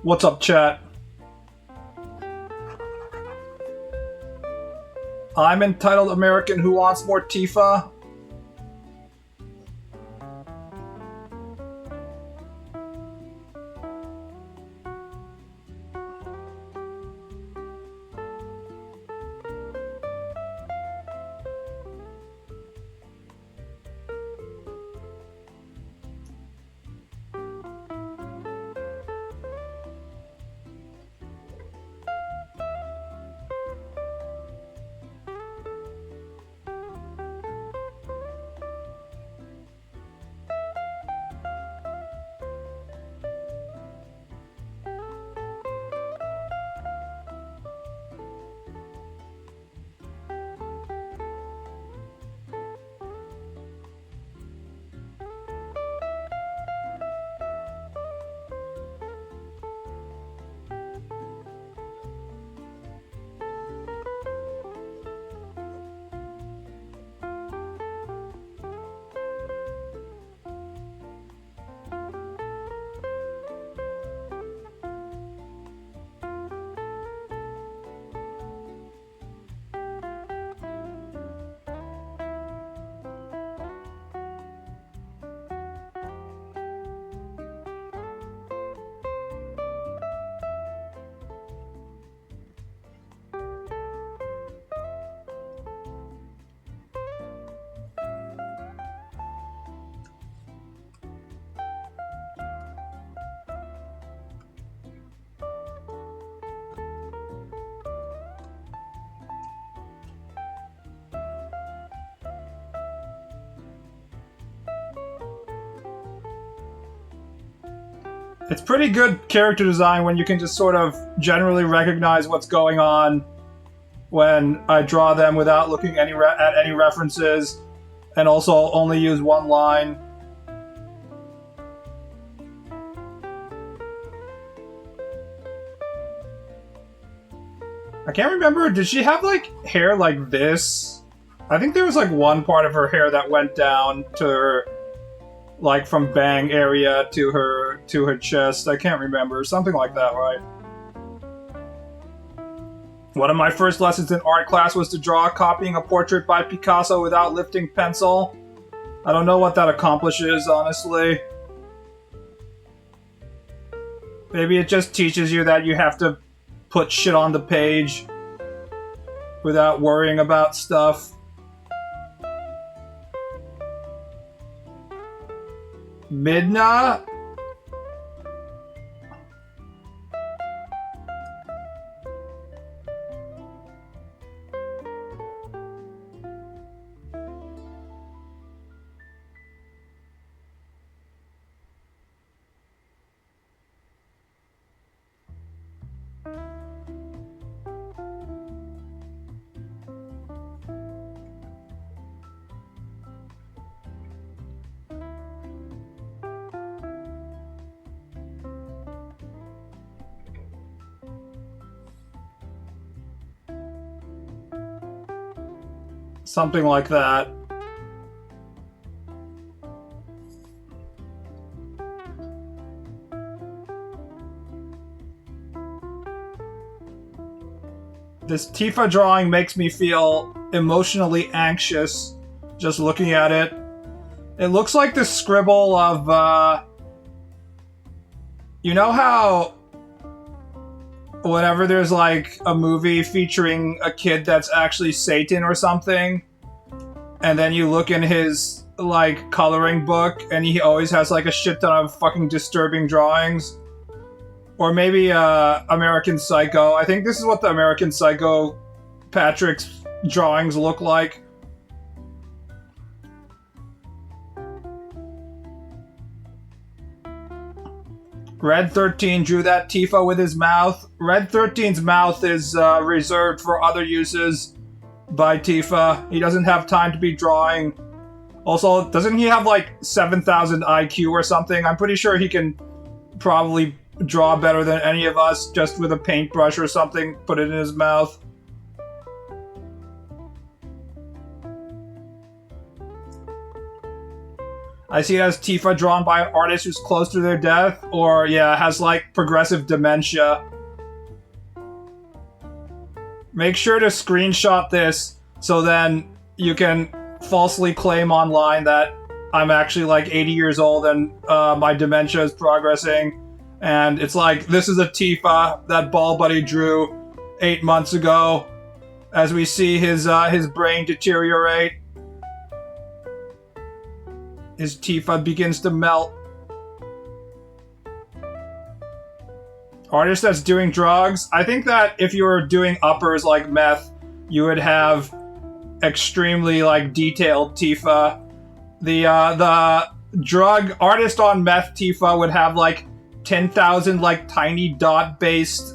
What's up, chat? I'm entitled American who wants more Tifa. It's pretty good character design when you can just sort of generally recognize what's going on when I draw them without looking at any references, and also only use one line. I can't remember, did she have like hair like this? I think there was like one part of her hair that went down to her, like from bang area to her chest. I can't remember. Something like that, right? One of my first lessons in art class was to draw copying a portrait by Picasso without lifting pencil. I don't know what that accomplishes, honestly. Maybe it just teaches you that you have to put shit on the page without worrying about stuff. Midna? Something like that. This Tifa drawing makes me feel emotionally anxious just looking at it. It looks like the scribble of, you know how whenever there's like a movie featuring a kid that's actually Satan or something, and then you look in his like coloring book and he always has like a shit ton of fucking disturbing drawings? Or maybe American Psycho. I think this is what the American Psycho Patrick's drawings look like. Red 13 drew that Tifa with his mouth. Red 13's mouth is reserved for other uses by Tifa. He doesn't have time to be drawing. Also, doesn't he have like 7,000 IQ or something? I'm pretty sure he can probably draw better than any of us just with a paintbrush or something, put it in his mouth. I see it as Tifa drawn by an artist who's close to their death, or yeah, has like progressive dementia. Make sure to screenshot this so then you can falsely claim online that I'm actually like 80 years old and my dementia is progressing. And it's like, this is a Tifa that BaalBuddy drew 8 months ago as we see his brain deteriorate. His Tifa begins to melt. Artist that's doing drugs. I think that if you were doing uppers like meth, you would have extremely like detailed Tifa. The drug artist on meth Tifa would have like 10,000 like tiny dot based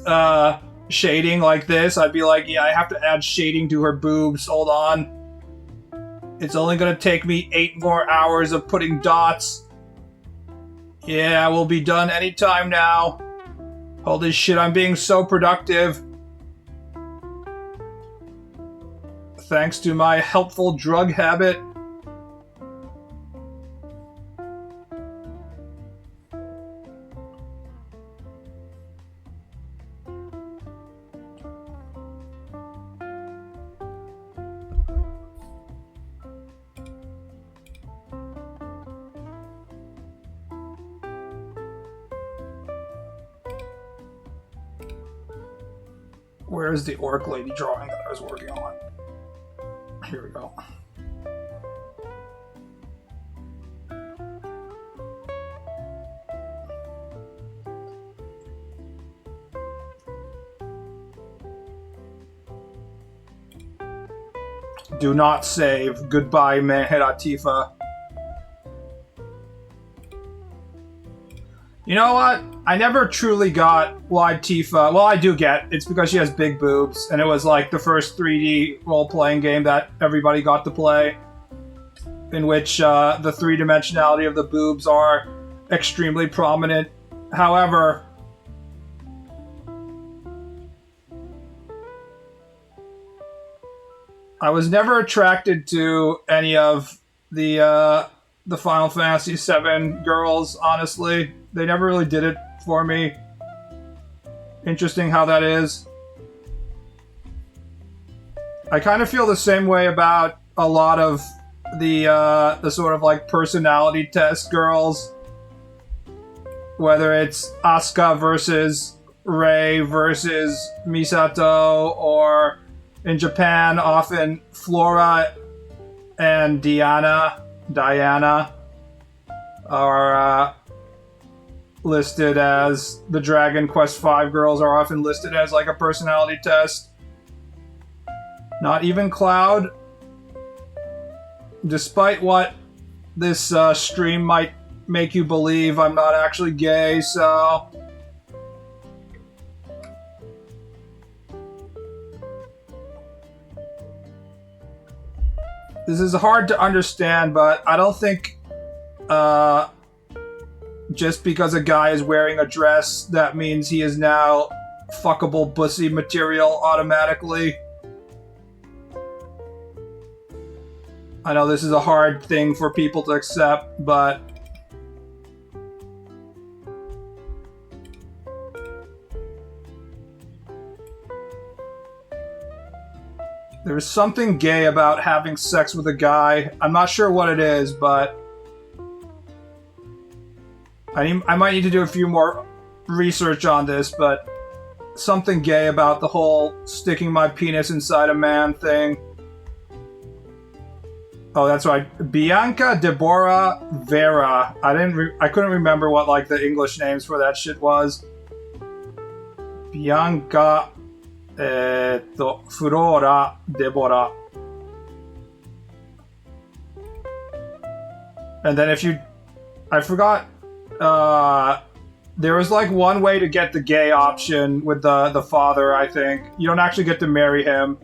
shading like this. I'd be like, yeah, I have to add shading to her boobs. Hold on. It's only gonna take me 8 more hours of putting dots. Yeah, we'll be done anytime now. Holy shit, I'm being so productive. Thanks to my helpful drug habit. Where's the orc lady drawing that I was working on? Here we go. Do not save. Goodbye, Mehera Tifa. You know what? I never truly got why Tifa... Well, I do get. It's because she has big boobs, and it was like the first 3D role-playing game that everybody got to play, in which the three-dimensionality of the boobs are extremely prominent. However, I was never attracted to any of the Final Fantasy VII girls, honestly. They never really did it for me. Interesting how that is. I kind of feel the same way about a lot of the sort of like personality test girls. Whether it's Asuka versus Rei versus Misato, or in Japan, often Flora and Diana are listed as the Dragon Quest V girls are often listed as like a personality test. Not even Cloud. Despite what this stream might make you believe, I'm not actually gay, so... This is hard to understand, but I don't think just because a guy is wearing a dress, that means he is now fuckable pussy material automatically. I know this is a hard thing for people to accept, but... There's something gay about having sex with a guy. I'm not sure what it is, but... I might need to do a few more research on this, but... Something gay about the whole sticking my penis inside a man thing. Oh, that's right. Bianca Deborah Vera. I couldn't remember what like the English names for that shit was. Bianca Furora Deborah. And then if you... I forgot... there was like one way to get the gay option with the father, I think. You don't actually get to marry him.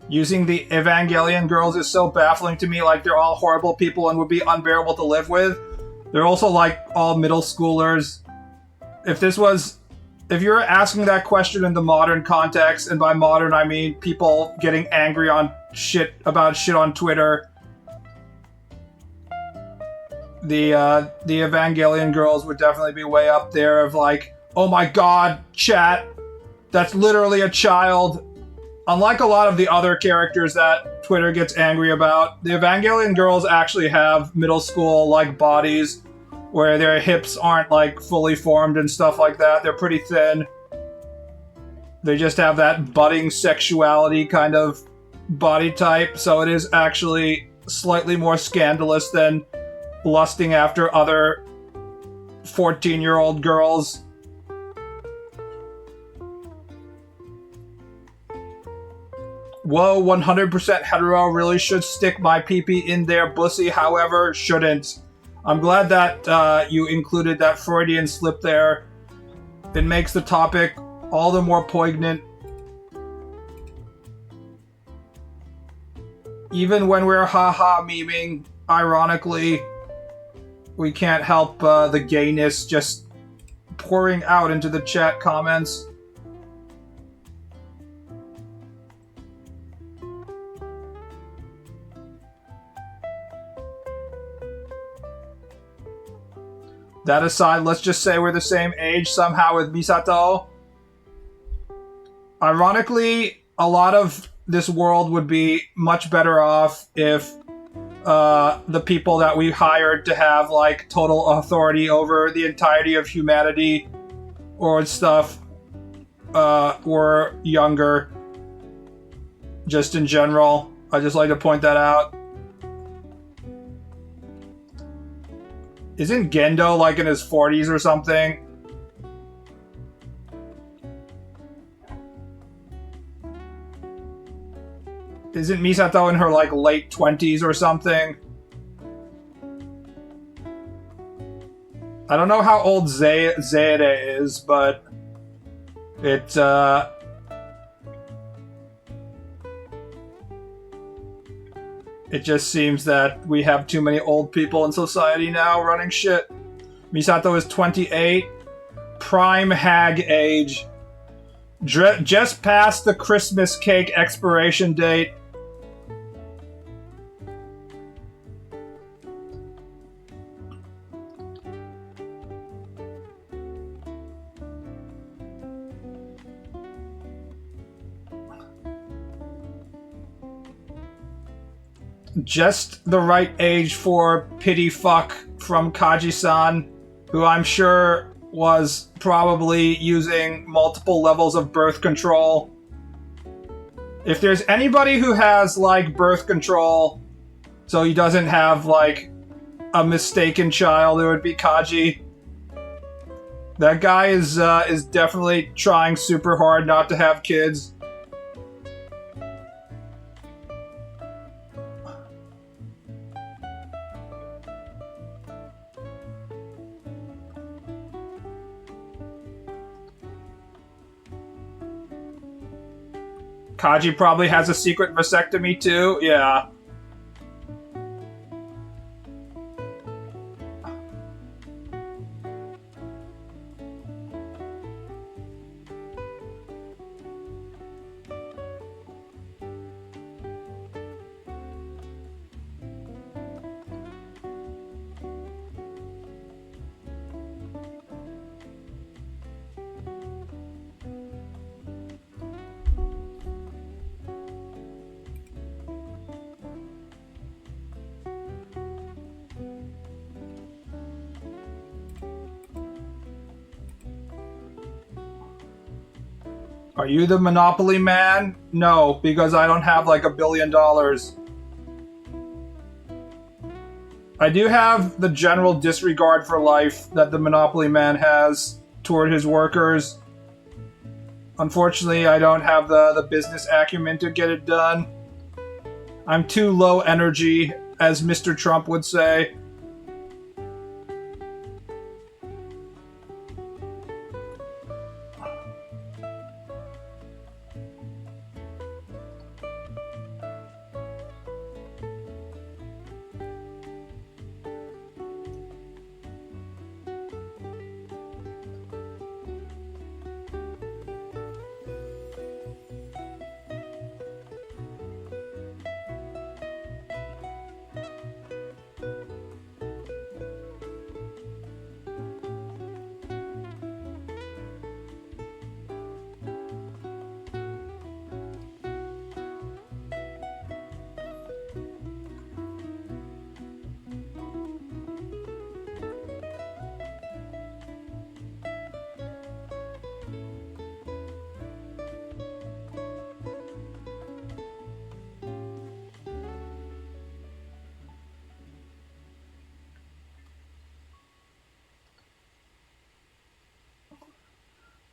Using the Evangelion girls is so baffling to me, like they're all horrible people and would be unbearable to live with. They're also like all middle schoolers. If this was if you're asking that question in the modern context, and by modern I mean people getting angry on shit about shit on Twitter, the Evangelion girls would definitely be way up there of like, oh my god, chat, that's literally a child. Unlike a lot of the other characters that Twitter gets angry about, the Evangelion girls actually have middle school like bodies where their hips aren't like fully formed and stuff like that. They're pretty thin. They just have that budding sexuality kind of body type, so it is actually slightly more scandalous than lusting after other 14-year-old girls. Whoa, 100% hetero, really should stick my pee-pee in their pussy, however, shouldn't. I'm glad that you included that Freudian slip there. It makes the topic all the more poignant. Even when we're haha memeing, ironically, we can't help the gayness just pouring out into the chat comments. That aside, let's just say we're the same age somehow with Misato. Ironically, a lot of this world would be much better off if the people that we hired to have like total authority over the entirety of humanity or stuff were younger. Just in general, I just like to point that out. Isn't Gendo like in his 40s or something? Isn't Misato in her like late 20s or something? I don't know how old Zeide is, but it just seems that we have too many old people in society now running shit. Misato is 28. Prime hag age. Just past the Christmas cake expiration date. Just the right age for pity fuck from Kaji-san, who I'm sure was probably using multiple levels of birth control. If there's anybody who has like birth control so he doesn't have like a mistaken child, it would be Kaji. That guy is definitely trying super hard not to have kids. Kaji probably has a secret vasectomy too, yeah. Are you the Monopoly man? No, because I don't have like $1 billion. I do have the general disregard for life that the Monopoly man has toward his workers. Unfortunately, I don't have the business acumen to get it done. I'm too low energy, as Mr. Trump would say.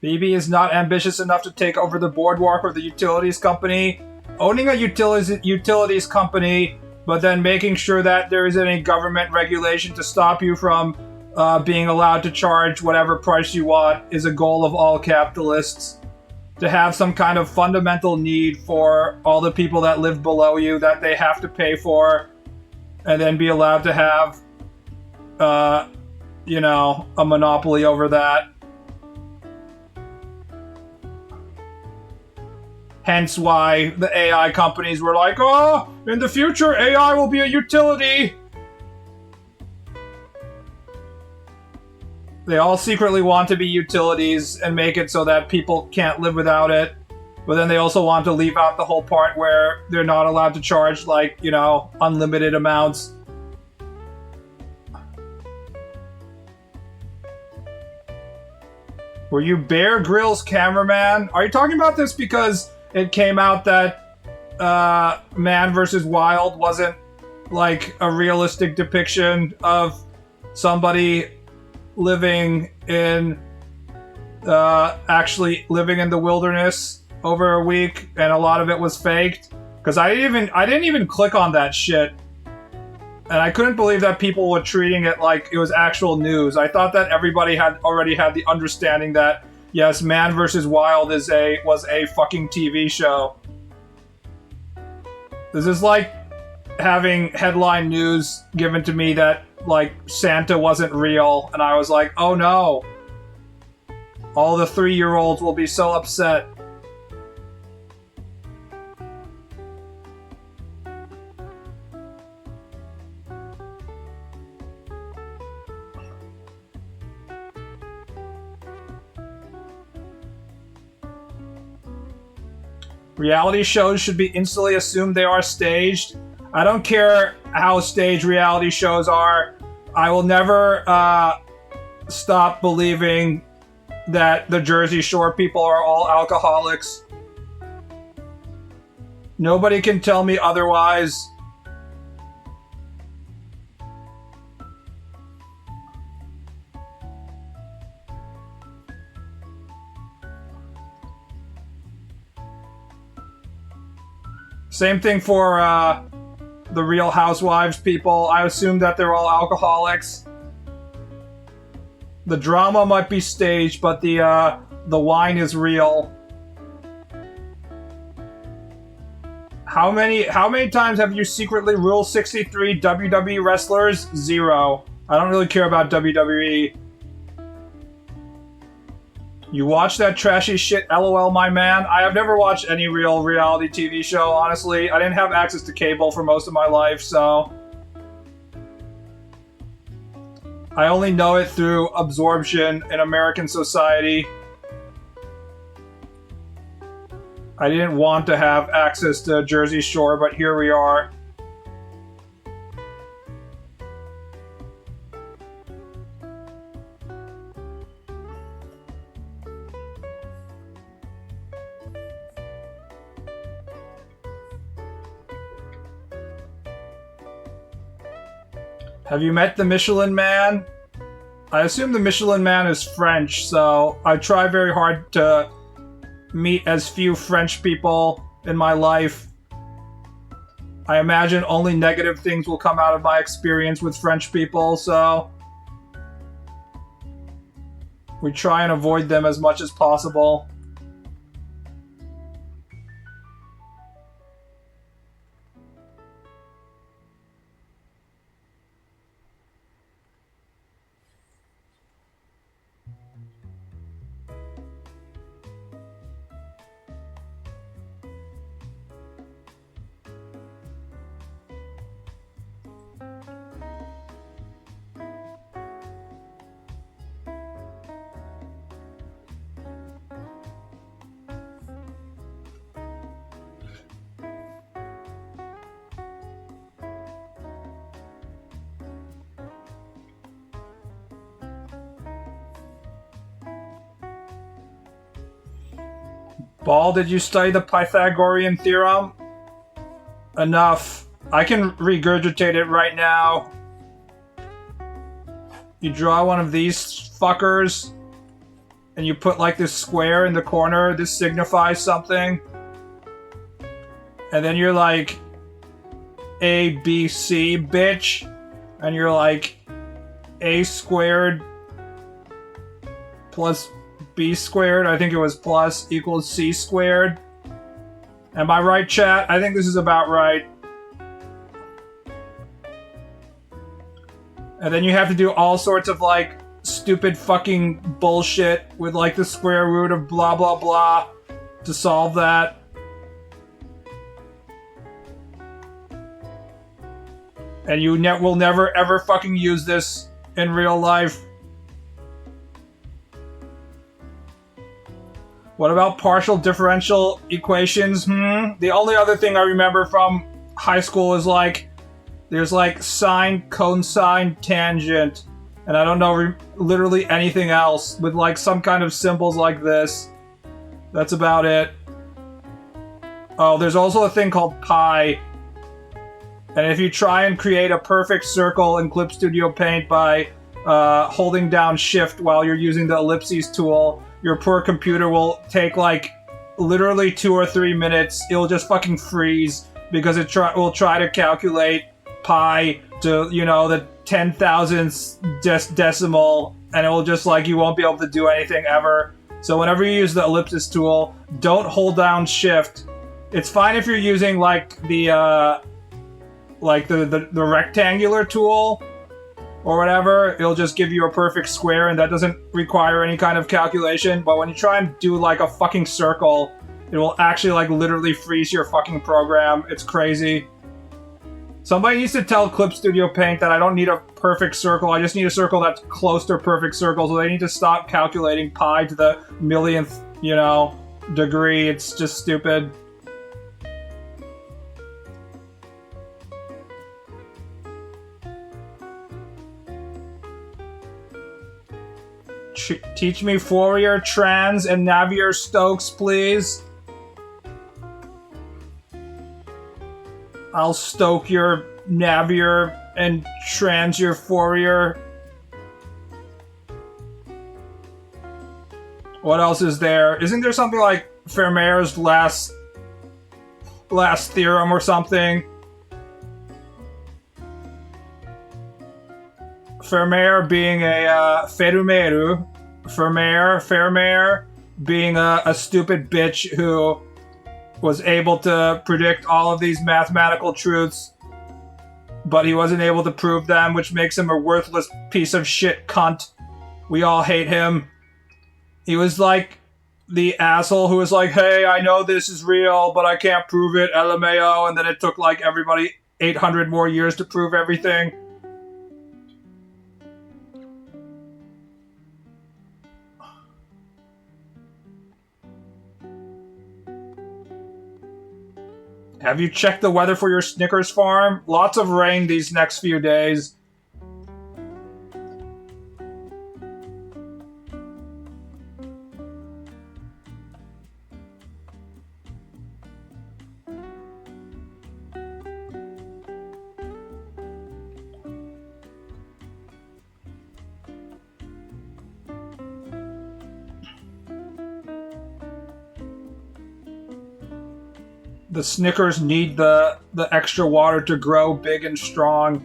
BB is not ambitious enough to take over the boardwalk or the utilities company. Owning a utilities company, but then making sure that there isn't any government regulation to stop you from being allowed to charge whatever price you want is a goal of all capitalists. To have some kind of fundamental need for all the people that live below you that they have to pay for, and then be allowed to have, you know, a monopoly over that. Hence why the AI companies were like, oh, in the future, AI will be a utility. They all secretly want to be utilities and make it so that people can't live without it. But then they also want to leave out the whole part where they're not allowed to charge, like, you know, unlimited amounts. Were you Bear Grylls cameraman? Are you talking about this because it came out that Man vs. Wild wasn't like a realistic depiction of somebody living in actually living in the wilderness over a week, and a lot of it was faked? Because I didn't even click on that shit, and I couldn't believe that people were treating it like it was actual news. I thought that everybody had already had the understanding that yes, Man vs. Wild was a fucking TV show. This is like having headline news given to me that like Santa wasn't real, and I was like, oh no. All the 3-year-olds will be so upset. Reality shows should be instantly assumed they are staged. I don't care how staged reality shows are. I will never stop believing that the Jersey Shore people are all alcoholics. Nobody can tell me otherwise. Same thing for the Real Housewives people. I assume that they're all alcoholics. The drama might be staged, but the wine is real. How many times have you secretly Rule 63 WWE wrestlers? 0. I don't really care about WWE. You watch that trashy shit, LOL, my man? I have never watched any real reality TV show, honestly. I didn't have access to cable for most of my life, so I only know it through absorption in American society. I didn't want to have access to Jersey Shore, but here we are. Have you met the Michelin Man? I assume the Michelin Man is French, so I try very hard to meet as few French people in my life. I imagine only negative things will come out of my experience with French people, so we try and avoid them as much as possible. Ball, did you study the Pythagorean theorem? Enough. I can regurgitate it right now. You draw one of these fuckers and you put like this square in the corner. This signifies something. And then you're like A, B, C, bitch. And you're like A squared plus B squared. I think it was plus equals C squared. Am I right, chat? I think this is about right. And then you have to do all sorts of like stupid fucking bullshit with like the square root of blah blah blah to solve that. And you will never ever fucking use this in real life. What about partial differential equations? The only other thing I remember from high school is like, there's like sine, cosine, tangent. And I don't know literally anything else with like some kind of symbols like this. That's about it. Oh, there's also a thing called pi. And if you try and create a perfect circle in Clip Studio Paint by holding down Shift while you're using the ellipses tool, your poor computer will take like literally 2 or 3 minutes. It'll just fucking freeze because it will try to calculate pi to, you know, the 10,000th decimal, and it will just like, you won't be able to do anything ever. So whenever you use the ellipsis tool, don't hold down Shift. It's fine if you're using like the rectangular tool or whatever. It'll just give you a perfect square, and that doesn't require any kind of calculation. But when you try and do like a fucking circle, it will actually like literally freeze your fucking program. It's crazy. Somebody needs to tell Clip Studio Paint that I don't need a perfect circle. I just need a circle that's close to a perfect circle. So they need to stop calculating pi to the millionth, you know, degree. It's just stupid. Teach me Fourier, Trans, and Navier-Stokes, please. I'll stoke your Navier and trans your Fourier. What else is there? Isn't there something like Fermat's last theorem or something? Fermat being a Fermat being a stupid bitch who was able to predict all of these mathematical truths, but he wasn't able to prove them, which makes him a worthless piece of shit cunt. We all hate him. He was like the asshole who was like, hey, I know this is real, but I can't prove it, LMAO, and then it took like everybody 800 more years to prove everything. Have you checked the weather for your Snickers farm? Lots of rain these next few days. The Snickers need the extra water to grow big and strong.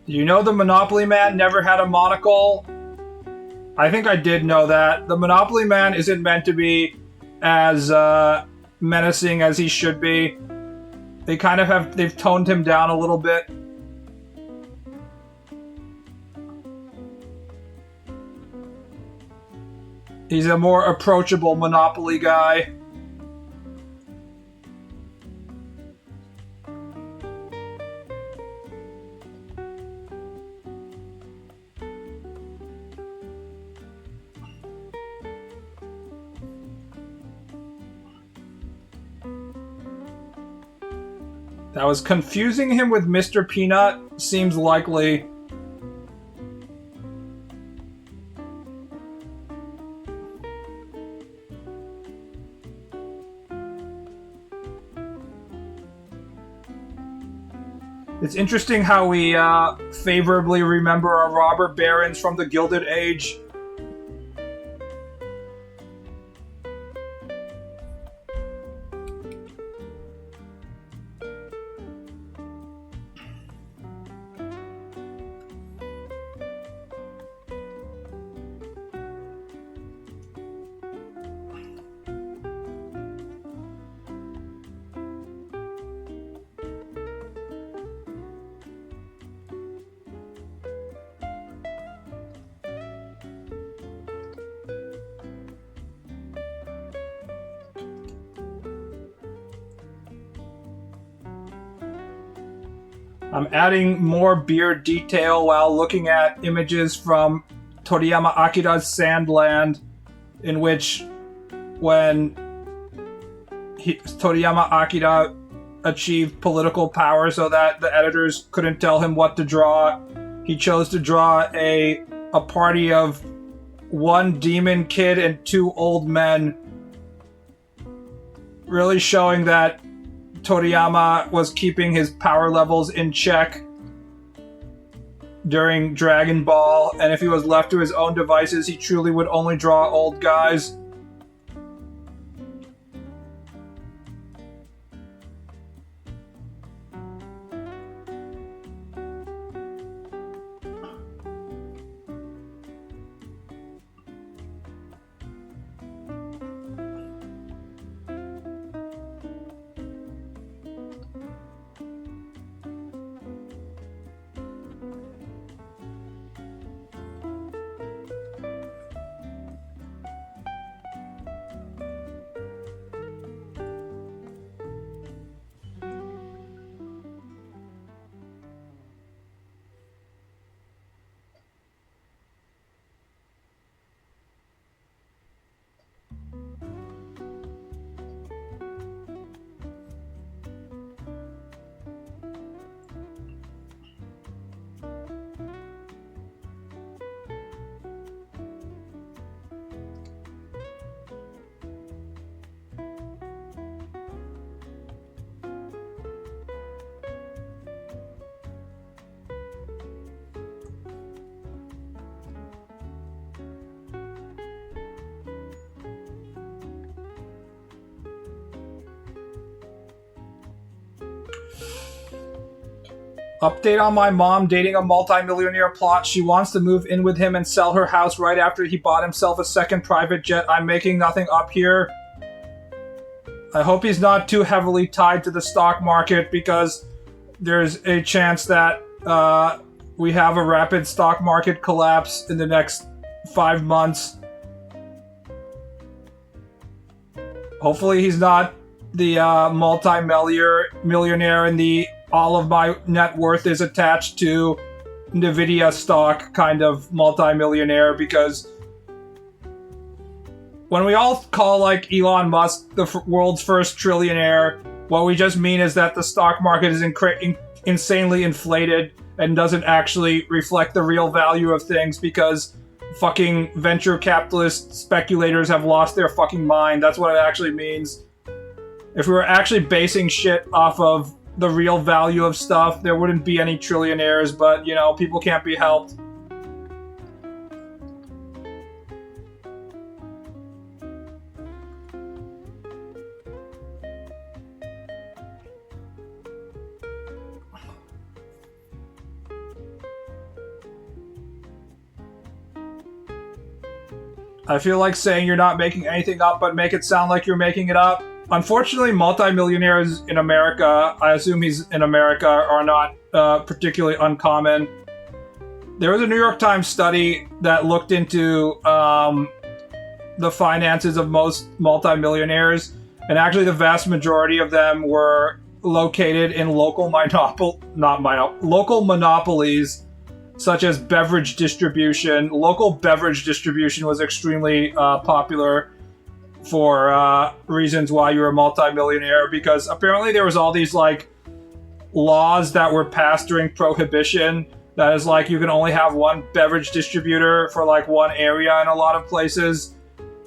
Do you know the Monopoly Man never had a monocle? I think I did know that. The Monopoly Man isn't meant to be as menacing as he should be. They've toned him down a little bit. He's a more approachable Monopoly guy. That was confusing him with Mr. Peanut seems likely. It's interesting how we favorably remember our robber barons from the Gilded Age. I'm adding more beard detail while looking at images from Toriyama Akira's Sandland, in which when Toriyama Akira achieved political power so that the editors couldn't tell him what to draw, he chose to draw a party of one demon kid and two old men, really showing that Toriyama was keeping his power levels in check during Dragon Ball, and if he was left to his own devices, he truly would only draw old guys. Update on my mom dating a multimillionaire plot. She wants to move in with him and sell her house right after he bought himself a second private jet. I'm making nothing up here. I hope he's not too heavily tied to the stock market, because there's a chance that we have a rapid stock market collapse in the next 5 months. Hopefully he's not the multi-millionaire and the all of my net worth is attached to Nvidia stock kind of multi-millionaire, because when we all call like Elon Musk the world's first trillionaire, what we just mean is that the stock market is insanely inflated and doesn't actually reflect the real value of things, because fucking venture capitalist speculators have lost their fucking mind. That's what it actually means. If we were actually basing shit off of the real value of stuff, there wouldn't be any trillionaires, but, you know, people can't be helped. I feel like saying you're not making anything up, but make it sound like you're making it up. Unfortunately, multimillionaires in America, I assume he's in America, are not particularly uncommon. There was a New York Times study that looked into the finances of most multimillionaires, and actually the vast majority of them were located in local monopolies, such as beverage distribution. Local beverage distribution was extremely popular for reasons why you're a multimillionaire, because apparently there was all these like laws that were passed during Prohibition that is like you can only have one beverage distributor for like one area in a lot of places,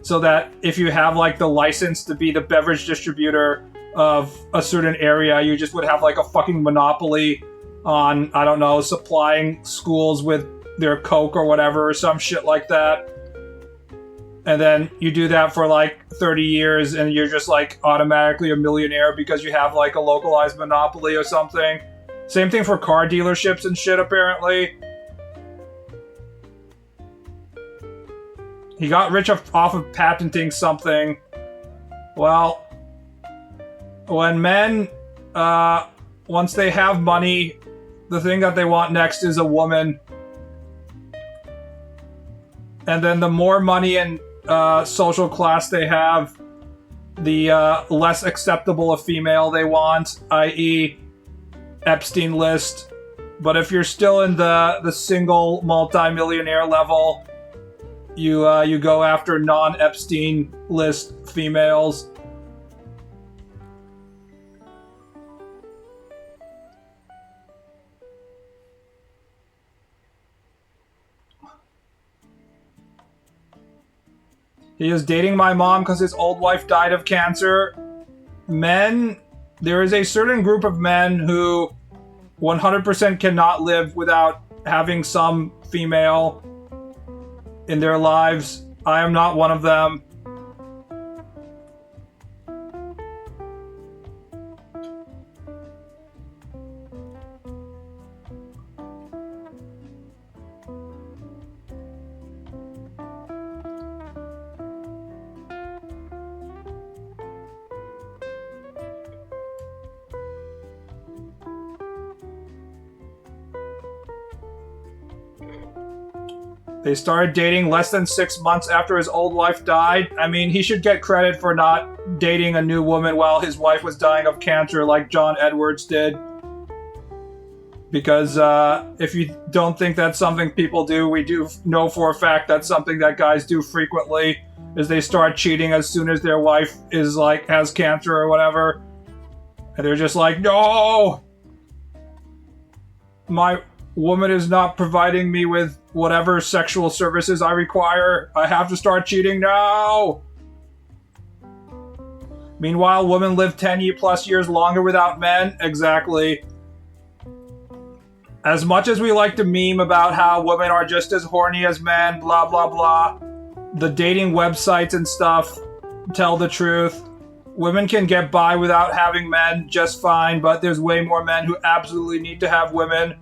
so that if you have like the license to be the beverage distributor of a certain area, you just would have like a fucking monopoly on, I don't know, supplying schools with their coke or whatever, or some shit like that. And then you do that for like 30 years and you're just like automatically a millionaire because you have like a localized monopoly or something. Same thing for car dealerships and shit, apparently. He got rich off of patenting something. Well, when men, once they have money, the thing that they want next is a woman. And then the more money and social class they have, the less acceptable a female they want, i.e. Epstein list. But if you're still in the single multi-millionaire level, you go after non-Epstein list females. He is dating my mom because his old wife died of cancer. Men, there is a certain group of men who 100% cannot live without having some female in their lives. I am not one of them. They started dating less than 6 months after his old wife died. I mean, he should get credit for not dating a new woman while his wife was dying of cancer like John Edwards did. Because if you don't think that's something people do, we do know for a fact that's something that guys do frequently, is they start cheating as soon as their wife is like has cancer or whatever. And they're just like, no! My woman is not providing me with whatever sexual services I require. I have to start cheating now. Meanwhile, women live 10 plus years longer without men. Exactly. As much as we like to meme about how women are just as horny as men, blah, blah, blah, the dating websites and stuff tell the truth. Women can get by without having men just fine, but there's way more men who absolutely need to have women.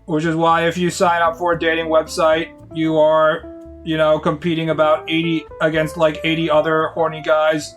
Which is why if you sign up for a dating website, you are, you know, competing about 80 against like 80 other horny guys.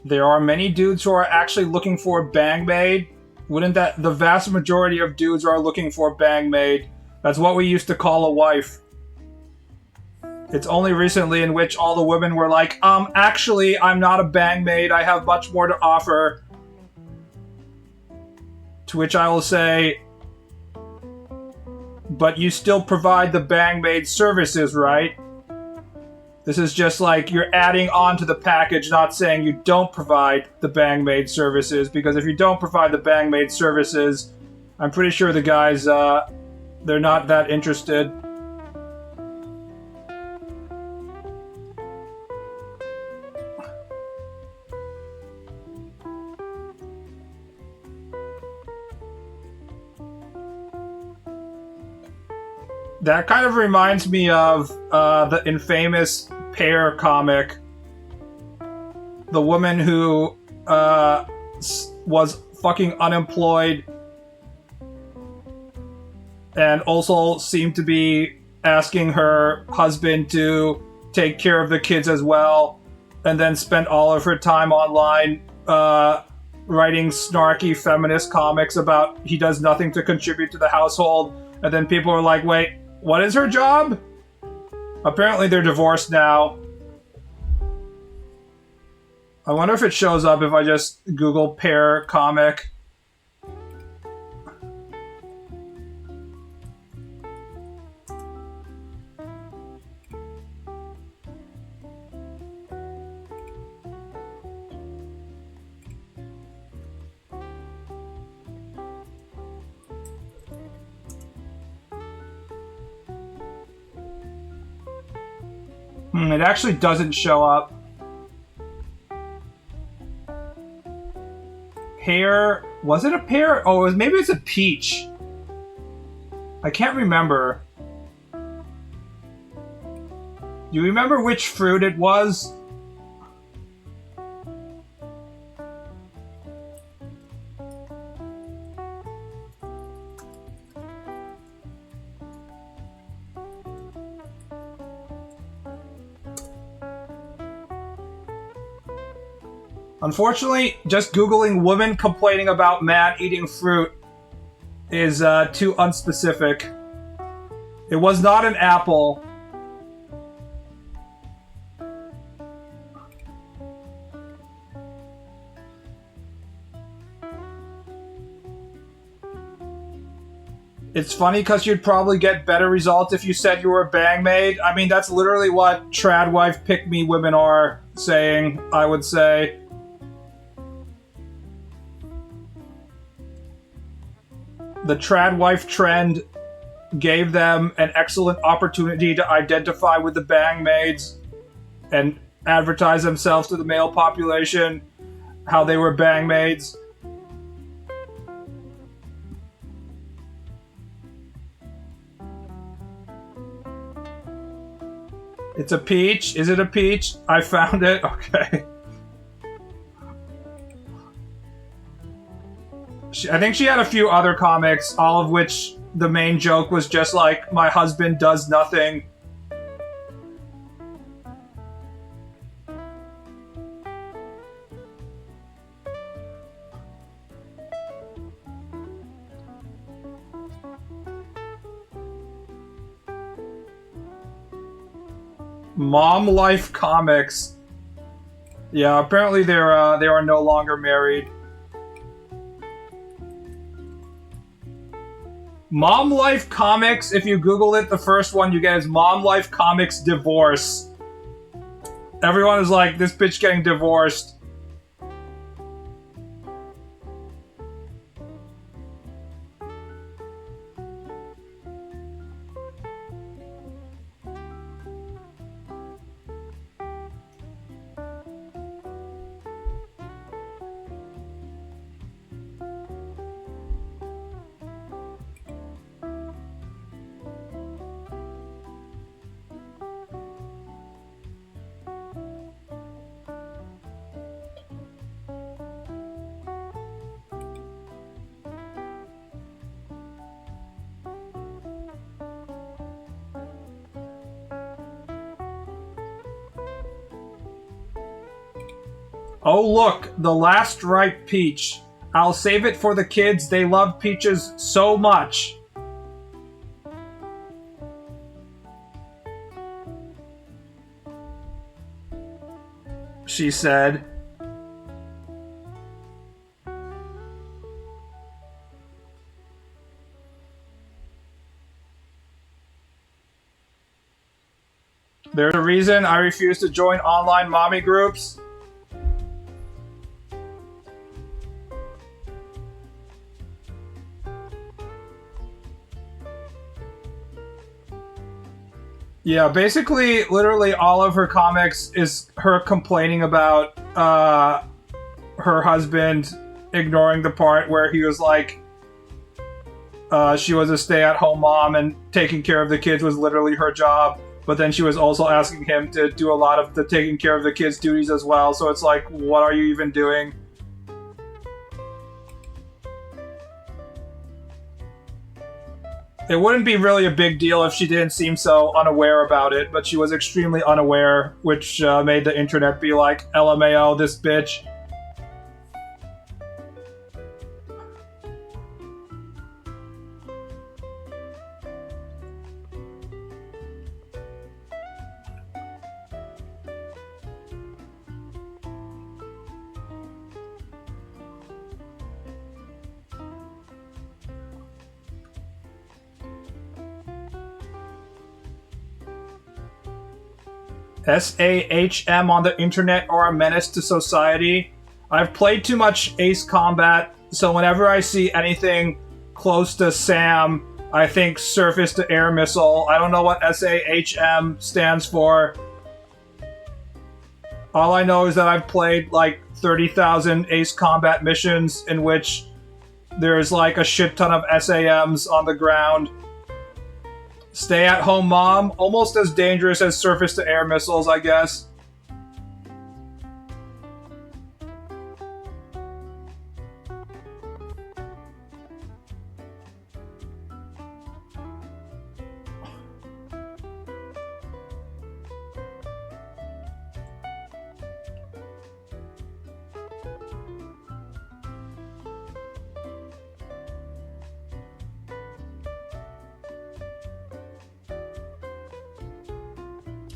There are many dudes who are actually looking for bang maid. Wouldn't that the vast majority of dudes are looking for bang maid? That's what we used to call a wife. It's only recently in which all the women were like, actually, I'm not a bang maid. I have much more to offer. To which I will say, but you still provide the bang maid services, right? This is just like you're adding on to the package, not saying you don't provide the bang maid services, because if you don't provide the bang maid services, I'm pretty sure the guys, they're not that interested. That kind of reminds me of the infamous Pear comic. The woman who was fucking unemployed and also seemed to be asking her husband to take care of the kids as well, and then spent all of her time online writing snarky feminist comics about he does nothing to contribute to the household, and then people are like, wait, what is her job? Apparently they're divorced now. I wonder if it shows up if I just Google pear comic. It actually doesn't show up. Pear. Was it a pear? Oh, maybe it's a peach. I can't remember. Do you remember which fruit it was? Unfortunately, just Googling woman complaining about man eating fruit is too unspecific. It was not an apple. It's funny because you'd probably get better results if you said you were a bang maid. I mean, that's literally what trad wife pick me women are saying, I would say. The trad wife trend gave them an excellent opportunity to identify with the bang maids and advertise themselves to the male population, how they were bang maids. It's a peach. Is it a peach? I found it. Okay. I think she had a few other comics, all of which the main joke was just like, my husband does nothing. Mom Life Comics. Yeah, apparently they are no longer married. Mom Life Comics, if you Google it, the first one you get is Mom Life Comics Divorce. Everyone is like, this bitch getting divorced. Oh look, the last ripe peach. I'll save it for the kids, they love peaches so much. She said. There's a reason I refuse to join online mommy groups. Yeah, basically, literally all of her comics is her complaining about her husband ignoring the part where he was like, she was a stay-at-home mom and taking care of the kids was literally her job. But then she was also asking him to do a lot of the taking care of the kids' duties as well. So it's like, what are you even doing? It wouldn't be really a big deal if she didn't seem so unaware about it, but she was extremely unaware, which made the internet be like, LMAO, this bitch. SAHM on the internet or a menace to society. I've played too much Ace Combat, so whenever I see anything close to SAM, I think surface to air missile. I don't know what SAHM stands for. All I know is that I've played like 30,000 Ace Combat missions in which there's like a shit ton of SAMs on the ground. Stay at home mom, almost as dangerous as surface to air missiles, I guess.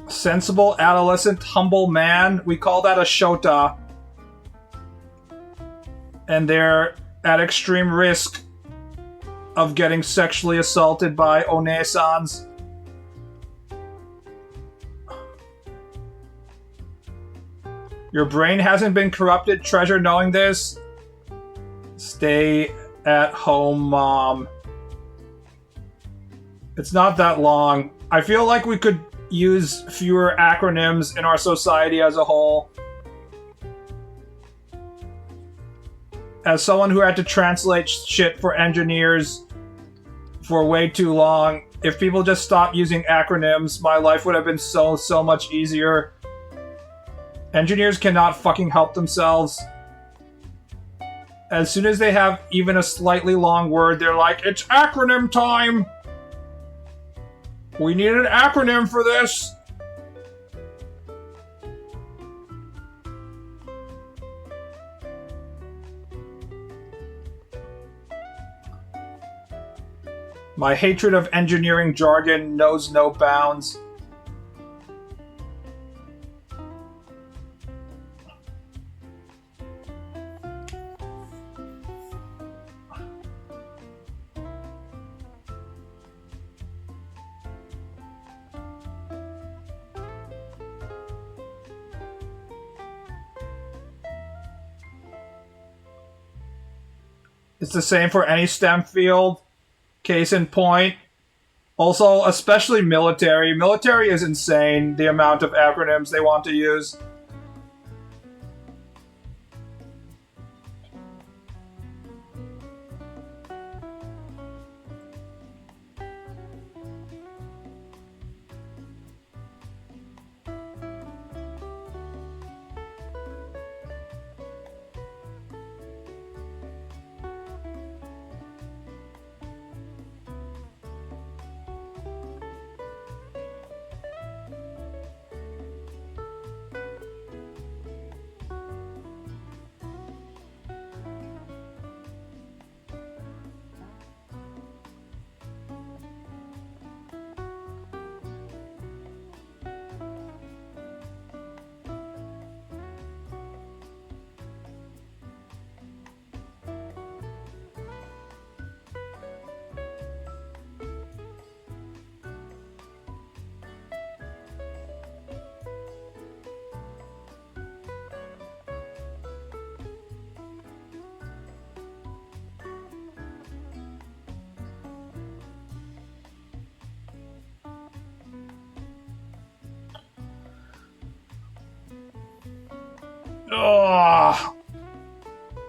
Sensible, adolescent, humble man. We call that a shota. And they're at extreme risk of getting sexually assaulted by onesans. Your brain hasn't been corrupted, treasure knowing this. Stay at home, mom. It's not that long. I feel like we could use fewer acronyms in our society as a whole. As someone who had to translate shit for engineers for way too long, if people just stopped using acronyms, my life would have been so much easier. Engineers cannot fucking help themselves. As soon as they have even a slightly long word, they're like, it's acronym time! We need an acronym for this! My hatred of engineering jargon knows no bounds. It's the same for any STEM field. Case in point. Also, especially military. Military is insane, the amount of acronyms they want to use.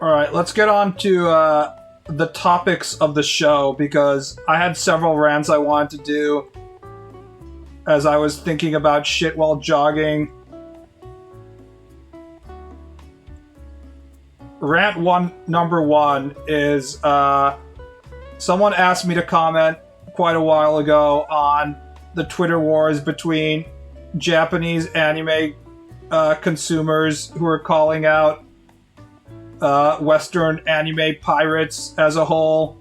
Alright, let's get on to the topics of the show, because I had several rants I wanted to do as I was thinking about shit while jogging. Number one is someone asked me to comment quite a while ago on the Twitter wars between Japanese anime consumers who are calling out Western anime pirates as a whole.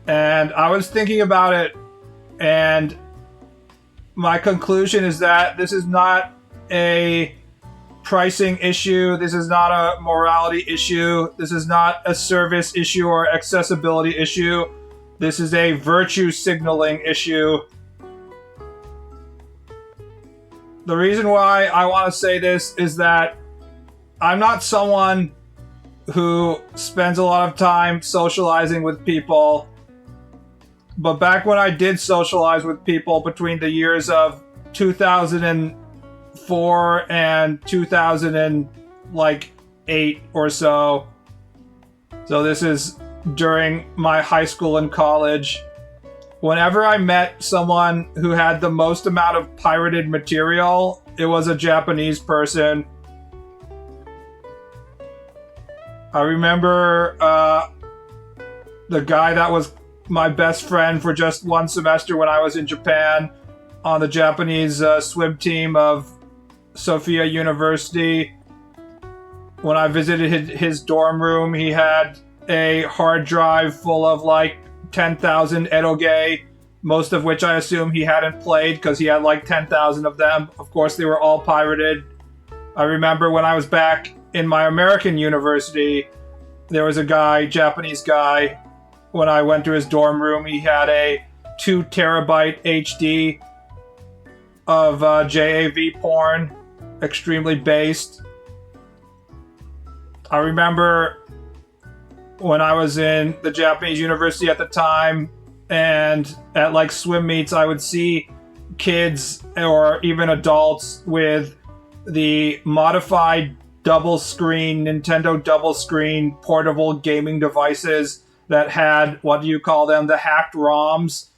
And I was thinking about it, and my conclusion is that this is not a pricing issue, this is not a morality issue, this is not a service issue or accessibility issue, this is a virtue signaling issue. The reason why I want to say this is that I'm not someone who spends a lot of time socializing with people, but back when I did socialize with people between the years of 2004 and 2008 or so, so this is during my high school and college, whenever I met someone who had the most amount of pirated material, it was a Japanese person. I remember the guy that was my best friend for just one semester when I was in Japan on the Japanese swim team of Sophia University. When I visited his dorm room, he had a hard drive full of like 10,000 eroge, most of which I assume he hadn't played because he had like 10,000 of them. Of course, they were all pirated. I remember when I was back in my American university, there was a guy, Japanese guy, when I went to his dorm room, he had a 2 terabyte HD of JAV porn, extremely based. I remember when I was in the Japanese university at the time, and at like swim meets, I would see kids or even adults with the modified Nintendo double screen portable gaming devices that had, what do you call them, the hacked ROMs,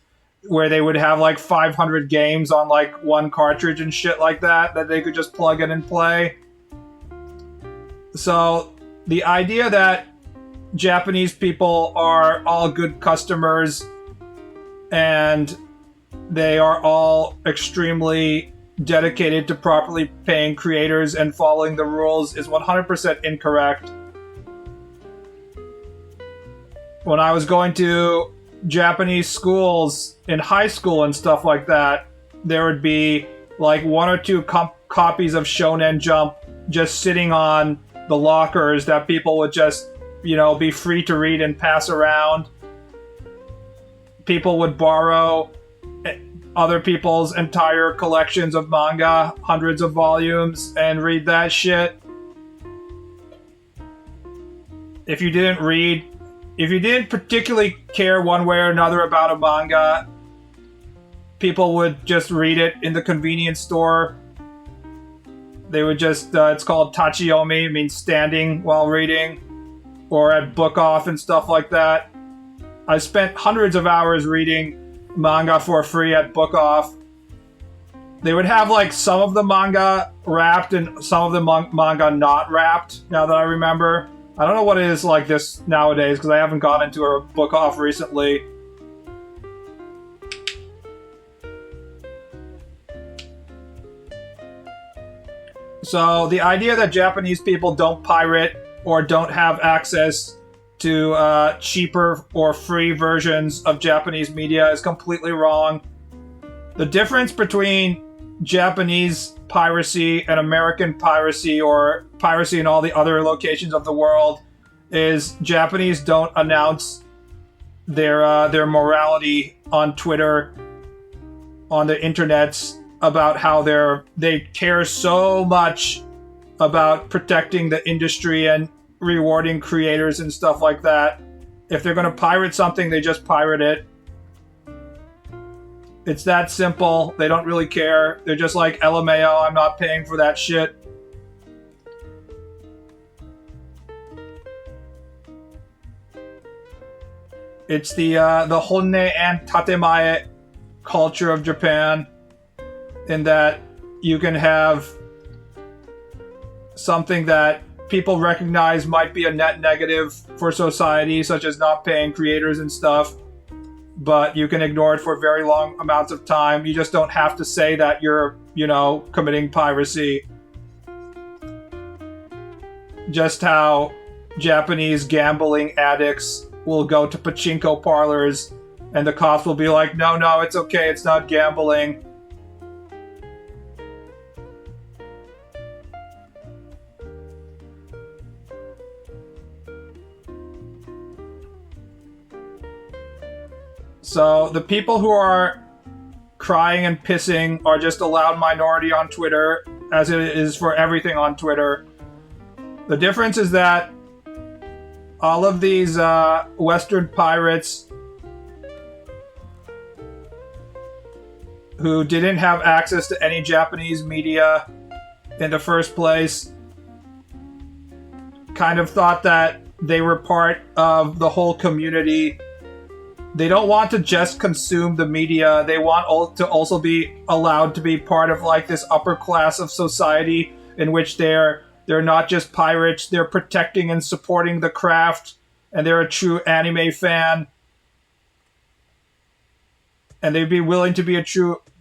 where they would have like 500 games on like one cartridge and shit like that they could just plug in and play. So the idea that Japanese people are all good customers and they are all extremely dedicated to properly paying creators and following the rules is 100% incorrect. When I was going to Japanese schools in high school and stuff like that, there would be like 1 or 2 copies of Shonen Jump just sitting on the lockers that people would just, be free to read and pass around. People would borrow other people's entire collections of manga, hundreds of volumes, and read that shit. If you didn't particularly care one way or another about a manga, people would just read it in the convenience store. They would just, it's called tachiomi, it means standing while reading, or at book off and stuff like that. I spent hundreds of hours reading manga for free at book off. They would have like some of the manga wrapped and some of the manga not wrapped, now that I remember. I don't know what it is like this nowadays because I haven't gone into a book off recently. So the idea that Japanese people don't pirate or don't have access to cheaper or free versions of Japanese media is completely wrong. The difference between Japanese piracy and American piracy, or piracy in all the other locations of the world, is Japanese don't announce their morality on Twitter, on the internets, about how they care so much about protecting the industry and rewarding creators and stuff like that. If they're going to pirate something, they just pirate it. It's that simple. They don't really care. They're just like, LMAO, I'm not paying for that shit. It's the honne and tatemae culture of Japan, in that you can have something that people recognize might be a net negative for society, such as not paying creators and stuff, but you can ignore it for very long amounts of time. You just don't have to say that you're, committing piracy. Just how Japanese gambling addicts will go to pachinko parlors and the cops will be like, no, it's okay, it's not gambling. So the people who are crying and pissing are just a loud minority on Twitter, as it is for everything on Twitter. The difference is that all of these Western pirates who didn't have access to any Japanese media in the first place kind of thought that they were part of the whole community. They don't want to just consume the media. They want to also be allowed to be part of like this upper class of society in which they're not just pirates, they're protecting and supporting the craft, and they're a true anime fan. And they'd be willing to be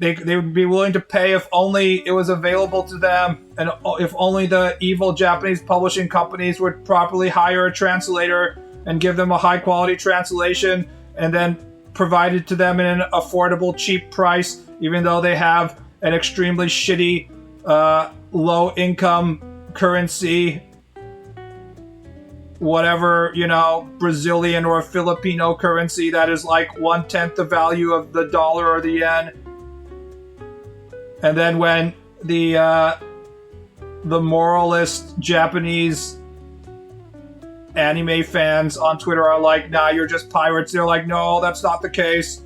they would be willing to pay if only it was available to them, and if only the evil Japanese publishing companies would properly hire a translator and give them a high quality translation and then provide it to them in an affordable, cheap price, even though they have an extremely shitty, low income currency, whatever, Brazilian or Filipino currency that is like 1/10 the value of the dollar or the yen. And then when the moralist Japanese anime fans on Twitter are like, nah, you're just pirates, they're like, no, that's not the case.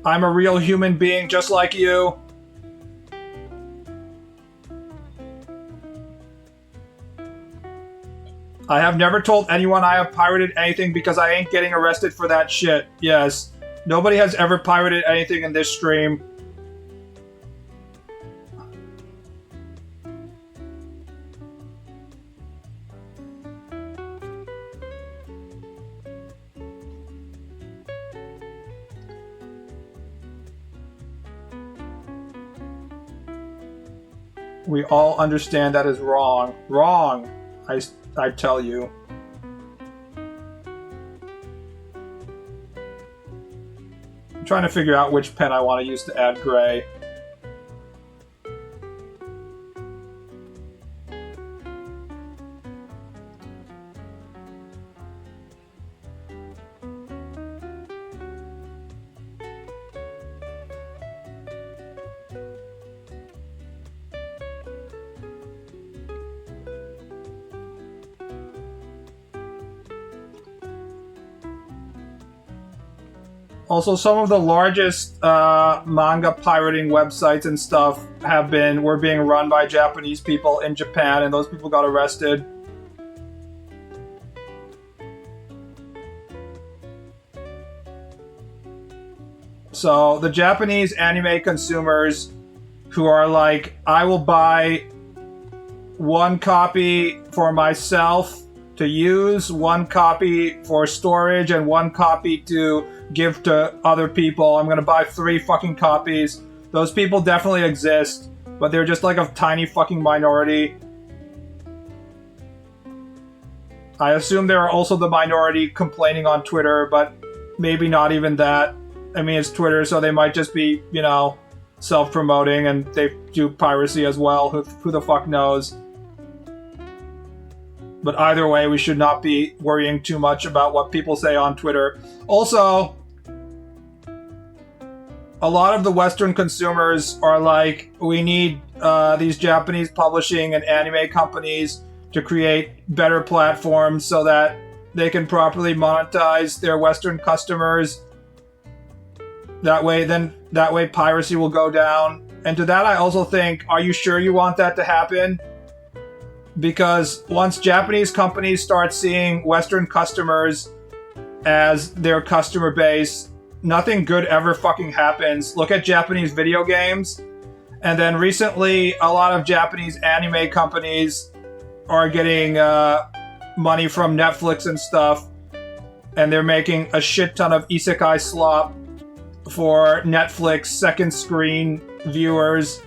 I'm a real human being just like you. I have never told anyone I have pirated anything because I ain't getting arrested for that shit. Yes. Nobody has ever pirated anything in this stream. We all understand that is wrong. Wrong, I tell you. I'm trying to figure out which pen I want to use to add gray. Also, some of the largest manga pirating websites and stuff were being run by Japanese people in Japan, and those people got arrested. So the Japanese anime consumers who are like, I will buy one copy for myself to use, one copy for storage, and one copy to give to other people. I'm gonna buy 3 fucking copies. Those people definitely exist, but they're just like a tiny fucking minority. I assume there are also the minority complaining on Twitter, but maybe not even that. I mean, it's Twitter, so they might just be, self-promoting, and they do piracy as well. Who the fuck knows? But either way, we should not be worrying too much about what people say on Twitter. Also, a lot of the Western consumers are like, we need these Japanese publishing and anime companies to create better platforms so that they can properly monetize their Western customers. That way piracy will go down. And to that I also think, are you sure you want that to happen? Because once Japanese companies start seeing Western customers as their customer base, nothing good ever fucking happens. Look at Japanese video games. And then recently, a lot of Japanese anime companies are getting money from Netflix and stuff. And they're making a shit ton of isekai slop for Netflix second screen viewers.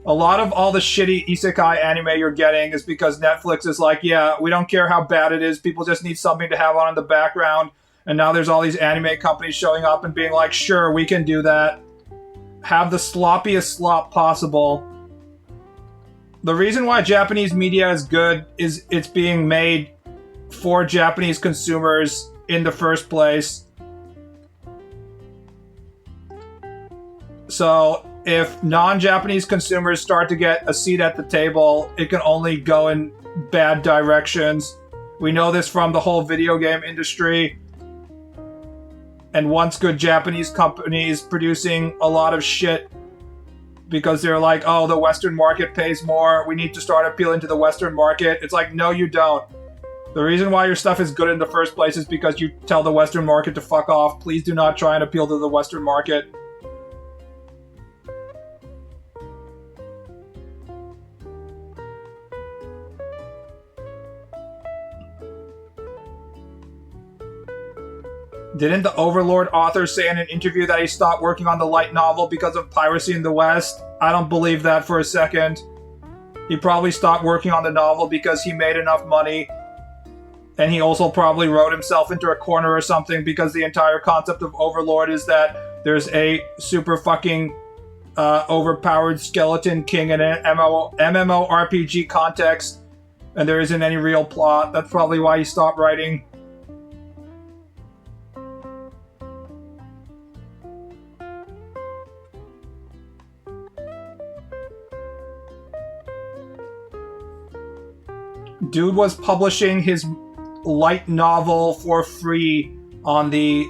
A lot of all the shitty isekai anime you're getting is because Netflix is like, yeah, we don't care how bad it is. People just need something to have on in the background. And now there's all these anime companies showing up and being like, sure, we can do that. Have the sloppiest slop possible. The reason why Japanese media is good is it's being made for Japanese consumers in the first place. So if non-Japanese consumers start to get a seat at the table, it can only go in bad directions. We know this from the whole video game industry. And once good Japanese companies producing a lot of shit because they're like, oh, the Western market pays more, we need to start appealing to the Western market. It's like, no, you don't. The reason why your stuff is good in the first place is because you tell the Western market to fuck off. Please do not try and appeal to the Western market. Didn't the Overlord author say in an interview that he stopped working on the light novel because of piracy in the West? I don't believe that for a second. He probably stopped working on the novel because he made enough money. And he also probably wrote himself into a corner or something because the entire concept of Overlord is that there's a super fucking overpowered skeleton king in an MMORPG context. And there isn't any real plot. That's probably why he stopped writing. Dude was publishing his light novel for free on the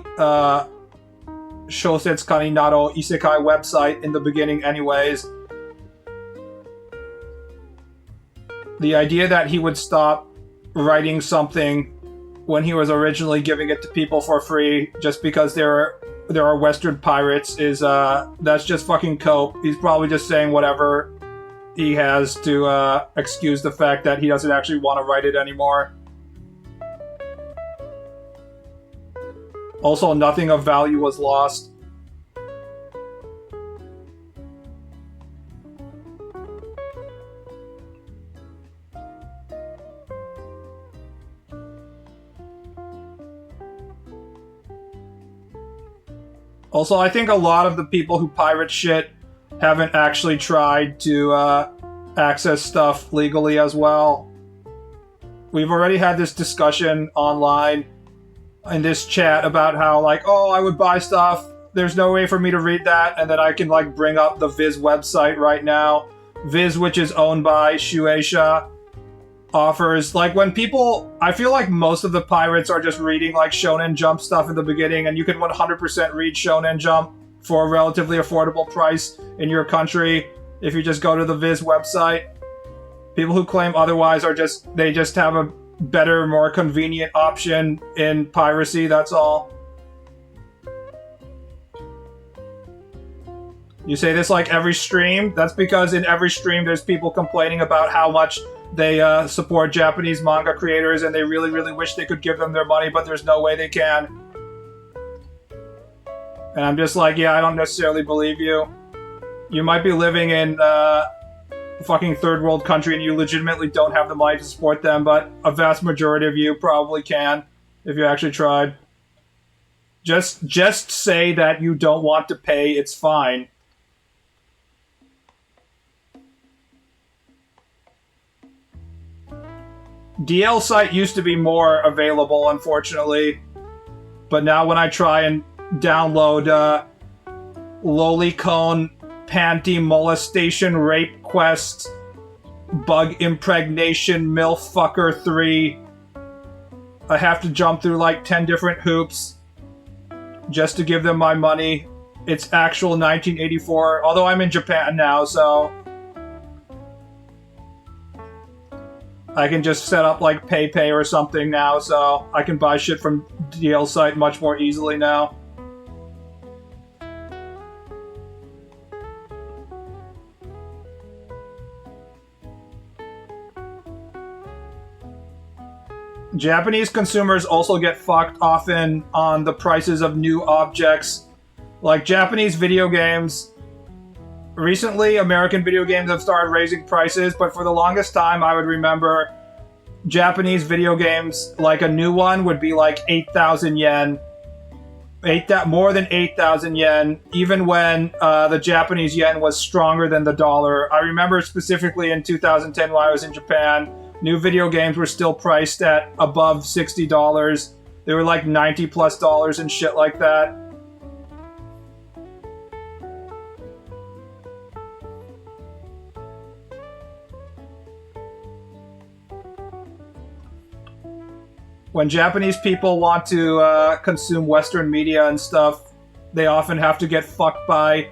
Shousetsu Naro Isekai website in the beginning anyways. The idea that he would stop writing something when he was originally giving it to people for free just because there are Western pirates is that's just fucking cope. He's probably just saying whatever he has to excuse the fact that he doesn't actually want to write it anymore. Also, nothing of value was lost. Also, I think a lot of the people who pirate shit haven't actually tried to access stuff legally as well. We've already had this discussion online in this chat about how, like, oh, I would buy stuff, there's no way for me to read that, and then I can, like, bring up the Viz website right now. Viz, which is owned by Shueisha, offers, like, when people, I feel like most of the pirates are just reading, like, Shonen Jump stuff in the beginning, and you can 100% read Shonen Jump for a relatively affordable price in your country if you just go to the Viz website. People who claim otherwise are they just have a better, more convenient option in piracy, that's all. You say this like every stream? That's because in every stream there's people complaining about how much they support Japanese manga creators and they really, really wish they could give them their money, but there's no way they can. And I'm just like, yeah, I don't necessarily believe you. You might be living in a fucking third world country and you legitimately don't have the money to support them, but a vast majority of you probably can if you actually tried. Just say that you don't want to pay, it's fine. DL site used to be more available, unfortunately. But now when I try and download Lolicone Panty Molestation Rape Quest Bug Impregnation MILF Fucker 3, I have to jump through like 10 different hoops just to give them my money. It's actual 1984, although I'm in Japan now, so I can just set up like PayPay or something now, so I can buy shit from DL site much more easily now. Japanese consumers also get fucked often on the prices of new objects. Like Japanese video games. Recently, American video games have started raising prices, but for the longest time, I would remember Japanese video games, like a new one would be like 8,000 yen. More than 8,000 yen, even when the Japanese yen was stronger than the dollar. I remember specifically in 2010 when I was in Japan, new video games were still priced at above $60. They were like $90+ and shit like that. When Japanese people want to consume Western media and stuff, they often have to get fucked by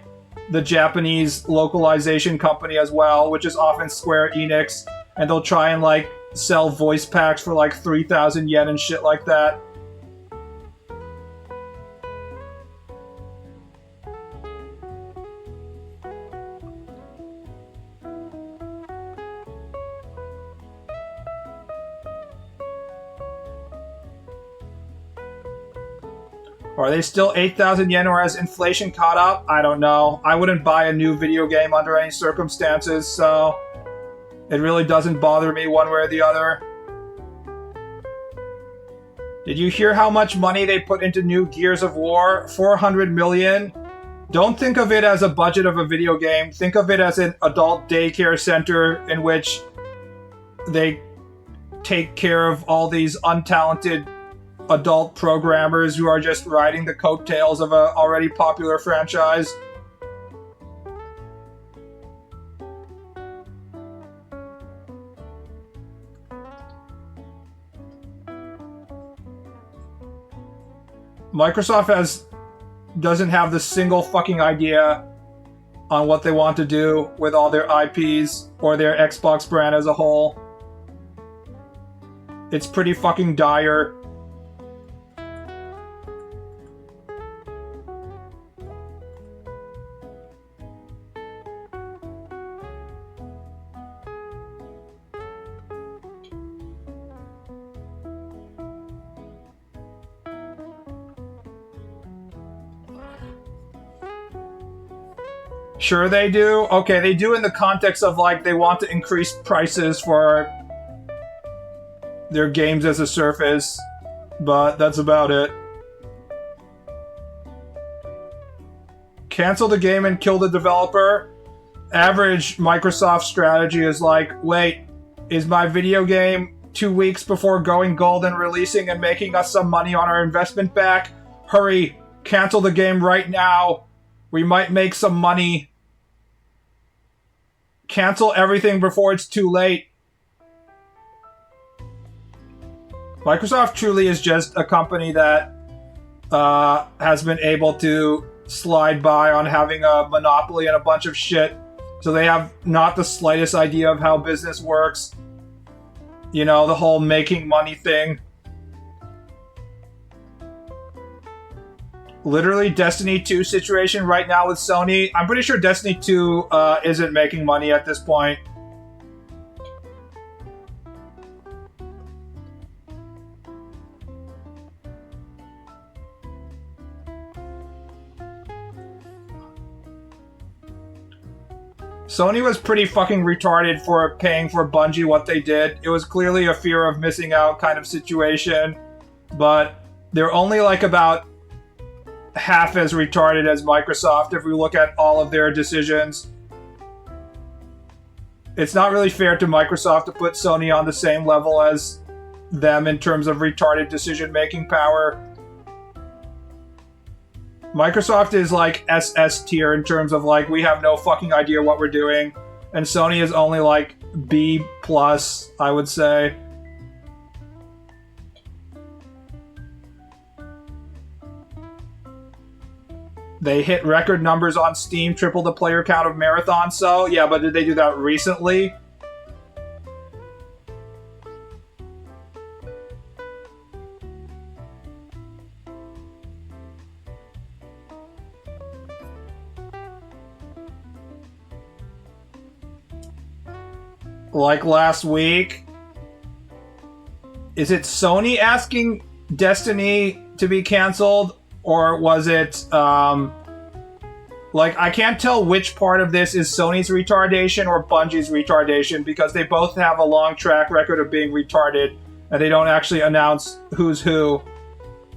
the Japanese localization company as well, which is often Square Enix, and they'll try and like sell voice packs for like 3,000 yen and shit like that. Are they still 8,000 yen, or has inflation caught up? I don't know. I wouldn't buy a new video game under any circumstances, so it really doesn't bother me one way or the other. Did you hear how much money they put into new Gears of War? 400 million? Don't think of it as a budget of a video game. Think of it as an adult daycare center in which they take care of all these untalented adult programmers who are just riding the coattails of an already popular franchise. Microsoft doesn't have the single fucking idea on what they want to do with all their IPs or their Xbox brand as a whole. It's pretty fucking dire. Sure they do. Okay, they do in the context of like they want to increase prices for their games as a service, but that's about it. Cancel the game and kill the developer. Average Microsoft strategy is like, wait, is my video game 2 weeks before going gold and releasing and making us some money on our investment back? Hurry, cancel the game right now. We might make some money. Cancel everything before it's too late. Microsoft truly is just a company that has been able to slide by on having a monopoly and a bunch of shit. So they have not the slightest idea of how business works. You know, the whole making money thing. Literally Destiny 2 situation right now with Sony. I'm pretty sure Destiny 2 isn't making money at this point. Sony was pretty fucking retarded for paying for Bungie what they did. It was clearly a fear of missing out kind of situation, but they're only like about half as retarded as Microsoft if we look at all of their decisions. It's not really fair to Microsoft to put Sony on the same level as them in terms of retarded decision-making power. Microsoft is like SS tier in terms of like, we have no fucking idea what we're doing. And Sony is only like B+, I would say. They hit record numbers on Steam, triple the player count of Marathon. So, yeah, but did they do that recently? Like last week? Is it Sony asking Destiny to be canceled? Or was it, like, I can't tell which part of this is Sony's retardation or Bungie's retardation, because they both have a long track record of being retarded, and they don't actually announce who's who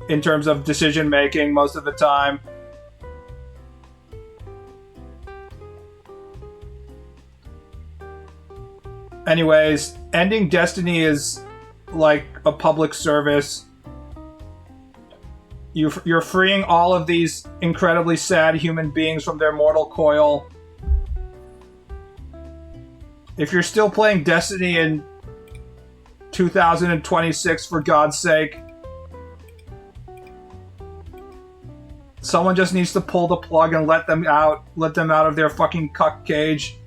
in terms of decision-making most of the time. Anyways, ending Destiny is like a public service. You're freeing all of these incredibly sad human beings from their mortal coil. If you're still playing Destiny in 2026, for God's sake. Someone just needs to pull the plug and let them out. Let them out of their fucking cuck cage.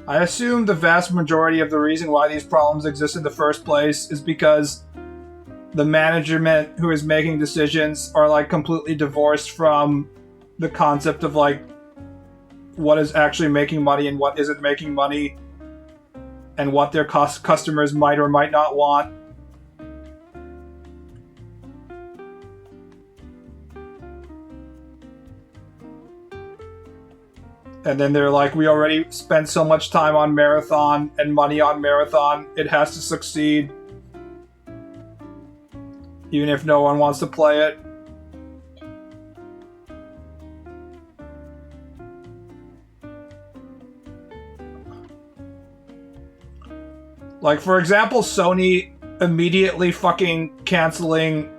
I assume the vast majority of the reason why these problems exist in the first place is because the management who is making decisions are like completely divorced from the concept of like what is actually making money and what isn't making money, and what their customers might or might not want. And then they're like, we already spent so much time on Marathon and money on Marathon, it has to succeed. Even if no one wants to play it. Like, for example, Sony immediately fucking canceling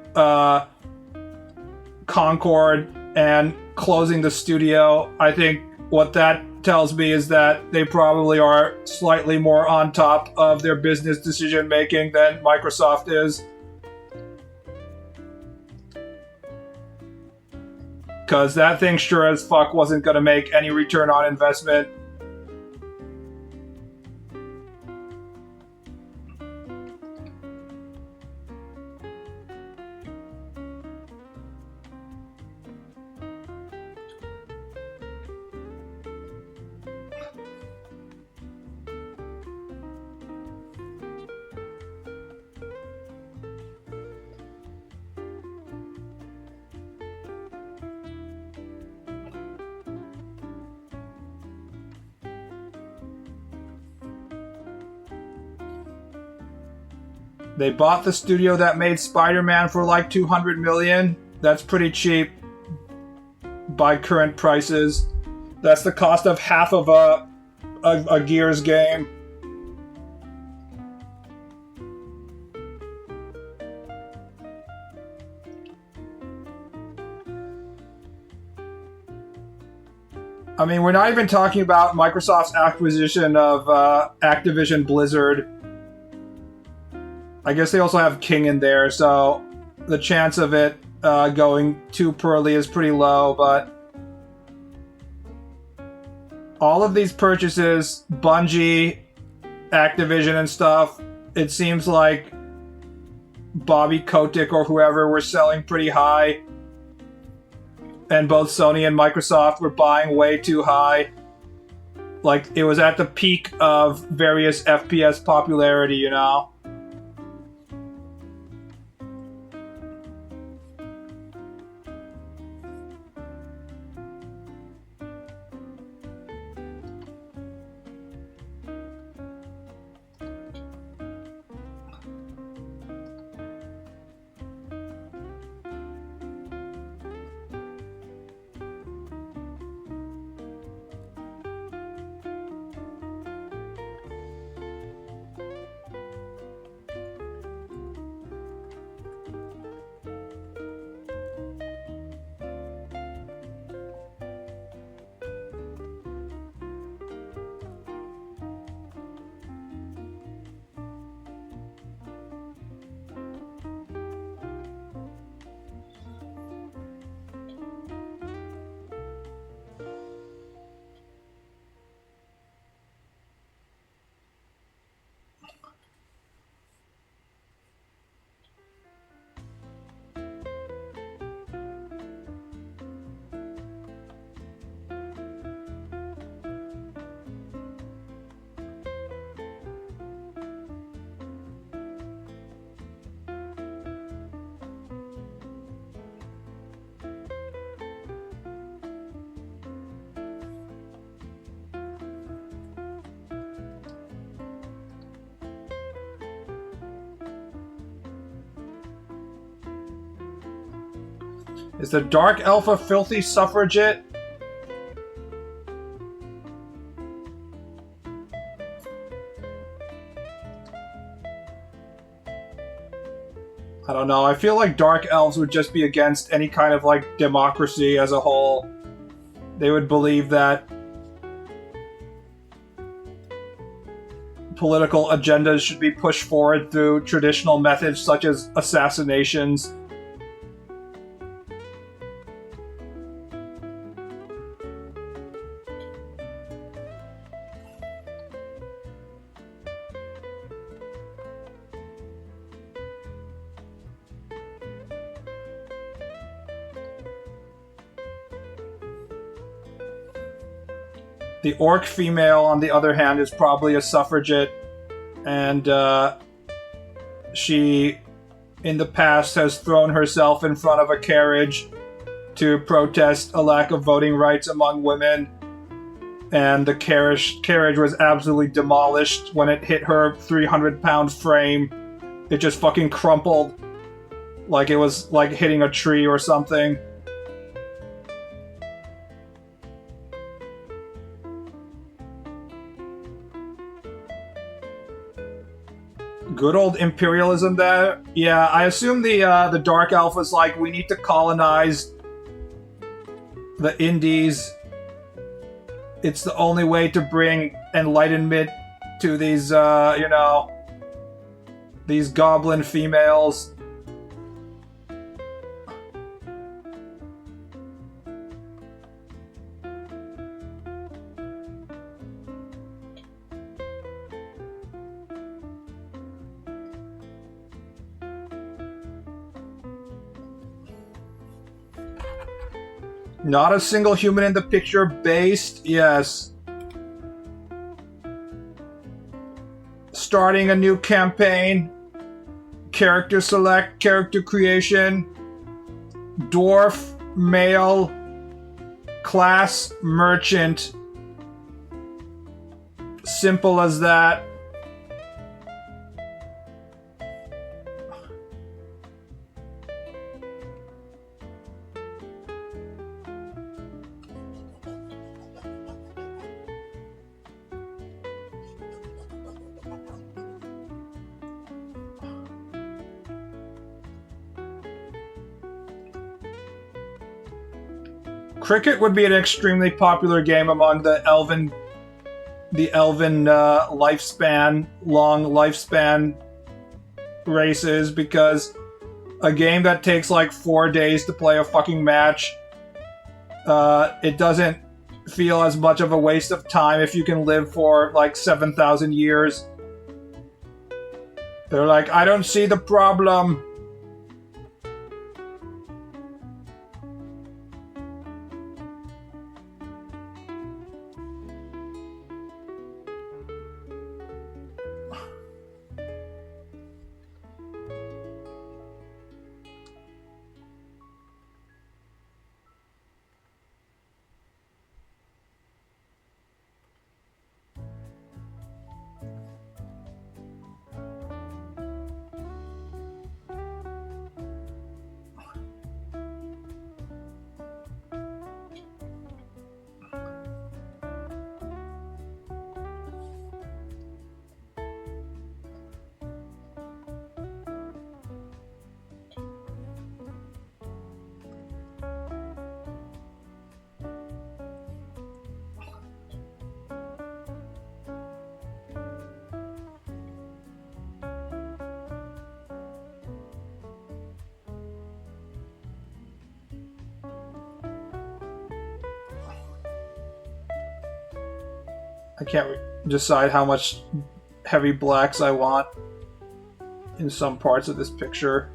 Concord and closing the studio. I think what that tells me is that they probably are slightly more on top of their business decision making than Microsoft is. Because that thing sure as fuck wasn't going to make any return on investment. They bought the studio that made Spider-Man for like $200 million. That's pretty cheap by current prices. That's the cost of half of a Gears game. I mean, we're not even talking about Microsoft's acquisition of Activision Blizzard. I guess they also have King in there, so the chance of it going too poorly is pretty low, but all of these purchases, Bungie, Activision and stuff, it seems like Bobby Kotick or whoever were selling pretty high, and both Sony and Microsoft were buying way too high. Like, it was at the peak of various FPS popularity, you know? Is the Dark Elf a filthy suffragette? I don't know. I feel like Dark Elves would just be against any kind of, like, democracy as a whole. They would believe that political agendas should be pushed forward through traditional methods such as assassinations. The orc female, on the other hand, is probably a suffragette, and she, in the past, has thrown herself in front of a carriage to protest a lack of voting rights among women, and the carriage was absolutely demolished when it hit her 300-pound frame. It just fucking crumpled like it was like hitting a tree or something. Good old imperialism there. Yeah, I assume the Dark Elf was like, we need to colonize the Indies. It's the only way to bring enlightenment to these, you know, these goblin females. Not a single human in the picture. Based, yes. Starting a new campaign. Character select, character creation. Dwarf, male, class, merchant. Simple as that. Cricket would be an extremely popular game among the elven long lifespan races, because a game that takes like 4 days to play a fucking match, it doesn't feel as much of a waste of time if you can live for like 7,000 years. They're like, I don't see the problem. I can't decide how much heavy blacks I want in some parts of this picture.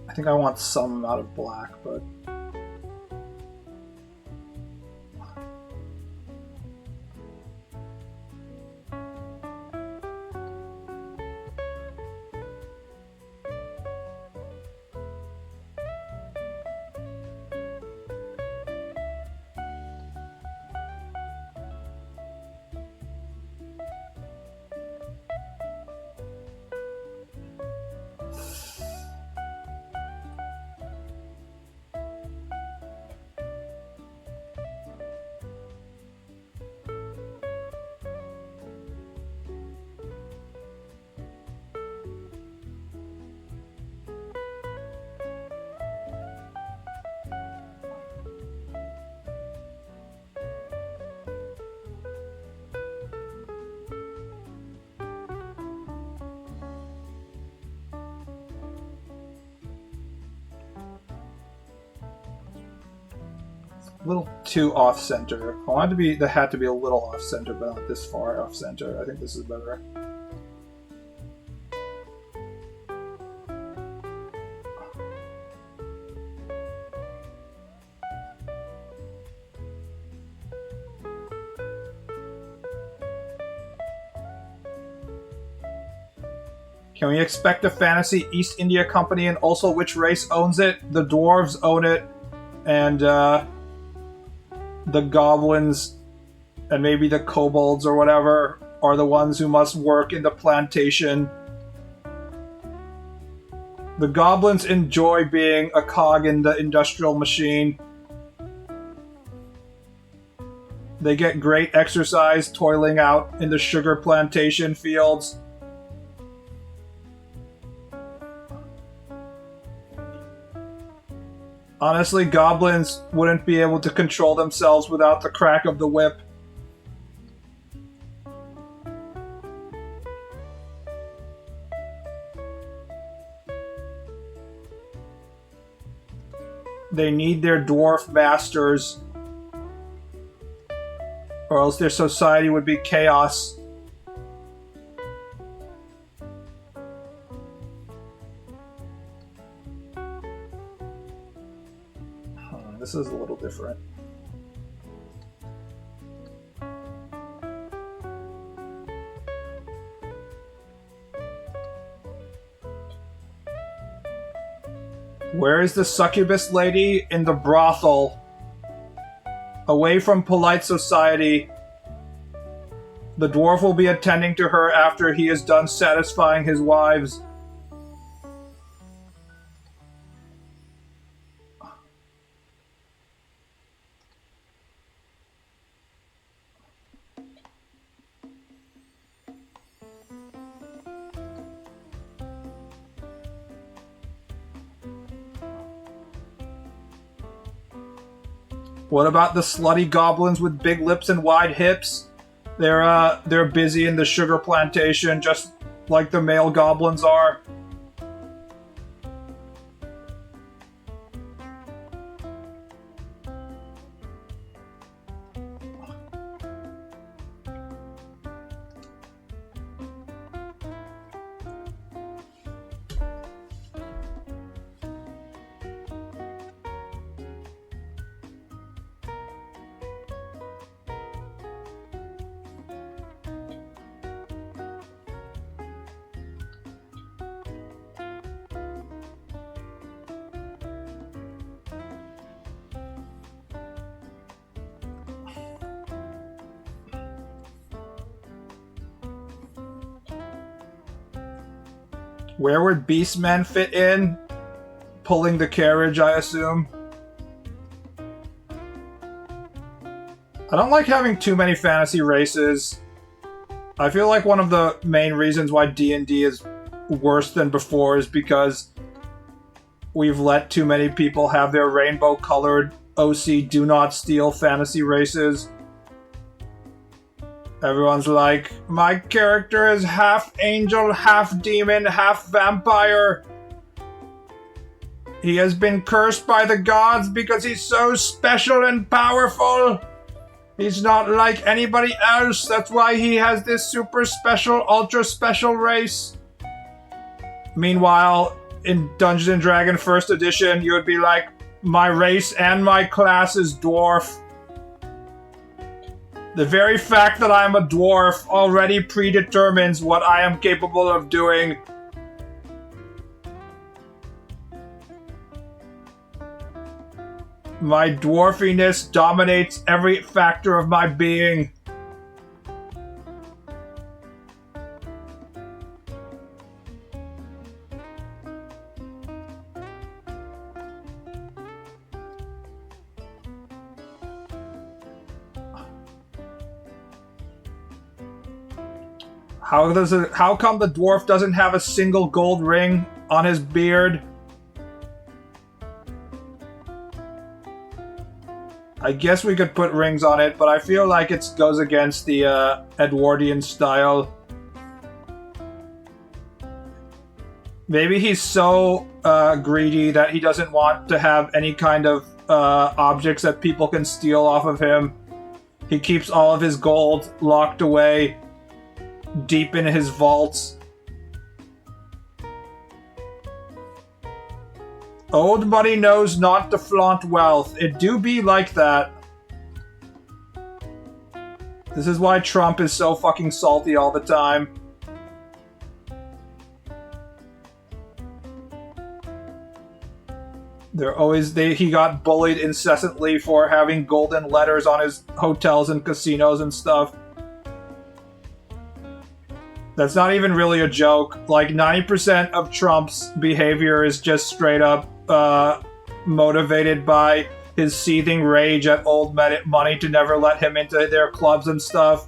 I think I want some amount of black, but... A little too off-center. I wanted to be the hat to be a little off-center, but not this far off-center. I think this is better. Can we expect a fantasy East India Company, and also which race owns it? The dwarves own it, and the goblins and maybe the kobolds or whatever are the ones who must work in the plantation. The goblins enjoy being a cog in the industrial machine. They get great exercise toiling out in the sugar plantation fields. Honestly, goblins wouldn't be able to control themselves without the crack of the whip. They need their dwarf masters, or else their society would be chaos. This is a little different. Where is the succubus lady? In the brothel. Away from polite society. The dwarf will be attending to her after he is done satisfying his wives. What about the slutty goblins with big lips and wide hips? They're busy in the sugar plantation, just like the male goblins are. Where would beastmen fit in? Pulling the carriage, I assume. I don't like having too many fantasy races. I feel like one of the main reasons why D&D is worse than before is because we've let too many people have their rainbow-colored OC do not steal fantasy races. Everyone's like, my character is half angel, half demon, half vampire. He has been cursed by the gods because he's so special and powerful. He's not like anybody else. That's why he has this super special, ultra special race. Meanwhile, in Dungeons & Dragons 1st edition, you would be like, my race and my class is dwarf. The very fact that I'm a dwarf already predetermines what I am capable of doing. My dwarfiness dominates every factor of my being. How come the dwarf doesn't have a single gold ring on his beard? I guess we could put rings on it, but I feel like it goes against the Edwardian style. Maybe he's so greedy that he doesn't want to have any kind of objects that people can steal off of him. He keeps all of his gold locked away deep in his vaults. Old money knows not to flaunt wealth. It do be like that. This is why Trump is so fucking salty all the time. He got bullied incessantly for having golden letters on his hotels and casinos and stuff. That's not even really a joke. Like, 90% of Trump's behavior is just straight up motivated by his seething rage at old money to never let him into their clubs and stuff.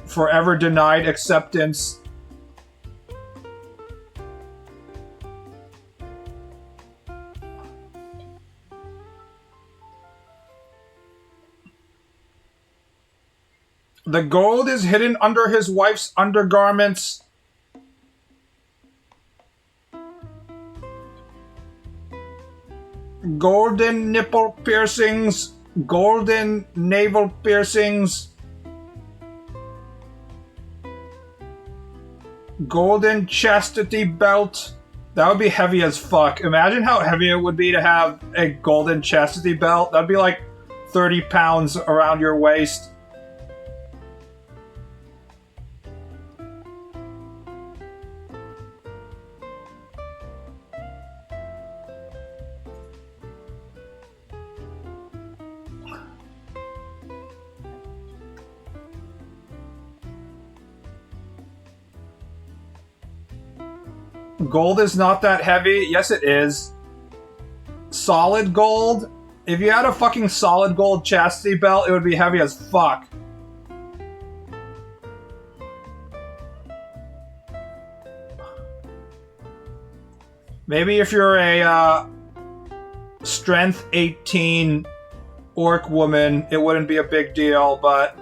Forever denied acceptance. The gold is hidden under his wife's undergarments. Golden nipple piercings, golden navel piercings, golden chastity belt. That would be heavy as fuck. Imagine how heavy it would be to have a golden chastity belt. That'd be like 30 pounds around your waist. Gold is not that heavy. Yes, it is. Solid gold? If you had a fucking solid gold chastity belt, it would be heavy as fuck. Maybe if you're a strength 18 orc woman, it wouldn't be a big deal, but...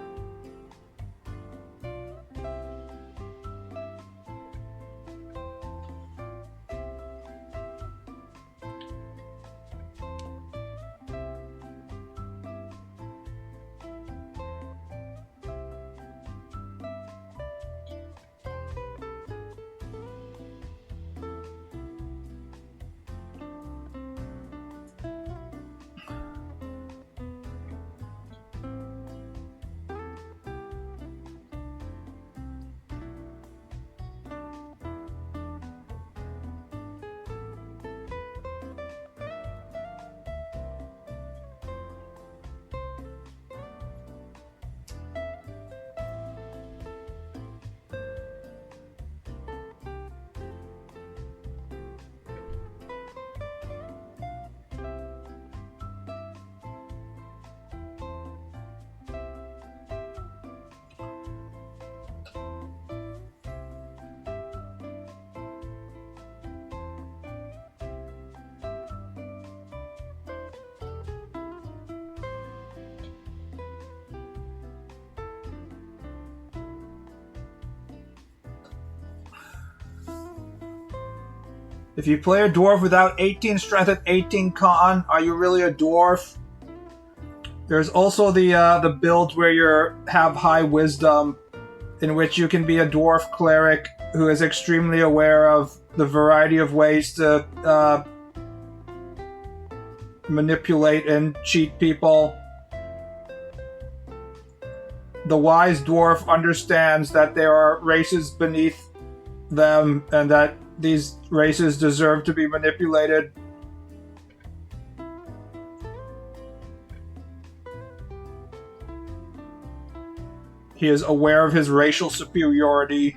If you play a dwarf without 18 strength and 18 con, are you really a dwarf? There's also the build where you have high wisdom, in which you can be a dwarf cleric who is extremely aware of the variety of ways to manipulate and cheat people. The wise dwarf understands that there are races beneath them and that these races deserve to be manipulated. He is aware of his racial superiority.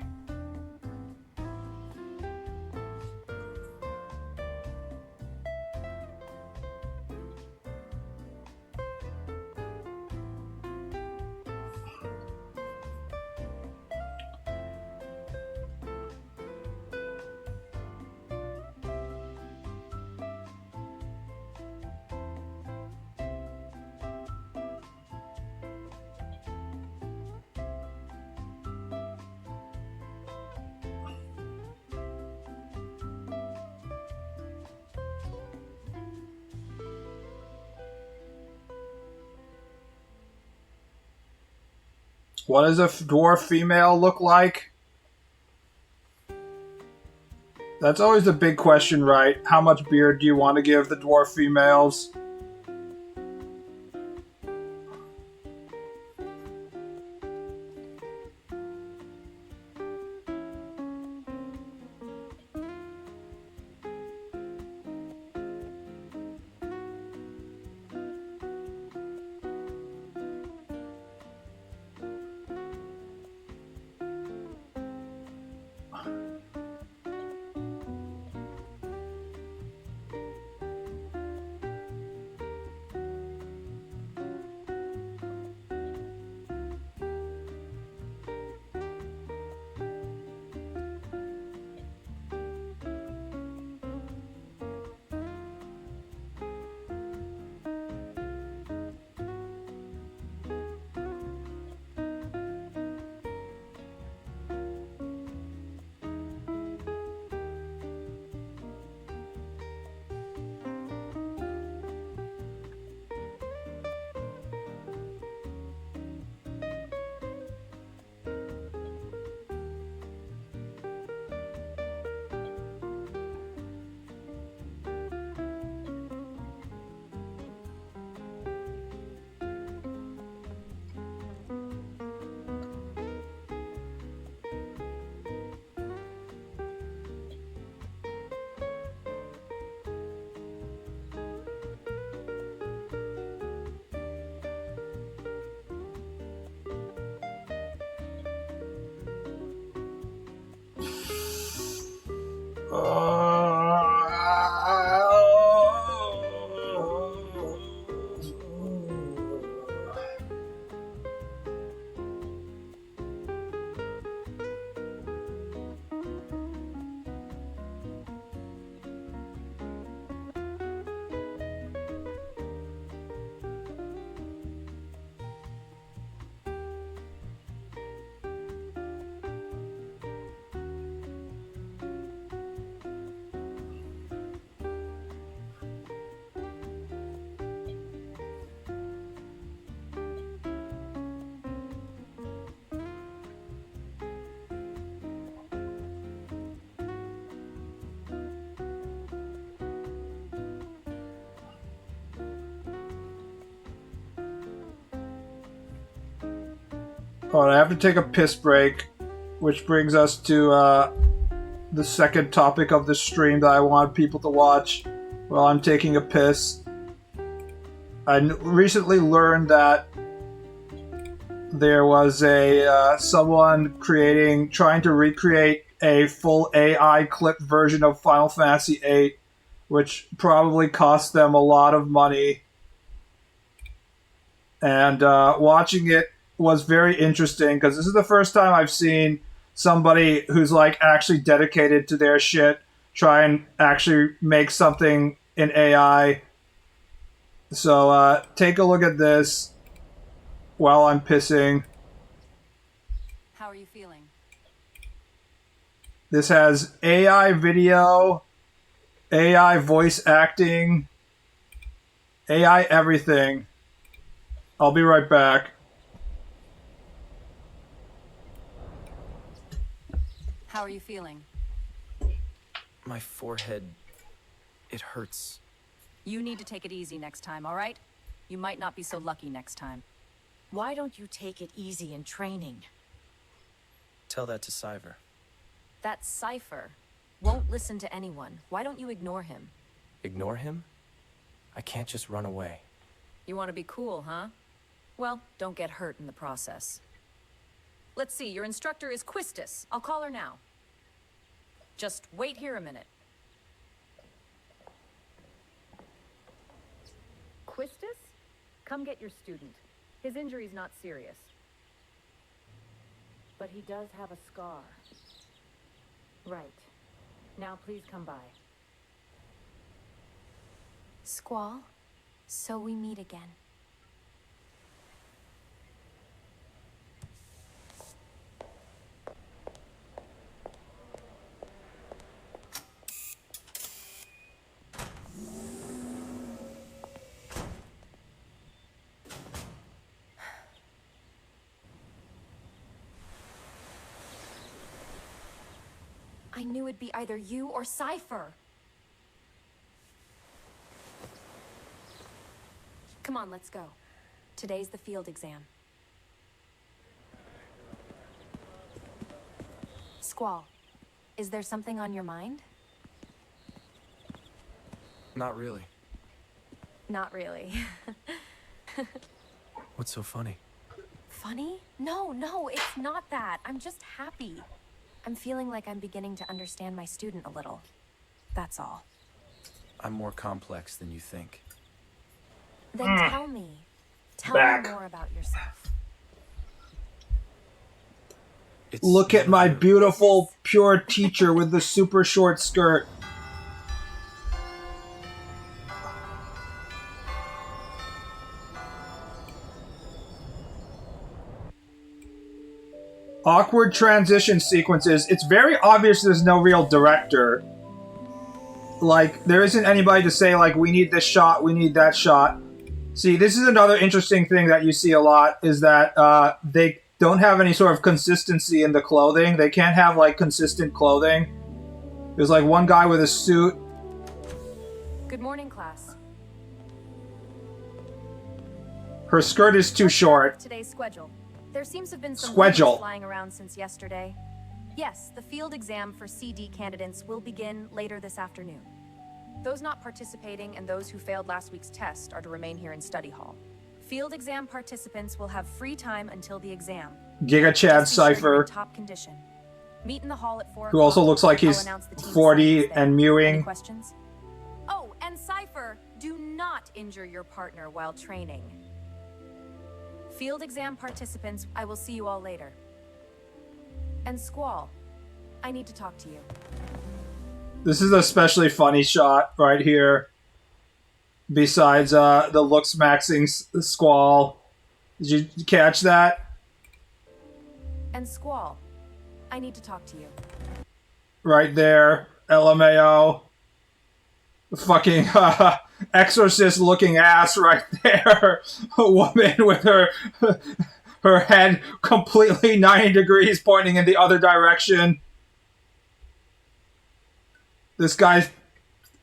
What does a dwarf female look like? That's always the big question, right? How much beard do you want to give the dwarf females? Alright, I have to take a piss break, which brings us to the second topic of the stream that I want people to watch while I'm taking a piss. I recently learned that there was someone trying to recreate a full AI clip version of Final Fantasy VIII, which probably cost them a lot of money. And watching it was very interesting because this is the first time I've seen somebody who's like actually dedicated to their shit try and actually make something in AI. So take a look at this while I'm pissing. How are you feeling? This has AI video, AI voice acting, AI everything. I'll be right back. How are you feeling? My forehead, it hurts. You need to take it easy next time, all right? You might not be so lucky next time. Why don't you take it easy in training? Tell that to Cypher. That Cypher won't listen to anyone. Why don't you ignore him? Ignore him? I can't just run away. You want to be cool, huh? Well, don't get hurt in the process. Let's see, your instructor is Quistis. I'll call her now. Just wait here a minute. Quistis? Come get your student. His injury's not serious. But he does have a scar. Right. Now please come by. Squall, so we meet again. I knew it'd be either you or Cypher. Come on, let's go. Today's the field exam. Squall, is there something on your mind? Not really. Not really. What's so funny? Funny? No, it's not that. I'm just happy. I'm feeling like I'm beginning to understand my student a little. That's all. I'm more complex than you think. Then tell me. Tell me more about yourself. Look at my beautiful, pure teacher with the super short skirt. Awkward transition sequences. It's very obvious there's no real director. Like, there isn't anybody to say, like, we need this shot, we need that shot. See, this is another interesting thing that you see a lot, is that they don't have any sort of consistency in the clothing. They can't have, like, consistent clothing. There's, like, one guy with a suit. Good morning, class. Her skirt is too short. Today's schedule. There seems to have been some Schedule. rumors flying around since yesterday. Yes, the field exam for CD candidates will begin later this afternoon. Those not participating and those who failed last week's test are to remain here in study hall. Field exam participants will have free time until the exam. Giga Chad Just be sure you're Cypher, in top condition. Meet in the hall at 4 who also o'clock. looks like I'll he's announce the team 40 assignments then. and Any mewing. questions? Oh, and Cypher, do not injure your partner while training. Field exam participants, I will see you all later. And Squall, I need to talk to you. This is an especially funny shot right here. Besides the looks maxing Squall. Did you catch that? And Squall, I need to talk to you. Right there. LMAO. Fucking exorcist looking ass right there. A woman with her head completely 90 degrees pointing in the other direction. This guy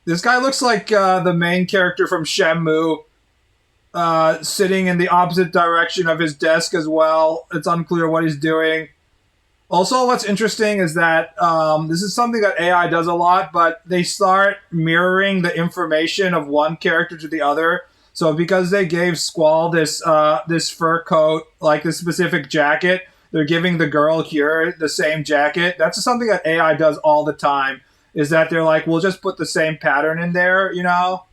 looks like the main character from Shenmue, sitting in the opposite direction of his desk as well. It's unclear what he's doing. Also, what's interesting is that this is something that AI does a lot, but they start mirroring the information of one character to the other. So because they gave Squall this this fur coat, like this specific jacket, they're giving the girl here the same jacket. That's something that AI does all the time, is that they're like, we'll just put the same pattern in there, you know?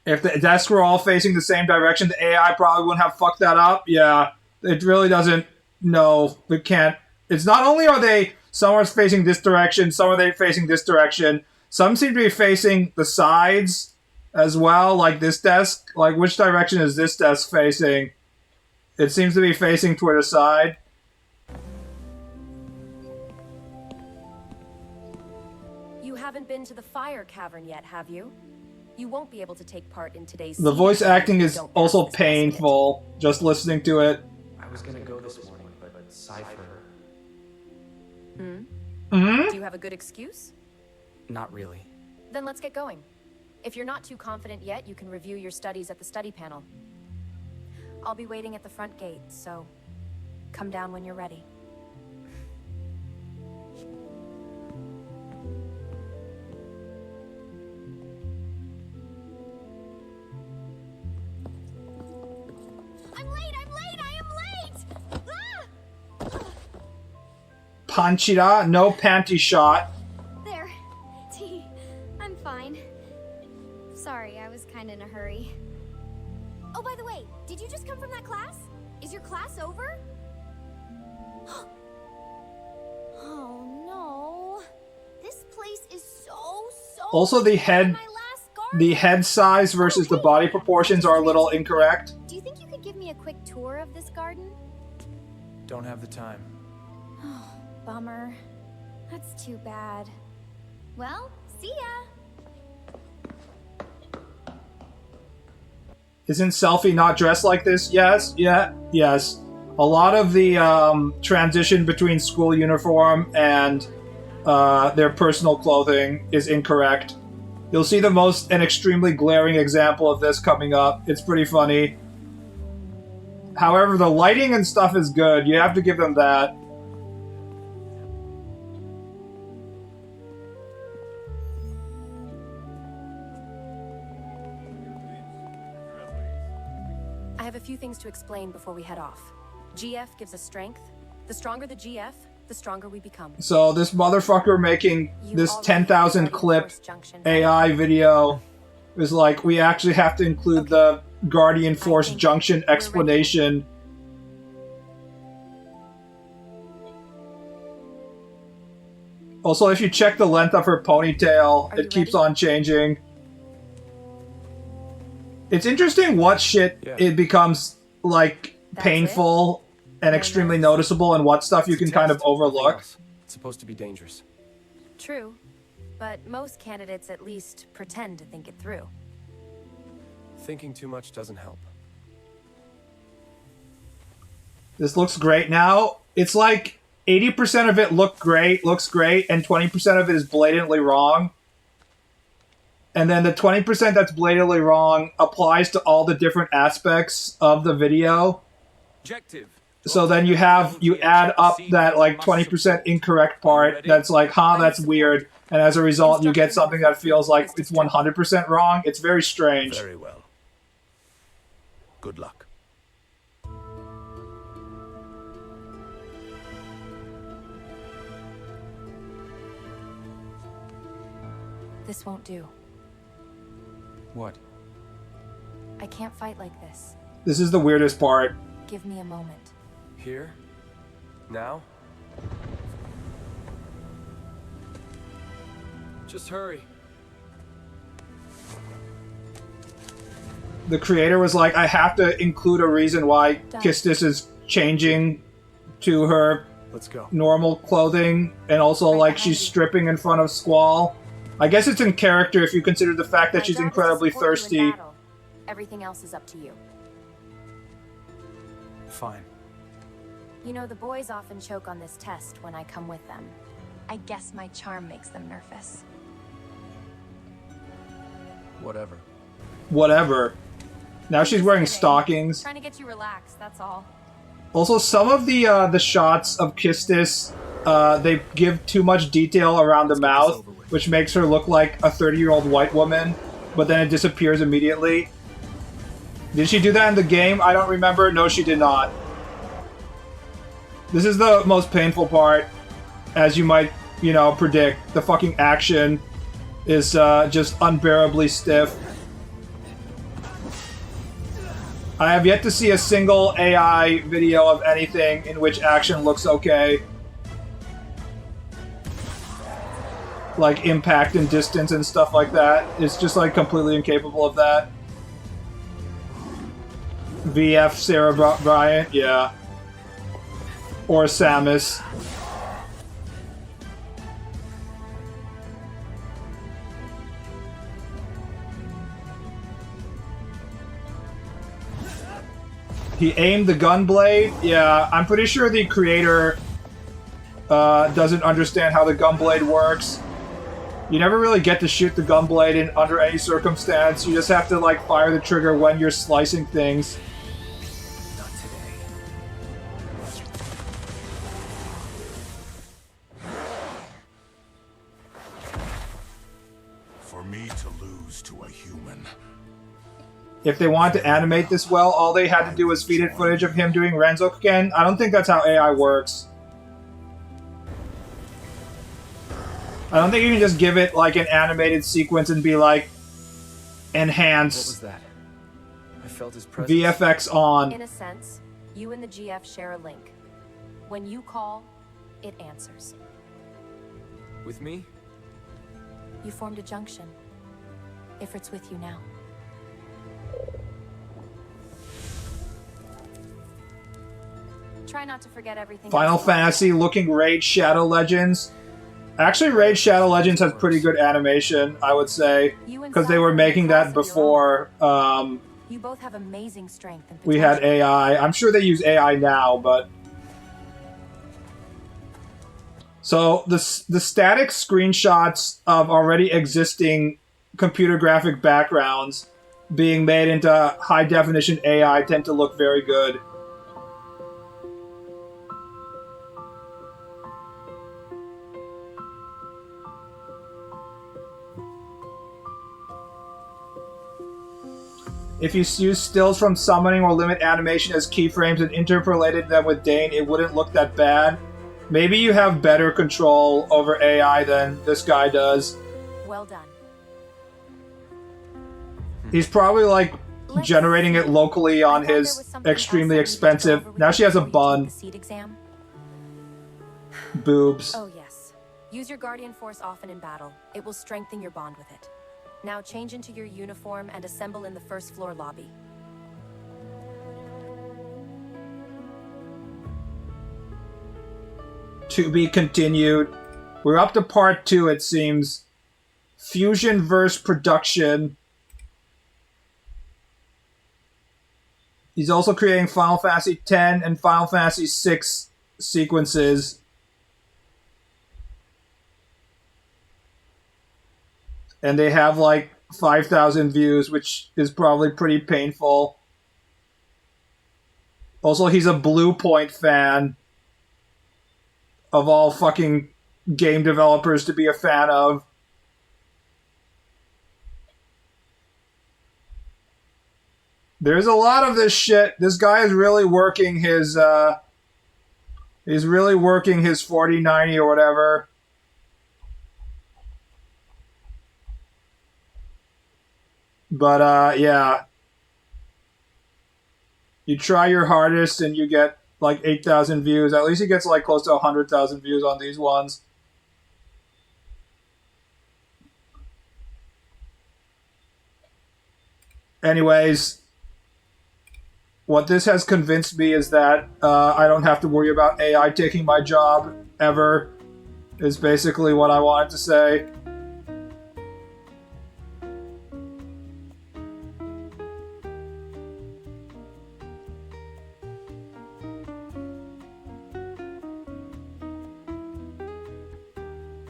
If the desks were all facing the same direction, the AI probably wouldn't have fucked that up. Yeah. It really doesn't know. It can't. It's not only are they, some are facing this direction, some are they facing this direction. Some seem to be facing the sides as well, like this desk. Like, which direction is this desk facing? It seems to be facing toward the side. You haven't been to the fire cavern yet, have you? You won't be able to take part in today's... The voice acting is Don't also pass this test yet. painful, just listening to it. I was gonna go this morning, but Cypher... Do you have a good excuse? Not really. Then let's get going. If you're not too confident yet, you can review your studies at the study panel. I'll be waiting at the front gate, so come down when you're ready. Panchira, no panty shot. There. T. I'm fine. Sorry, I was kind of in a hurry. Oh, by the way, did you just come from that class? Is your class over? Oh, no. This place is so Also, the much better head- than my last garden. The head size versus the body proportions are a little incorrect. Do you think you could give me a quick tour of this garden? Don't have the time. Oh, bummer. That's too bad. Well, see ya. Isn't Selfie not dressed like this? Yes, yeah, yes. A lot of the transition between school uniform and their personal clothing is incorrect. You'll see the most and extremely glaring example of this coming up. It's pretty funny. However, the lighting and stuff is good. You have to give them that. I have a few things to explain before we head off. GF gives us strength. The stronger the GF, the stronger we become. So this motherfucker making this 10,000 clip AI video is like, we actually have to include the Guardian Force Junction explanation. Also, if you check the length of her ponytail, it keeps on changing. It's interesting what shit it becomes, like, painful and extremely noticeable, and what stuff you can kind of overlook. It's supposed to be dangerous. True, but most candidates at least pretend to think it through. Thinking too much doesn't help. This looks great now. It's like 80% of it looks great, and 20% of it is blatantly wrong. And then the 20% that's blatantly wrong applies to all the different aspects of the video. Objective. So then you add up that like 20% incorrect part that's like, huh, that's weird. And as a result, you get something that feels like it's 100% wrong. It's very strange. Very well. Good luck. This won't do. What? I can't fight like this. This is the weirdest part. Give me a moment. Here? Now? Just hurry. The creator was like, I have to include a reason why Kistis is changing to her Let's go. normal clothing, and also like she's stripping in front of Squall. I guess it's in character if you consider the fact that she's incredibly thirsty. Everything else is up to you. Fine. You know, the boys often choke on this test when I come with them. I guess my charm makes them nervous. Whatever. Whatever. Now she's wearing stockings. Trying to get you relaxed, that's all. Also, some of the shots of Kistis, they give too much detail around the mouth, which makes her look like a 30-year-old white woman, but then it disappears immediately. Did she do that in the game? I don't remember. No, she did not. This is the most painful part, as you might, you know, predict. The fucking action is just unbearably stiff. I have yet to see a single AI video of anything in which action looks okay. Like impact and distance and stuff like that. It's just like completely incapable of that. VF Sarah Bryant, yeah. Or Samus. He aimed the gun blade? Yeah, I'm pretty sure the creator doesn't understand how the gun blade works. You never really get to shoot the gun blade in under any circumstance. You just have to like fire the trigger when you're slicing things. Not today. For me to lose to a human. If they wanted to animate this well, all they had to do was feed it footage of him doing Renzoku. I don't think that's how AI works. I don't think you can just give it like an animated sequence and be like, enhance. What was that? I felt his presence. VFX on. In a sense, you and the GF share a link. When you call, it answers. With me? You formed a junction. Ifrit's with you now. Try not to forget everything. Final Fantasy looking Raid Shadow Legends. Actually, Raid Shadow Legends has pretty good animation, I would say, because they were making that before You both have amazing strength and potential. We had AI. I'm sure they use AI now, but... So, the static screenshots of already existing computer graphic backgrounds being made into high-definition AI tend to look very good. If you use stills from summoning or limit animation as keyframes and interpolated them with Dane, it wouldn't look that bad. Maybe you have better control over AI than this guy does. Well done. He's probably like generating it locally on his extremely expensive... Now she has a bun. Boobs. Oh yes. Use your Guardian Force often in battle. It will strengthen your bond with it. Now change into your uniform and assemble in the first floor lobby. To be continued. We're up to part 2, it seems. Fusion verse production. He's also creating Final Fantasy X and Final Fantasy VI sequences. And they have like 5,000 views, which is probably pretty painful. Also, he's a Blue Point fan. Of all fucking game developers to be a fan of. There's a lot of this shit. This guy is really working his, he's really working his 4090 or whatever. But, yeah. You try your hardest and you get like 8,000 views. At least he gets like close to 100,000 views on these ones. Anyways, what this has convinced me is that I don't have to worry about AI taking my job ever, is basically what I wanted to say.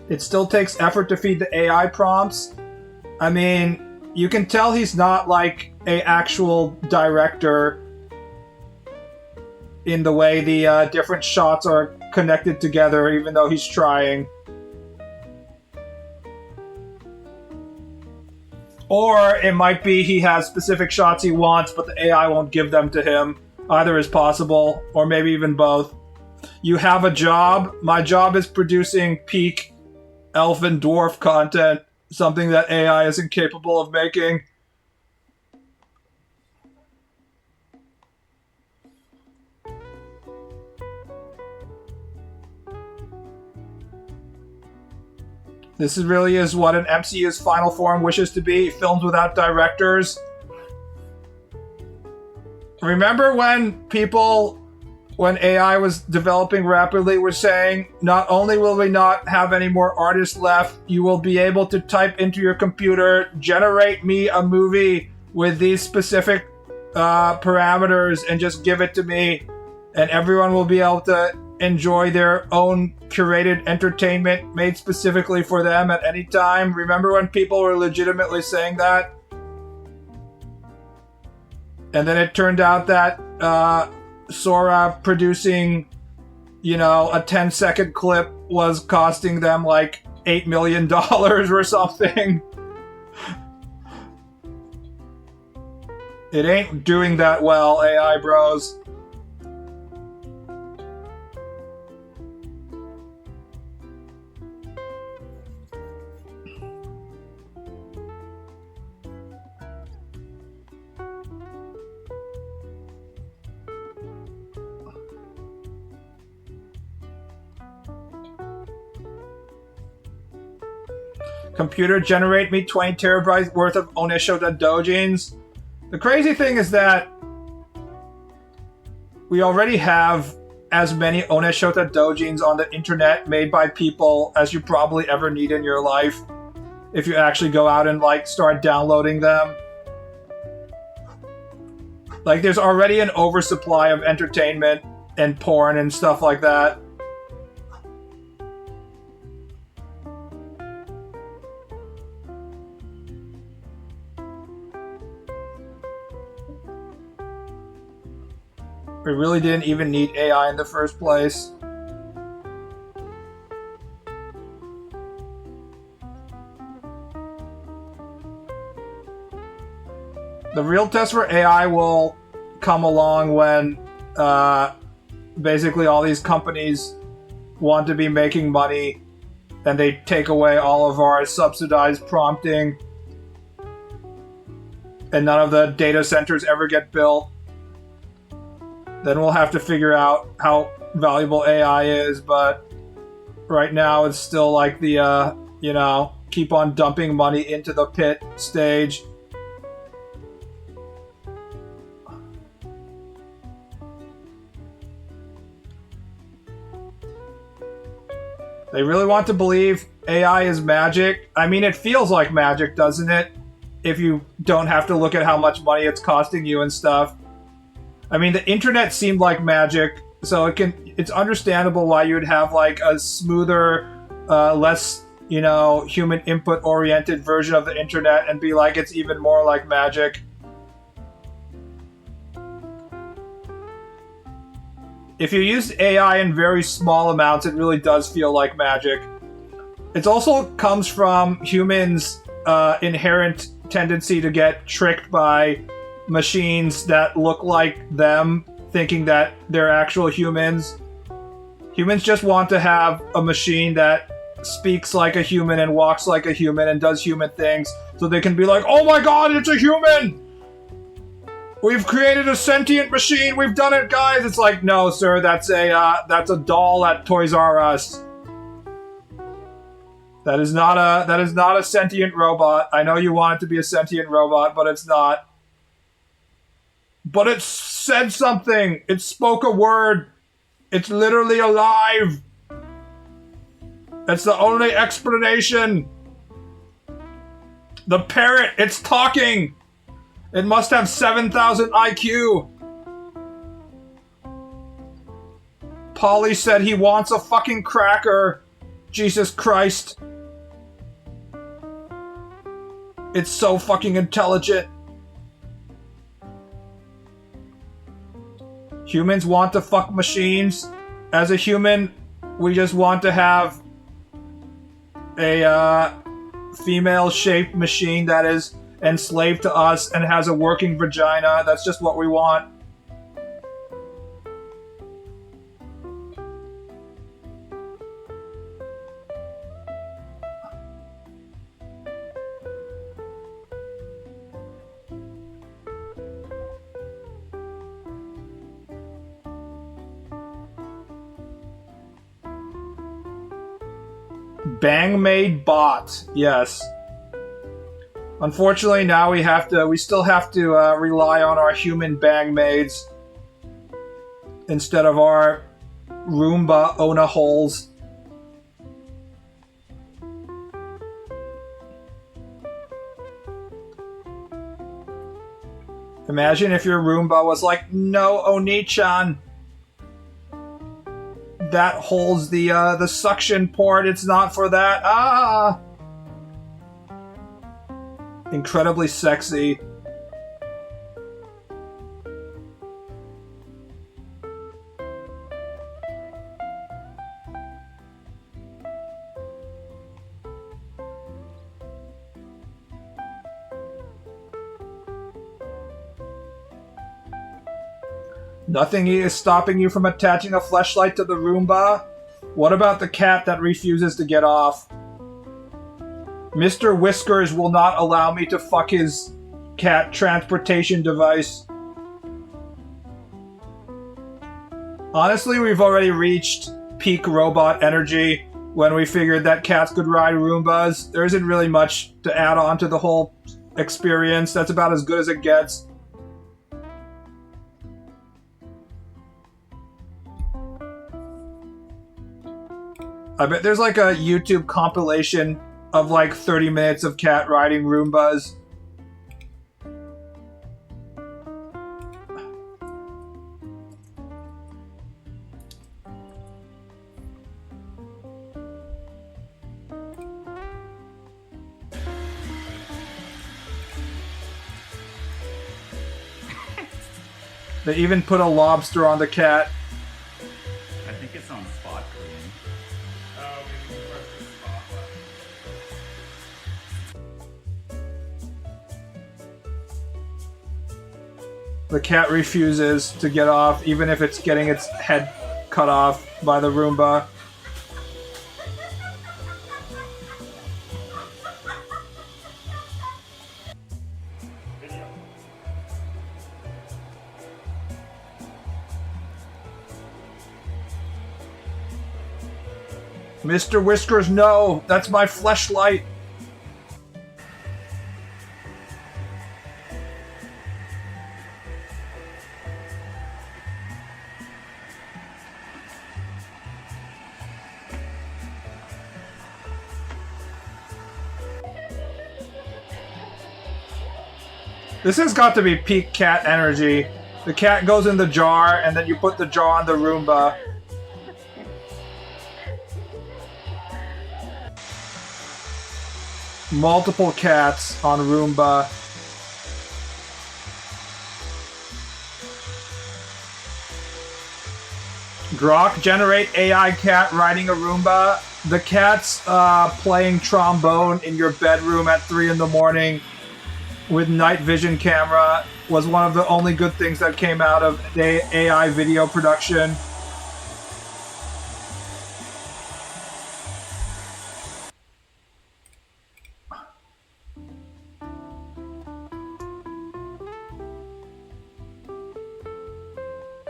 It still takes effort to feed the AI prompts. I mean, you can tell he's not like an actual director in the way the different shots are connected together, even though he's trying. Or it might be he has specific shots he wants, but the AI won't give them to him. Either is possible, or maybe even both. You have a job. My job is producing peak elf and dwarf content, something that AI is incapable of making. This really is what an MCU's final form wishes to be, films without directors. Remember when people, when AI was developing rapidly, were saying, not only will we not have any more artists left, you will be able to type into your computer, generate me a movie with these specific parameters and just give it to me, and everyone will be able to enjoy their own curated entertainment made specifically for them at any time. Remember when people were legitimately saying that? And then it turned out that Sora producing, you know, a 10-second clip was costing them like $8 million or something. It ain't doing that well, AI bros. Computer, generate me 20 terabytes worth of Oneshota dojins. The crazy thing is that we already have as many Oneshota dojins on the internet made by people as you probably ever need in your life if you actually go out and like start downloading them. Like, there's already an oversupply of entertainment and porn and stuff like that. We really didn't even need AI in the first place. The real test for AI will come along when basically all these companies want to be making money and they take away all of our subsidized prompting and none of the data centers ever get built. Then we'll have to figure out how valuable AI is, but right now it's still like the, you know, keep on dumping money into the pit stage. They really want to believe AI is magic. I mean, it feels like magic, doesn't it? If you don't have to look at how much money it's costing you and stuff. I mean, the internet seemed like magic, so it's understandable why you would have like a smoother, less, you know, human input oriented version of the internet and be like it's even more like magic. If you use AI in very small amounts, it really does feel like magic. It also comes from humans' inherent tendency to get tricked by machines that look like them, thinking that they're actual humans. Humans just want to have a machine that speaks like a human and walks like a human and does human things, so they can be like, oh my god, it's a human! We've created a sentient machine, we've done it, guys! It's like, no, sir, that's a doll at Toys R Us. That is not a sentient robot. I know you want it to be a sentient robot, but it's not. But it said something. It spoke a word. It's literally alive. That's the only explanation. The parrot, it's talking. It must have 7,000 IQ. Polly said he wants a fucking cracker. Jesus Christ. It's so fucking intelligent. Humans want to fuck machines. As a human, we just want to have a female-shaped machine that is enslaved to us and has a working vagina. That's just what we want. Bang-made bot. Yes. Unfortunately, now we still have to rely on our human bang-maids instead of our Roomba Ona-holes. Imagine if your Roomba was like, no, Oni-chan. That holds the suction port. It's not for that. Ah! Incredibly sexy. Nothing is stopping you from attaching a fleshlight to the Roomba? What about the cat that refuses to get off? Mr. Whiskers will not allow me to fuck his cat transportation device. Honestly, we've already reached peak robot energy when we figured that cats could ride Roombas. There isn't really much to add on to the whole experience. That's about as good as it gets. I bet there's like a YouTube compilation of like 30 minutes of cat riding Roombas. They even put a lobster on the cat. I think it's on spot cleaning. Oh, maybe the cat refuses to get off, even if it's getting its head cut off by the Roomba. Mr. Whiskers, no! That's my fleshlight! This has got to be peak cat energy. The cat goes in the jar, and then you put the jar on the Roomba. Multiple cats on Roomba. Grok, generate AI cat riding a Roomba. The cat's playing trombone in your bedroom at 3 in the morning with night vision camera was one of the only good things that came out of the AI video production.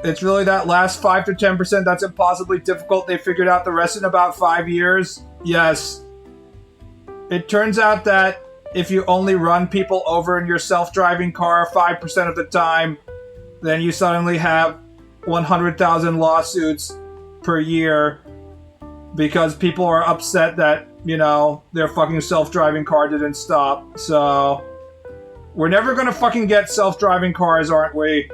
It's really that last 5 to 10% that's impossibly difficult. They figured out the rest in about 5 years. Yes. It turns out that if you only run people over in your self-driving car 5% of the time, then you suddenly have 100,000 lawsuits per year because people are upset that, you know, their fucking self-driving car didn't stop. So, we're never gonna fucking get self-driving cars, aren't we?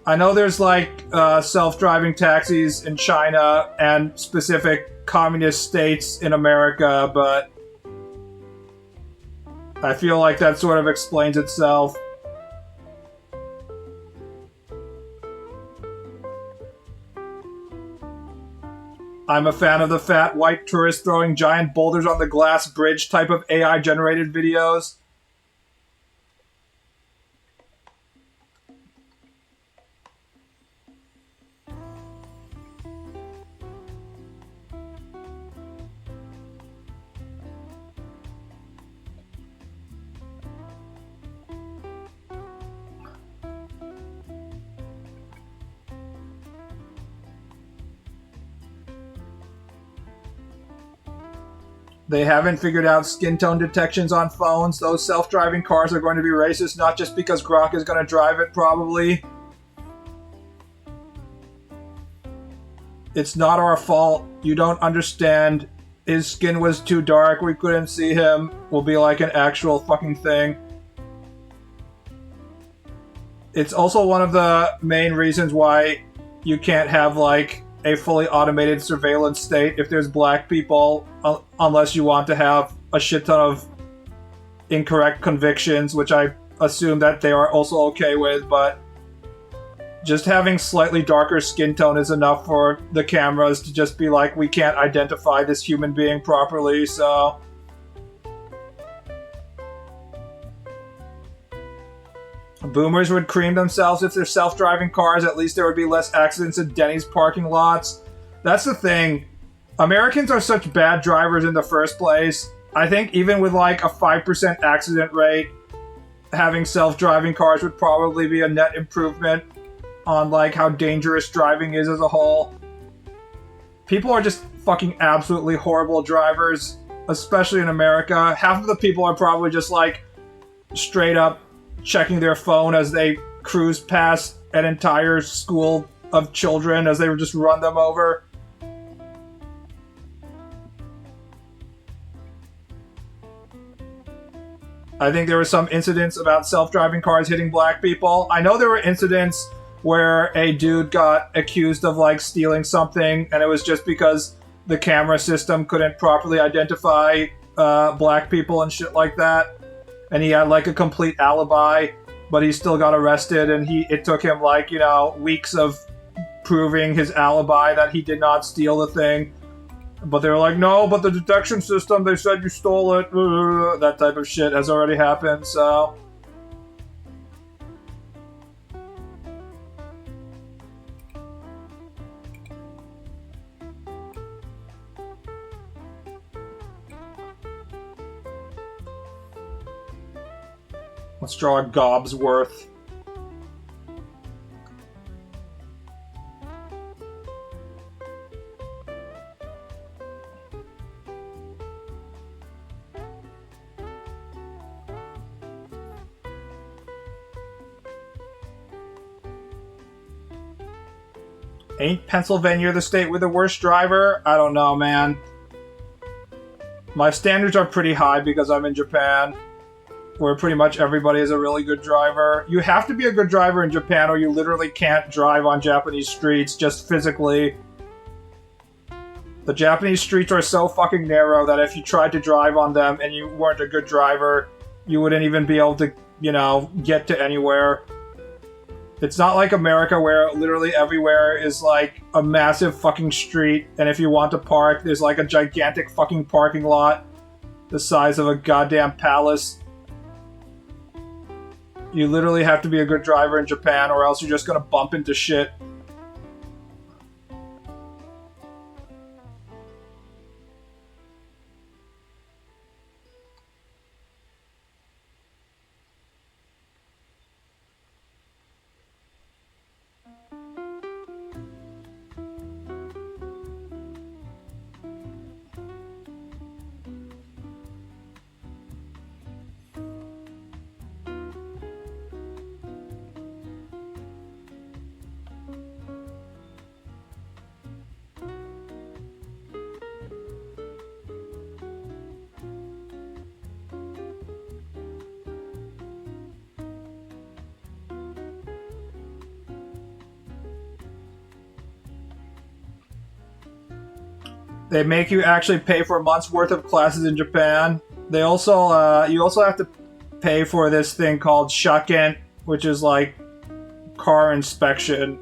I know there's like self-driving taxis in China and specific communist states in America, but I feel like that sort of explains itself. I'm a fan of the fat white tourist throwing giant boulders on the glass bridge type of AI-generated videos. They haven't figured out skin tone detections on phones. Those self-driving cars are going to be racist, not just because Grok is going to drive it, probably. It's not our fault. You don't understand. His skin was too dark. We couldn't see him. Will be like an actual fucking thing. It's also one of the main reasons why you can't have, like, a fully automated surveillance state if there's black people, unless you want to have a shit ton of incorrect convictions, which I assume that they are also okay with, but just having slightly darker skin tone is enough for the cameras to just be like, we can't identify this human being properly, so... Boomers would cream themselves if they're self-driving cars. At least there would be less accidents in Denny's parking lots. That's the thing. Americans are such bad drivers in the first place. I think even with like a 5% accident rate, having self-driving cars would probably be a net improvement on like how dangerous driving is as a whole. People are just fucking absolutely horrible drivers, especially in America. Half of the people are probably just like straight up checking their phone as they cruise past an entire school of children as they would just run them over. I think there were some incidents about self-driving cars hitting black people. I know there were incidents where a dude got accused of like stealing something and it was just because the camera system couldn't properly identify black people and shit like that. And he had like a complete alibi. but he still got arrested, and it took him like, you know, weeks of proving his alibi that he did not steal the thing. But they were like, no, but the detection system, they said you stole it. That type of shit has already happened, so... Let's draw a Gobsworth. Ain't Pennsylvania the state with the worst driver? I don't know, man. My standards are pretty high because I'm in Japan, where pretty much everybody is a really good driver. You have to be a good driver in Japan or you literally can't drive on Japanese streets, just physically. The Japanese streets are so fucking narrow that if you tried to drive on them and you weren't a good driver, you wouldn't even be able to, you know, get to anywhere. It's not like America where literally everywhere is like a massive fucking street, and if you want to park, there's like a gigantic fucking parking lot the size of a goddamn palace. You literally have to be a good driver in Japan or else you're just gonna bump into shit. They make you actually pay for a month's worth of classes in Japan. They also, you also have to pay for this thing called shaken, which is like car inspection.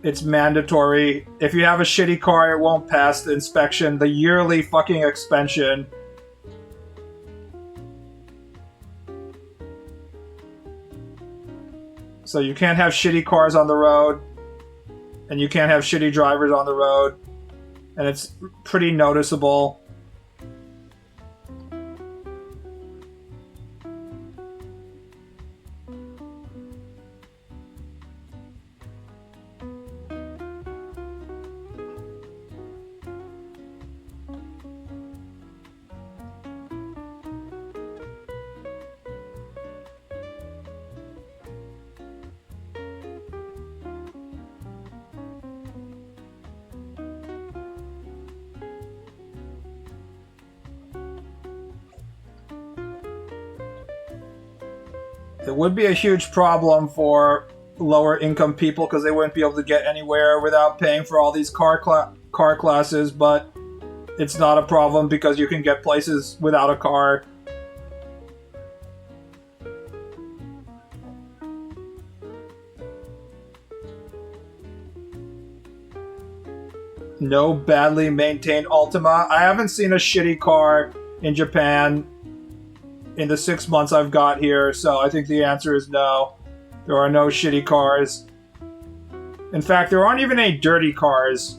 It's mandatory. If you have a shitty car, it won't pass the inspection. The yearly fucking expansion. So you can't have shitty cars on the road. And you can't have shitty drivers on the road. And it's pretty noticeable. It would be a huge problem for lower income people because they wouldn't be able to get anywhere without paying for all these car classes, but it's not a problem because you can get places without a car. No badly maintained Ultima. I haven't seen a shitty car in Japan in the 6 months I've got here, so I think the answer is no. There are no shitty cars. In fact, there aren't even any dirty cars.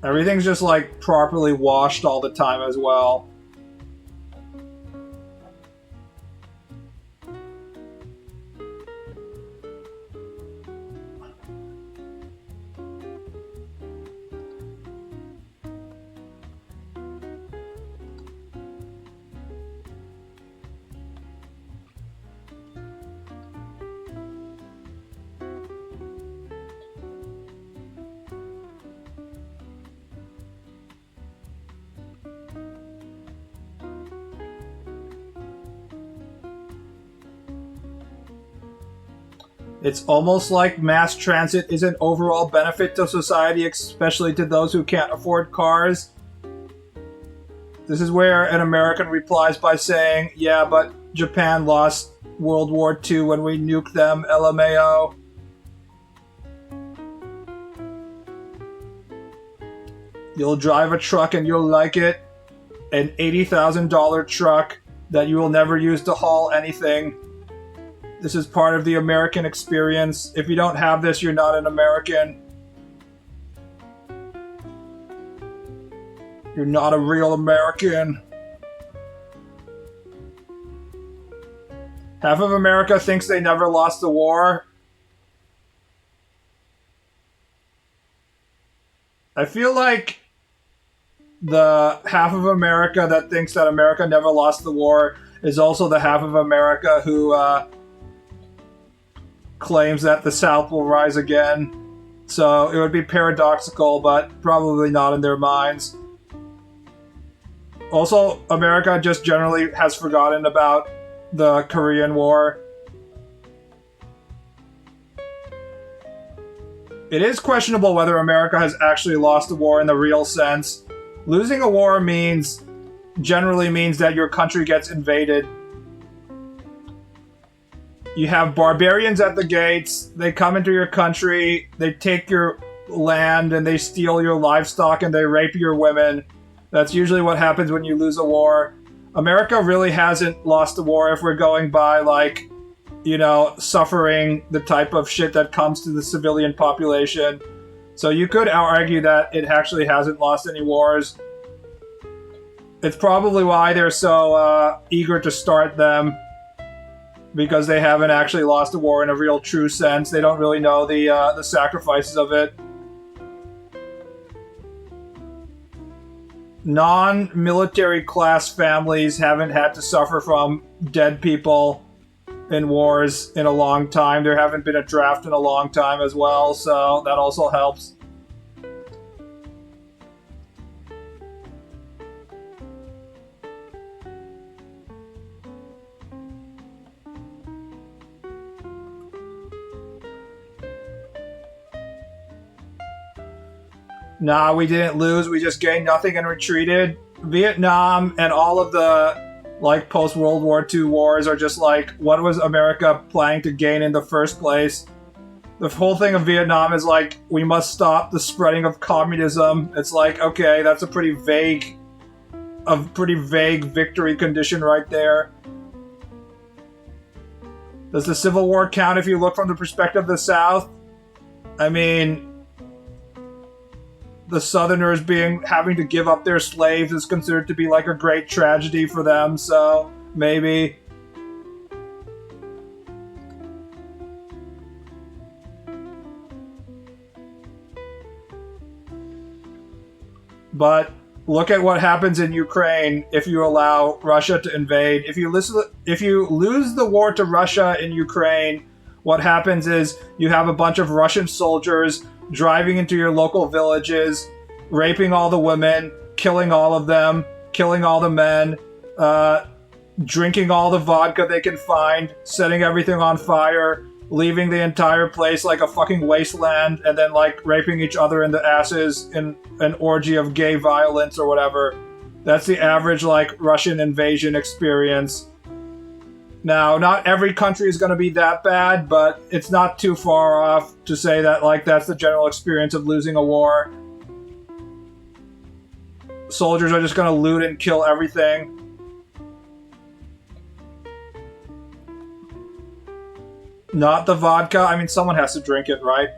Everything's just like properly washed all the time as well. It's almost like mass transit is an overall benefit to society, especially to those who can't afford cars. This is where an American replies by saying, yeah, but Japan lost World War II when we nuked them, LMAO. You'll drive a truck and you'll like it. An $80,000 truck that you will never use to haul anything. This is part of the American experience. If you don't have this, you're not an American. You're not a real American. Half of America thinks they never lost the war. I feel like the half of America that thinks that America never lost the war is also the half of America who claims that the South will rise again. So it would be paradoxical, but probably not in their minds. Also, America just generally has forgotten about the Korean War. It is questionable whether America has actually lost the war in the real sense. Losing a war generally means that your country gets invaded. You have barbarians at the gates, they come into your country, they take your land, and they steal your livestock, and they rape your women. That's usually what happens when you lose a war. America really hasn't lost the war if we're going by, like, you know, suffering the type of shit that comes to the civilian population. So you could argue that it actually hasn't lost any wars. It's probably why they're so eager to start them, because they haven't actually lost a war in a real true sense. They don't really know the sacrifices of it. Non-military class families haven't had to suffer from dead people in wars in a long time. There haven't been a draft in a long time as well, so that also helps. Nah, we didn't lose. We just gained nothing and retreated. Vietnam and all of the like post-World War II wars are just like, what was America planning to gain in the first place? The whole thing of Vietnam is like, we must stop the spreading of communism. It's like, okay, that's a pretty vague victory condition right there. Does the Civil War count if you look from the perspective of the South? I mean, the Southerners having to give up their slaves is considered to be like a great tragedy for them, so maybe. But look at what happens in Ukraine if you allow Russia to invade. If you lose the war to Russia in Ukraine, what happens is you have a bunch of Russian soldiers driving into your local villages, raping all the women, killing all of them, killing all the men, drinking all the vodka they can find, setting everything on fire, leaving the entire place like a fucking wasteland, and then like raping each other in the asses in an orgy of gay violence or whatever. That's the average like Russian invasion experience. Now, not every country is going to be that bad, but it's not too far off to say that like that's the general experience of losing a war. Soldiers are just going to loot and kill everything. Not the vodka. I mean, someone has to drink it, right?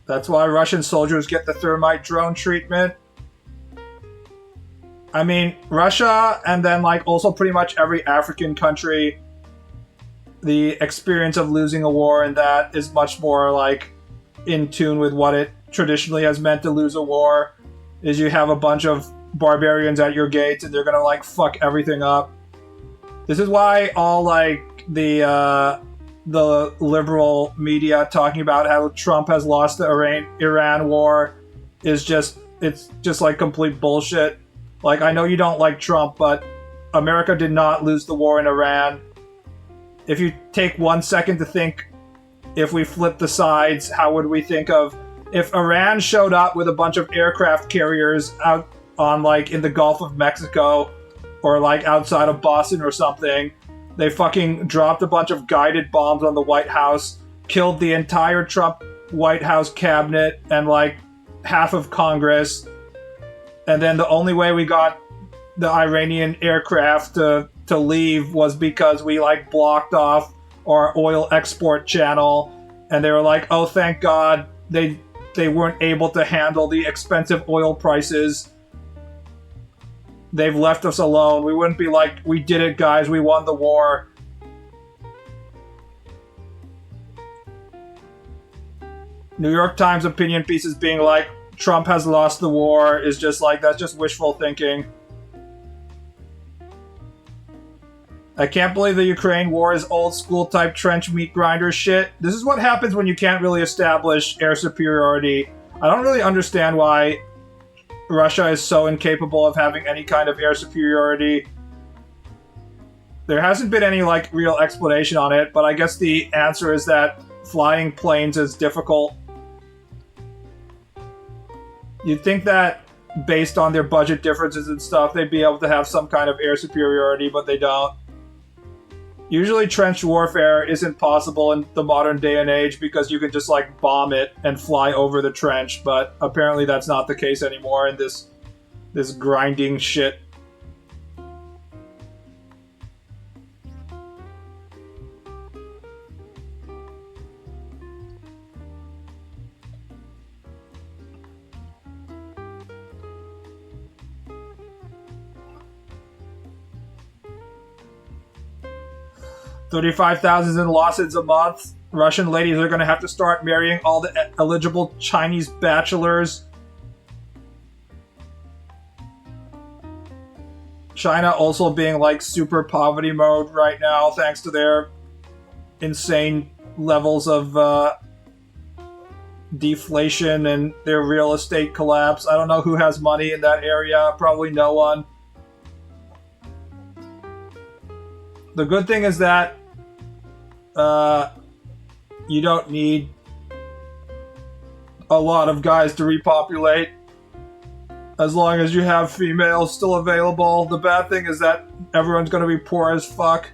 That's why Russian soldiers get the thermite drone treatment. I mean, Russia and then like also pretty much every African country, the experience of losing a war and that is much more like in tune with what it traditionally has meant to lose a war. Is you have a bunch of barbarians at your gates and they're gonna like fuck everything up. This is why all like the liberal media talking about how Trump has lost the Iran war is just like complete bullshit. Like, I know you don't like Trump, but America did not lose the war in Iran. If you take 1 second to think, if we flip the sides, how would we think of if Iran showed up with a bunch of aircraft carriers out on like in the Gulf of Mexico or like outside of Boston or something? They fucking dropped a bunch of guided bombs on the White House, killed the entire Trump White House cabinet and like half of Congress. And then the only way we got the Iranian aircraft to leave was because we like blocked off our oil export channel. And they were like, oh, thank God they weren't able to handle the expensive oil prices. They've left us alone. We wouldn't be like, we did it, guys. We won the war. New York Times opinion pieces being like, Trump has lost the war is just like, that's just wishful thinking. I can't believe the Ukraine war is old school type trench meat grinder shit. This is what happens when you can't really establish air superiority. I don't really understand why Russia is so incapable of having any kind of air superiority. There hasn't been any like real explanation on it, but I guess the answer is that flying planes is difficult. You'd think that based on their budget differences and stuff, they'd be able to have some kind of air superiority, but they don't. Usually trench warfare isn't possible in the modern day and age because you can just like bomb it and fly over the trench, but apparently that's not the case anymore in this grinding shit. $35,000 in lawsuits a month. Russian ladies are going to have to start marrying all the eligible Chinese bachelors. China also being like super poverty mode right now thanks to their insane levels of deflation and their real estate collapse. I don't know who has money in that area. Probably no one. The good thing is that you don't need a lot of guys to repopulate as long as you have females still available. The bad thing is that everyone's going to be poor as fuck.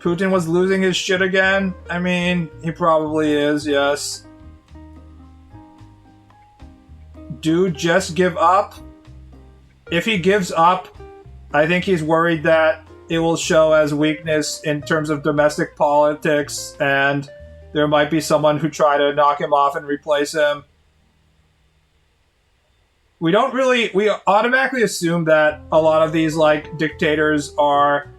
Putin was losing his shit again? I mean, he probably is, yes. Dude, just give up? If he gives up, I think he's worried that it will show as weakness in terms of domestic politics, and there might be someone who try to knock him off and replace him. We automatically assume that a lot of these like dictators are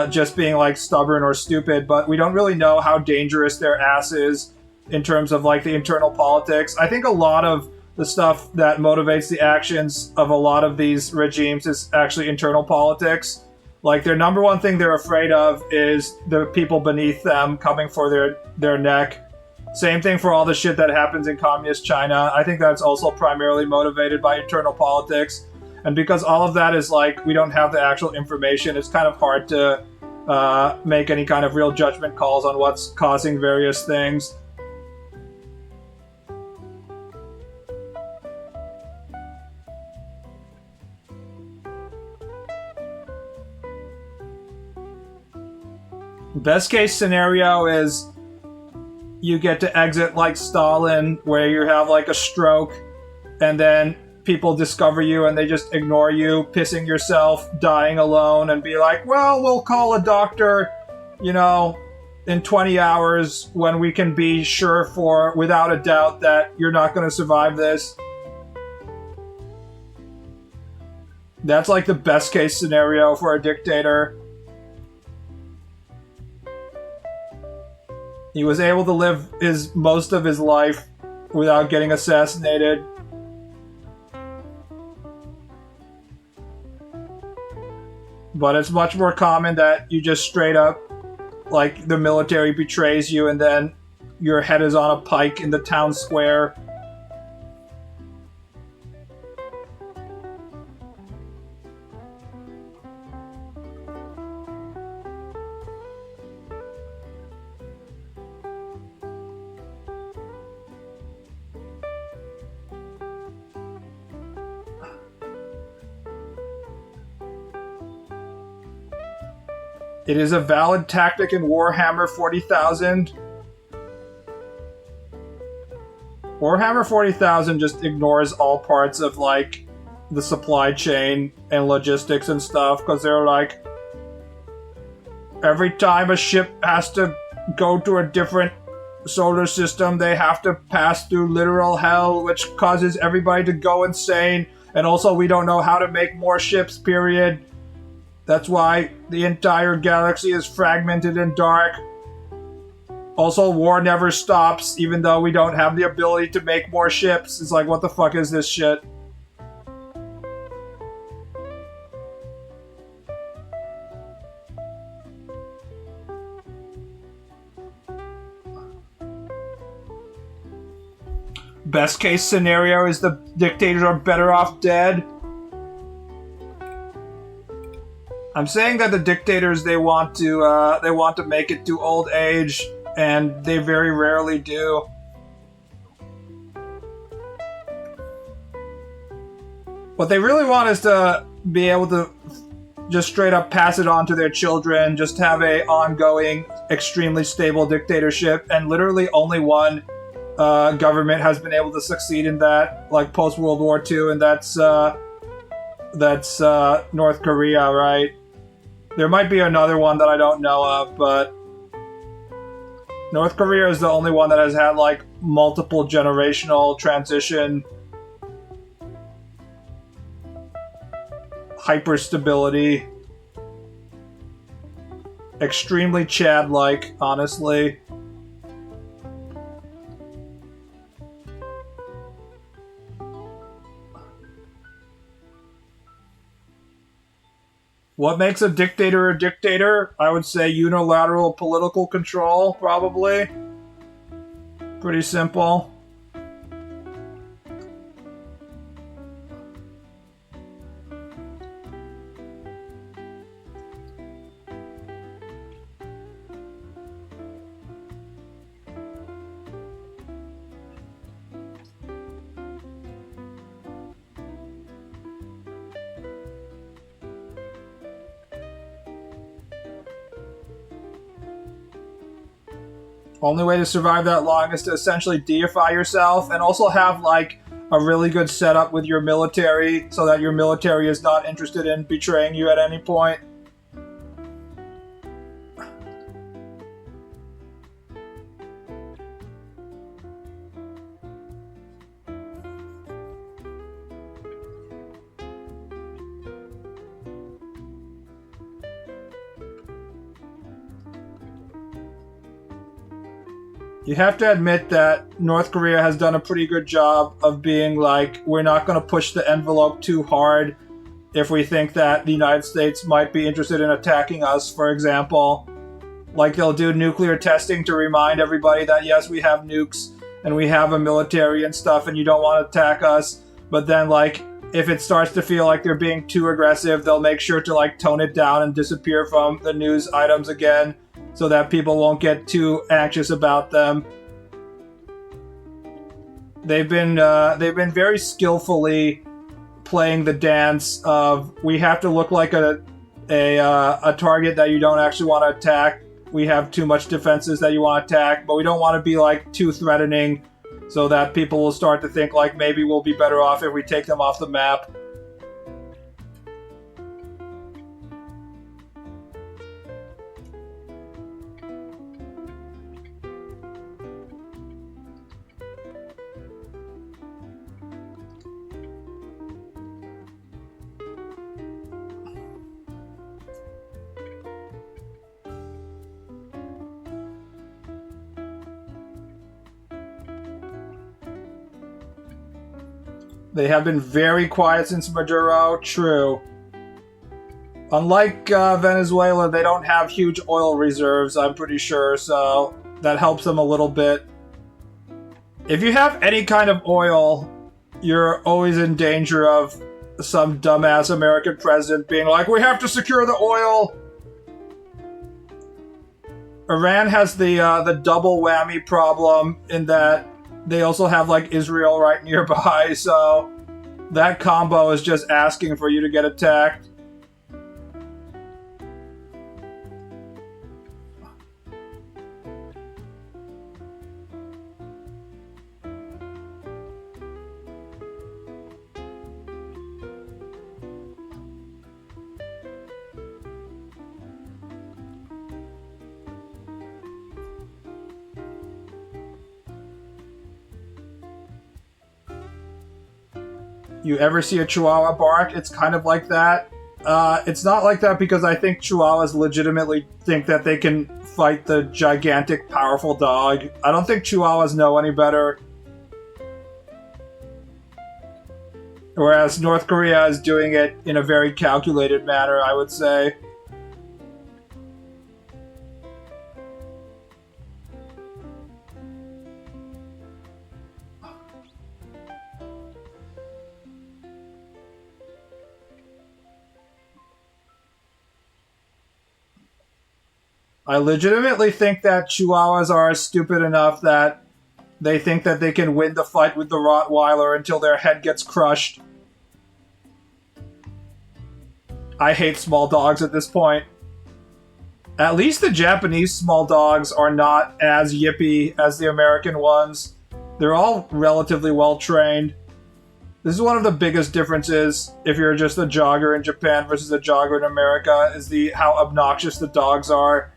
just being like stubborn or stupid, but we don't really know how dangerous their ass is in terms of like the internal politics. I think a lot of the stuff that motivates the actions of a lot of these regimes is actually internal politics. Like, their number one thing they're afraid of is the people beneath them coming for their neck. Same thing for all the shit that happens in communist China. I think that's also primarily motivated by internal politics. And because all of that is like, we don't have the actual information, it's kind of hard to make any kind of real judgment calls on what's causing various things. Best case scenario is you get to exit like Stalin, where you have like a stroke, and then people discover you and they just ignore you, pissing yourself, dying alone, and be like, well, we'll call a doctor, in 20 hours when we can be sure without a doubt that you're not going to survive this. That's like the best case scenario for a dictator. He was able to live most of his life without getting assassinated. But it's much more common that you just straight up, like, the military betrays you and then your head is on a pike in the town square. It is a valid tactic in Warhammer 40,000. Warhammer 40,000 just ignores all parts of, like, the supply chain and logistics and stuff, because they're like, every time a ship has to go to a different solar system, they have to pass through literal hell, which causes everybody to go insane, and also we don't know how to make more ships, period. That's why the entire galaxy is fragmented and dark. Also, war never stops, even though we don't have the ability to make more ships. It's like, what the fuck is this shit? Best case scenario is the dictators are better off dead. I'm saying that the dictators, they want to make it to old age, and they very rarely do. What they really want is to be able to just straight up pass it on to their children, just have a ongoing, extremely stable dictatorship, and literally only one government has been able to succeed in that, like post World War II, and that's North Korea, right? There might be another one that I don't know of, but North Korea is the only one that has had, like, multiple generational transition, hyper-stability. Extremely Chad-like, honestly. What makes a dictator? I would say unilateral political control, probably. Pretty simple. Only way to survive that long is to essentially deify yourself and also have, like, a really good setup with your military so that your military is not interested in betraying you at any point. You have to admit that North Korea has done a pretty good job of being like, we're not going to push the envelope too hard if we think that the United States might be interested in attacking us, for example. Like, they'll do nuclear testing to remind everybody that, yes, we have nukes and we have a military and stuff and you don't want to attack us. But then, like, if it starts to feel like they're being too aggressive, they'll make sure to, like, tone it down and disappear from the news items again, so that people won't get too anxious about them. They've been very skillfully playing the dance of, we have to look like a target that you don't actually want to attack. We have too much defenses that you want to attack, but we don't want to be, like, too threatening, so that people will start to think, like, maybe we'll be better off if we take them off the map. They have been very quiet since Maduro. True. Unlike Venezuela, they don't have huge oil reserves, I'm pretty sure, so that helps them a little bit. If you have any kind of oil, you're always in danger of some dumbass American president being like, we have to secure the oil! Iran has the double whammy problem in that they also have, like, Israel right nearby, so that combo is just asking for you to get attacked. You ever see a Chihuahua bark? It's kind of like that. It's not like that because I think Chihuahuas legitimately think that they can fight the gigantic, powerful dog. I don't think Chihuahuas know any better. Whereas North Korea is doing it in a very calculated manner, I would say. I legitimately think that Chihuahuas are stupid enough that they think that they can win the fight with the Rottweiler until their head gets crushed. I hate small dogs at this point. At least the Japanese small dogs are not as yippy as the American ones. They're all relatively well trained. This is one of the biggest differences if you're just a jogger in Japan versus a jogger in America, is how obnoxious the dogs are.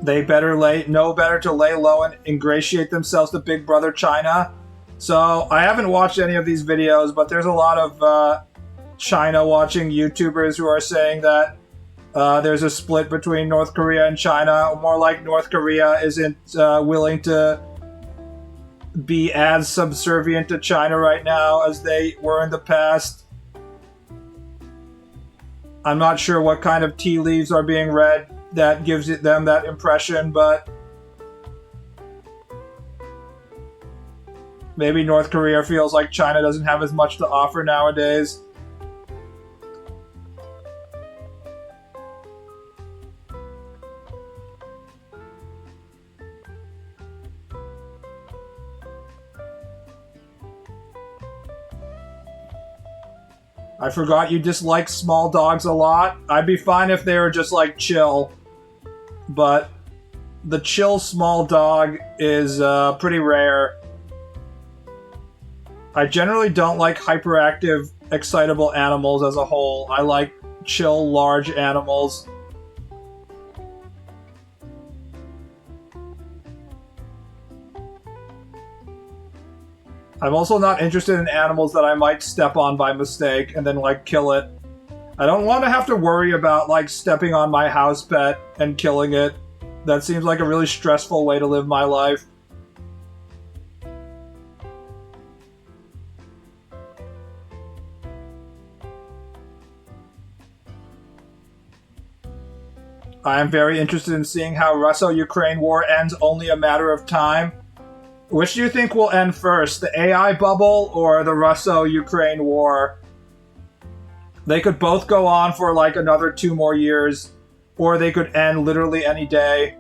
They know better to lay low and ingratiate themselves to Big Brother China. So I haven't watched any of these videos, but there's a lot of China watching YouTubers who are saying that there's a split between North Korea and China. More like North Korea isn't willing to be as subservient to China right now as they were in the past. I'm not sure what kind of tea leaves are being read that gives them that impression, but maybe North Korea feels like China doesn't have as much to offer nowadays. I forgot you dislike small dogs a lot. I'd be fine if they were just, like, chill. But the chill small dog is pretty rare. I generally don't like hyperactive, excitable animals as a whole. I like chill, large animals. I'm also not interested in animals that I might step on by mistake and then, like, kill it. I don't want to have to worry about, like, stepping on my house pet and killing it. That seems like a really stressful way to live my life. I am very interested in seeing how Russo-Ukraine war ends only a matter of time. Which do you think will end first, the AI bubble or the Russo-Ukraine war? They could both go on for like another 2 more years, or they could end literally any day.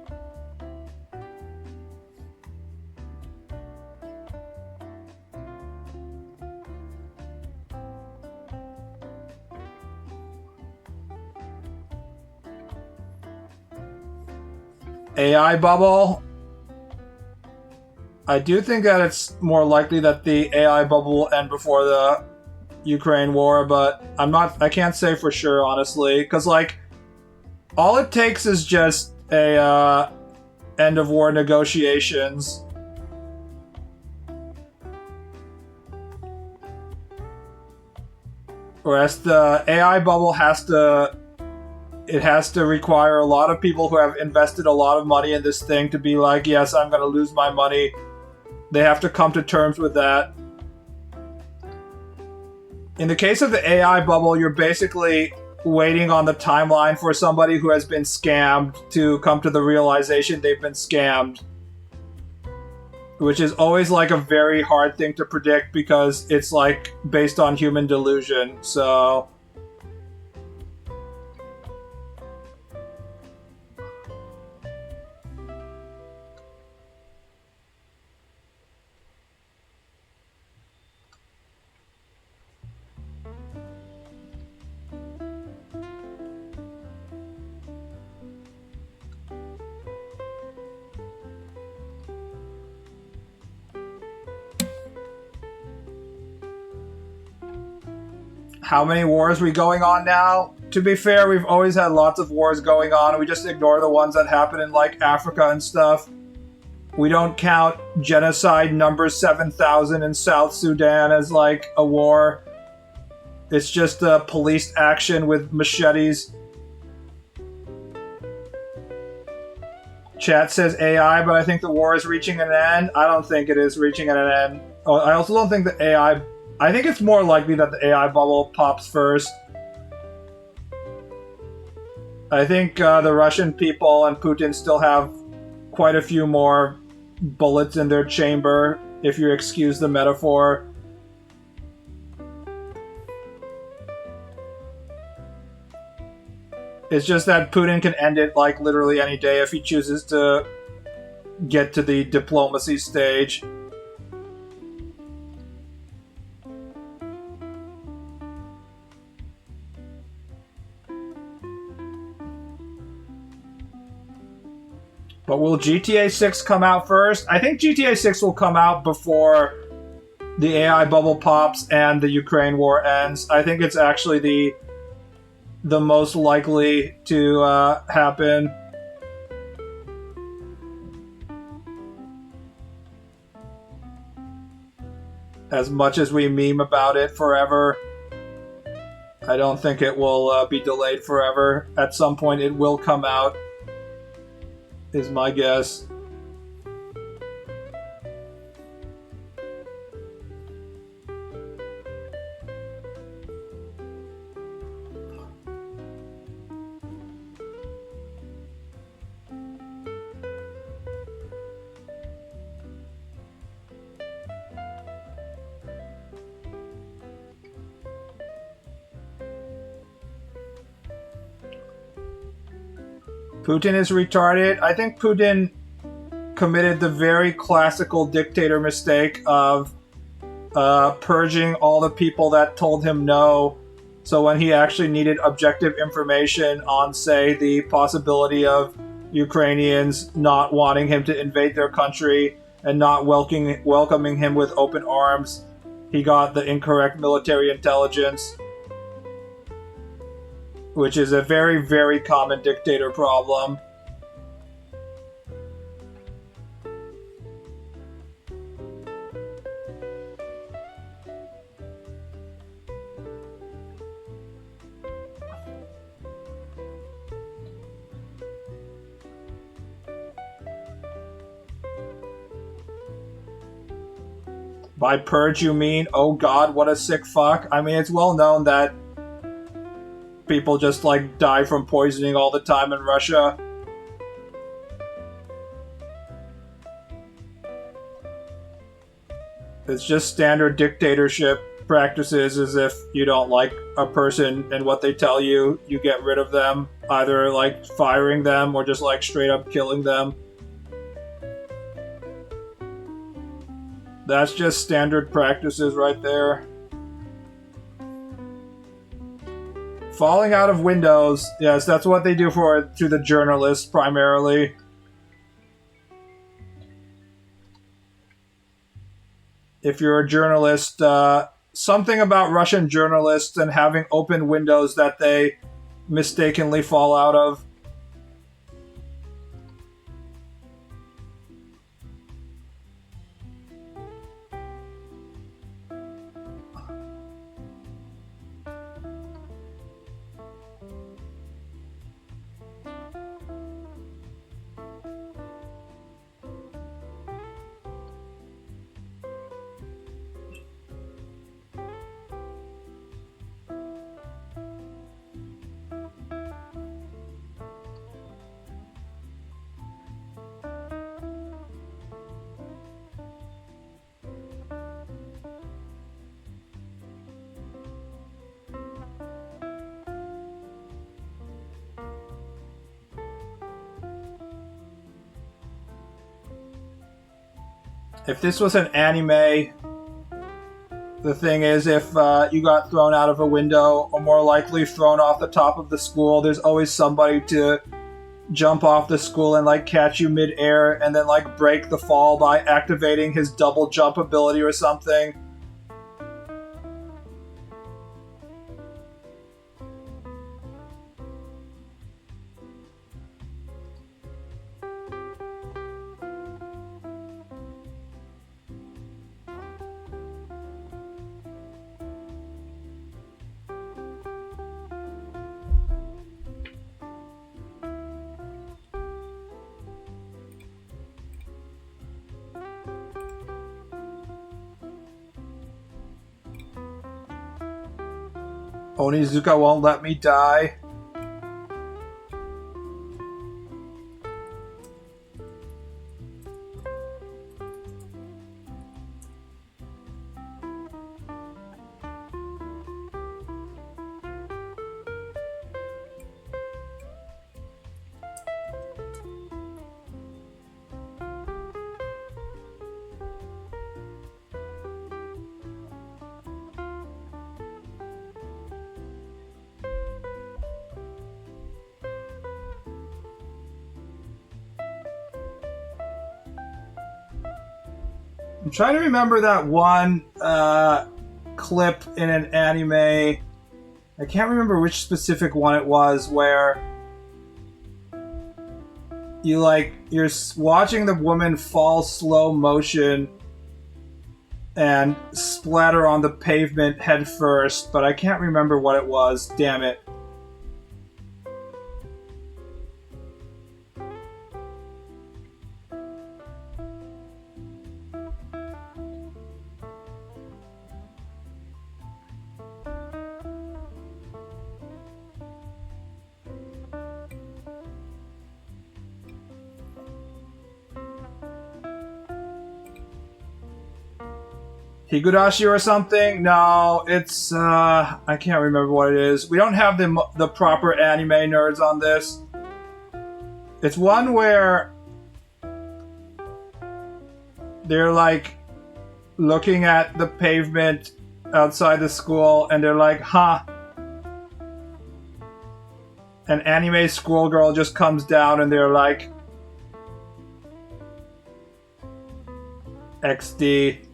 AI bubble? I do think that it's more likely that the AI bubble will end before the Ukraine war, but I can't say for sure, honestly, because, like, all it takes is just a end of war negotiations. Whereas the AI bubble has to require a lot of people who have invested a lot of money in this thing to be like, yes, I'm going to lose my money. They have to come to terms with that. In the case of the AI bubble, you're basically waiting on the timeline for somebody who has been scammed to come to the realization they've been scammed. Which is always like a very hard thing to predict because it's like based on human delusion, so... How many wars are we going on now? To be fair, we've always had lots of wars going on. We just ignore the ones that happen in, like, Africa and stuff. We don't count genocide number 7,000 in South Sudan as, like, a war. It's just a police action with machetes. Chat says AI, but I think the war is reaching an end. I don't think it is reaching an end. Oh, I also don't think the AI... I think it's more likely that the AI bubble pops first. I think the Russian people and Putin still have quite a few more bullets in their chamber, if you excuse the metaphor. It's just that Putin can end it like literally any day if he chooses to get to the diplomacy stage. But will GTA 6 come out first? I think GTA 6 will come out before the AI bubble pops and the Ukraine war ends. I think it's actually the most likely to happen. As much as we meme about it forever, I don't think it will be delayed forever. At some point it will come out, is my guess. Putin is retarded. I think Putin committed the very classical dictator mistake of purging all the people that told him no. So when he actually needed objective information on, say, the possibility of Ukrainians not wanting him to invade their country and not welcoming him with open arms, he got the incorrect military intelligence. Which is a very, very common dictator problem. By purge, you mean, oh god, what a sick fuck? I mean, it's well known that people just, like, die from poisoning all the time in Russia. It's just standard dictatorship practices, as if you don't like a person and what they tell you, you get rid of them. Either, like, firing them or just, like, straight up killing them. That's just standard practices right there. Falling out of windows, yes, that's what they do to the journalists, primarily. If you're a journalist, something about Russian journalists and having open windows that they mistakenly fall out of. If this was an anime, the thing is, if you got thrown out of a window, or more likely thrown off the top of the school, there's always somebody to jump off the school and like catch you mid-air and then like break the fall by activating his double jump ability or something. Onizuka won't let me die. I'm trying to remember that one clip in an anime. I can't remember which specific one it was, where you're watching the woman fall slow motion and splatter on the pavement head first, but I can't remember what it was. Damn it. Higurashi or something? No, it's, I can't remember what it is. We don't have the proper anime nerds on this. It's one where they're like looking at the pavement outside the school and they're like, huh. An anime schoolgirl just comes down and they're like, XD.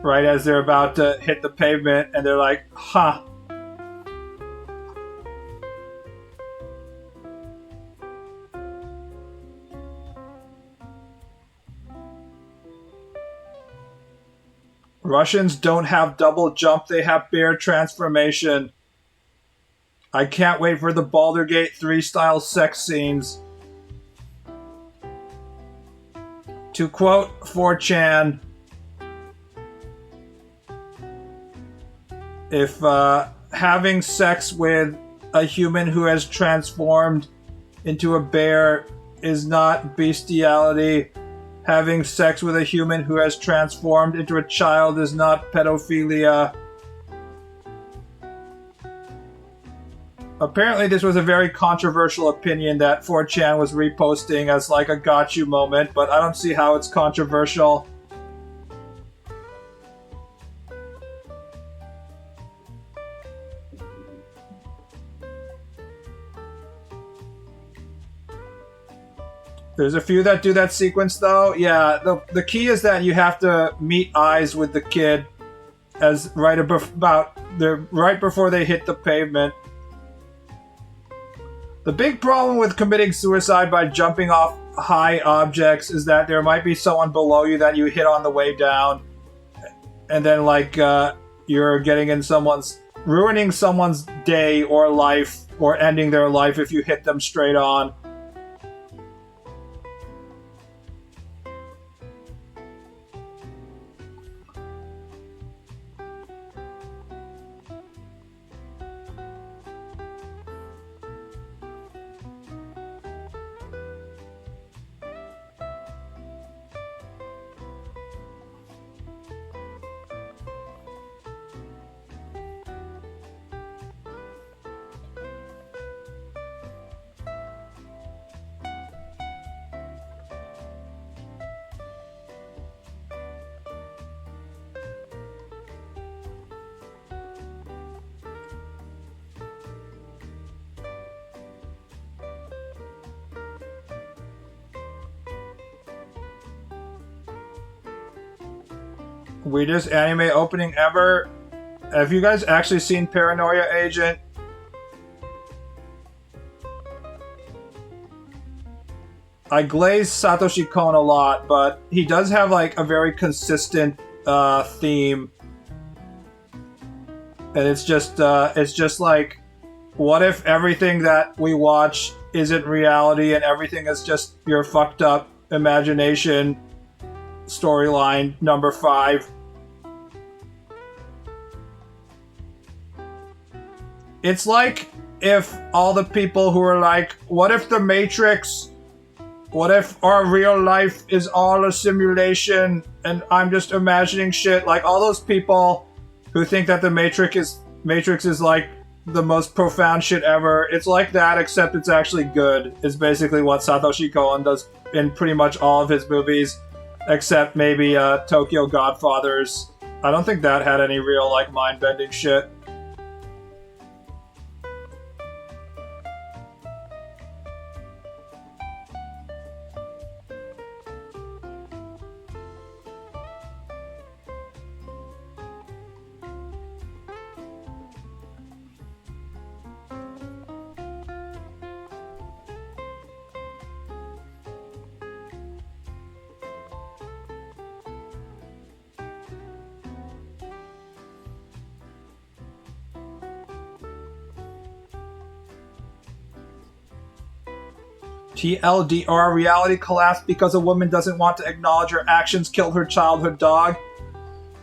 Right as they're about to hit the pavement, and they're like, huh. Russians don't have double jump, they have bear transformation. I can't wait for the Baldur's Gate 3 style sex scenes. To quote 4chan, if having sex with a human who has transformed into a bear is not bestiality, having sex with a human who has transformed into a child is not pedophilia. Apparently this was a very controversial opinion that 4chan was reposting as like a got you moment, but I don't see how it's controversial. There's a few that do that sequence though. Yeah, the key is that you have to meet eyes with the kid as right before they hit the pavement. The big problem with committing suicide by jumping off high objects is that there might be someone below you that you hit on the way down, and then like you're ruining someone's day or life, or ending their life if you hit them straight on. Weirdest anime opening ever. Have you guys actually seen Paranoia Agent? I glaze Satoshi Kon a lot, but he does have like a very consistent theme. And it's just like, what if everything that we watch isn't reality and everything is just your fucked up imagination? Storyline number 5. It's like if all the people who are like, what if the Matrix, what if our real life is all a simulation and I'm just imagining shit? Like all those people who think that the Matrix is like the most profound shit ever. It's like that, except it's actually good, is basically what Satoshi Kon does in pretty much all of his movies, except maybe Tokyo Godfathers. I don't think that had any real like mind-bending shit. TLDR, reality collapsed because a woman doesn't want to acknowledge her actions killed her childhood dog.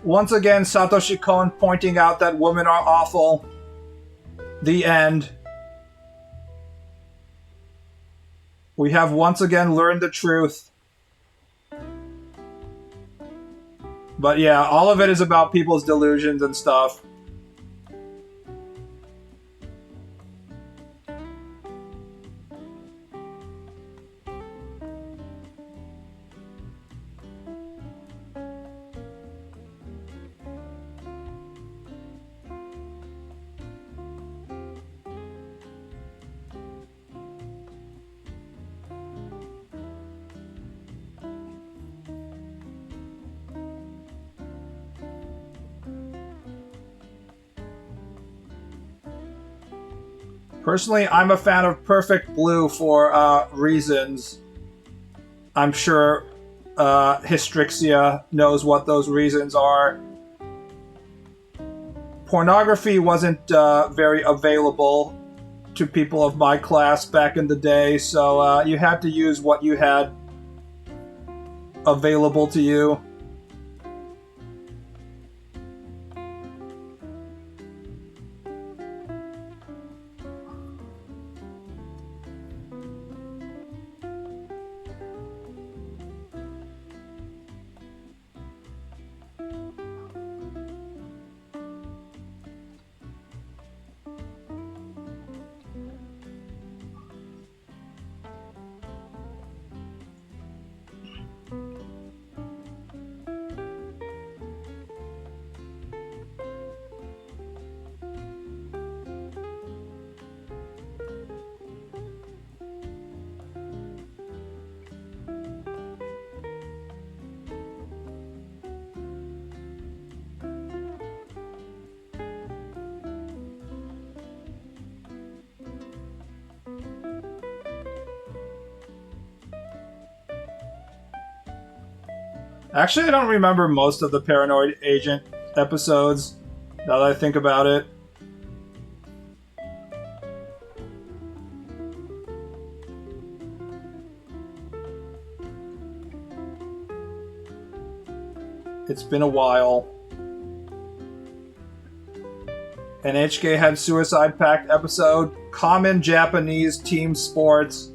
Once again, Satoshi Kon pointing out that women are awful. The end. We have once again learned the truth. But yeah, all of it is about people's delusions and stuff. Personally, I'm a fan of Perfect Blue for reasons. I'm sure Hystrixia knows what those reasons are. Pornography wasn't very available to people of my class back in the day, so you had to use what you had available to you. Actually, I don't remember most of the Paranoid Agent episodes, now that I think about it. It's been a while. NHK had Suicide Pact episode, Common Japanese Team Sports.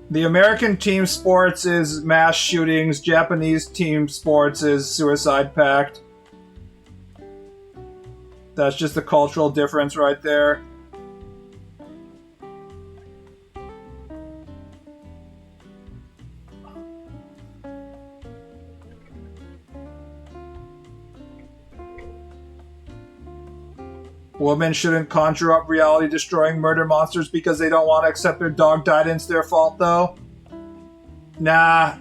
The American team sports is mass shootings, Japanese team sports is Suicide Pact. That's just a cultural difference right there. Women shouldn't conjure up reality-destroying murder monsters because they don't want to accept their dog died and it's their fault, though. Nah.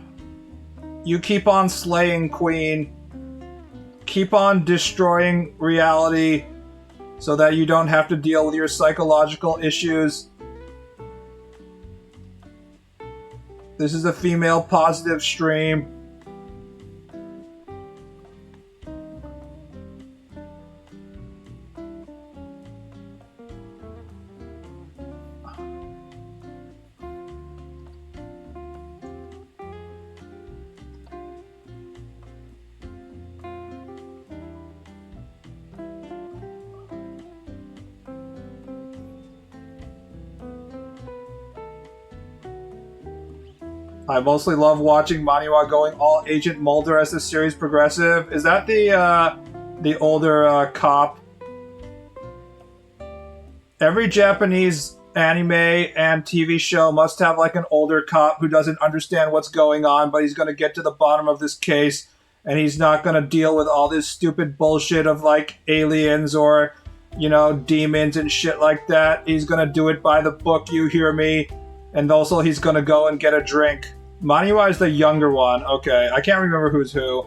You keep on slaying, Queen. Keep on destroying reality so that you don't have to deal with your psychological issues. This is a female positive stream. I mostly love watching Maniwa going all Agent Mulder as the series progressive. Is that the older cop? Every Japanese anime and TV show must have like an older cop who doesn't understand what's going on, but he's going to get to the bottom of this case, and he's not going to deal with all this stupid bullshit of like aliens or, you know, demons and shit like that. He's going to do it by the book, you hear me? And also he's going to go and get a drink. Maniwa is the younger one. Okay, I can't remember who's who.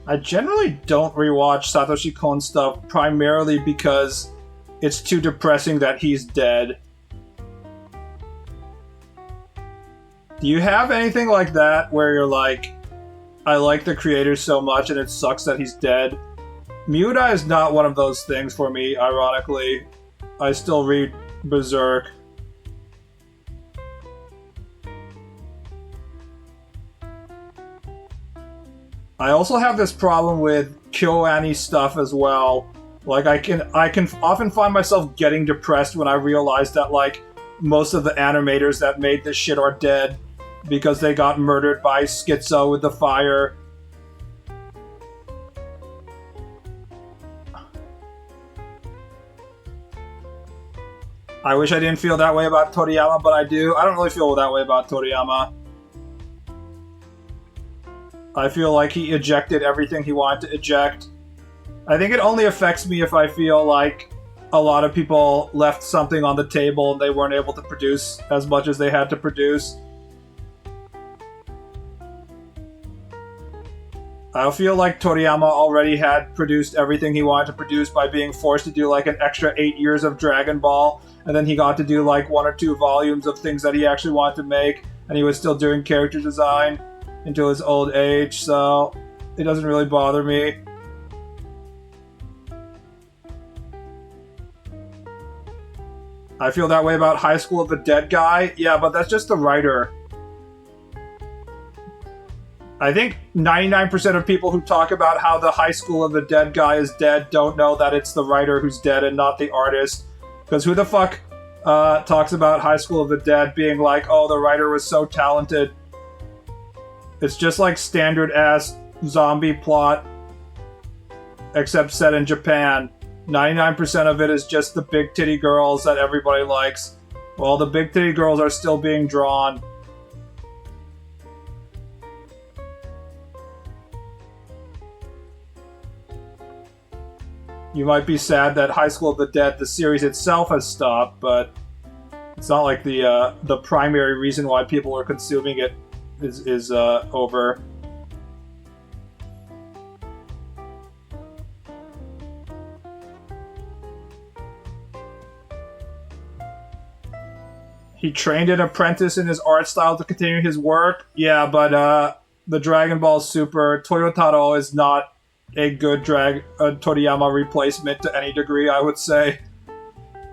I generally don't rewatch Satoshi Kon stuff primarily because it's too depressing that he's dead. Do you have anything like that where you're like, I like the creator so much and it sucks that he's dead? Miura is not one of those things for me, ironically. I still read Berserk. I also have this problem with KyoAni stuff as well. Like I can often find myself getting depressed when I realize that like most of the animators that made this shit are dead because they got murdered by Schizo with the fire. I wish I didn't feel that way about Toriyama, but I do. I don't really feel that way about Toriyama. I feel like he ejected everything he wanted to eject. I think it only affects me if I feel like a lot of people left something on the table and they weren't able to produce as much as they had to produce. I feel like Toriyama already had produced everything he wanted to produce by being forced to do like an extra 8 years of Dragon Ball, and then he got to do like 1 or 2 volumes of things that he actually wanted to make, and he was still doing character design until his old age, so it doesn't really bother me. I feel that way about High School of the Dead guy. Yeah, but that's just the writer. I think 99% of people who talk about how the High School of the Dead guy is dead don't know that it's the writer who's dead and not the artist. Because who the fuck talks about High School of the Dead being like, oh, the writer was so talented? It's just like standard-ass zombie plot, except set in Japan. 99% of it is just the big titty girls that everybody likes. Well, the big titty girls are still being drawn. You might be sad that High School of the Dead, the series itself, has stopped, but it's not like the primary reason why people are consuming it is over. He trained an apprentice in his art style to continue his work. Yeah, but the Dragon Ball Super, Toyotaro is not a good Toriyama replacement to any degree, I would say.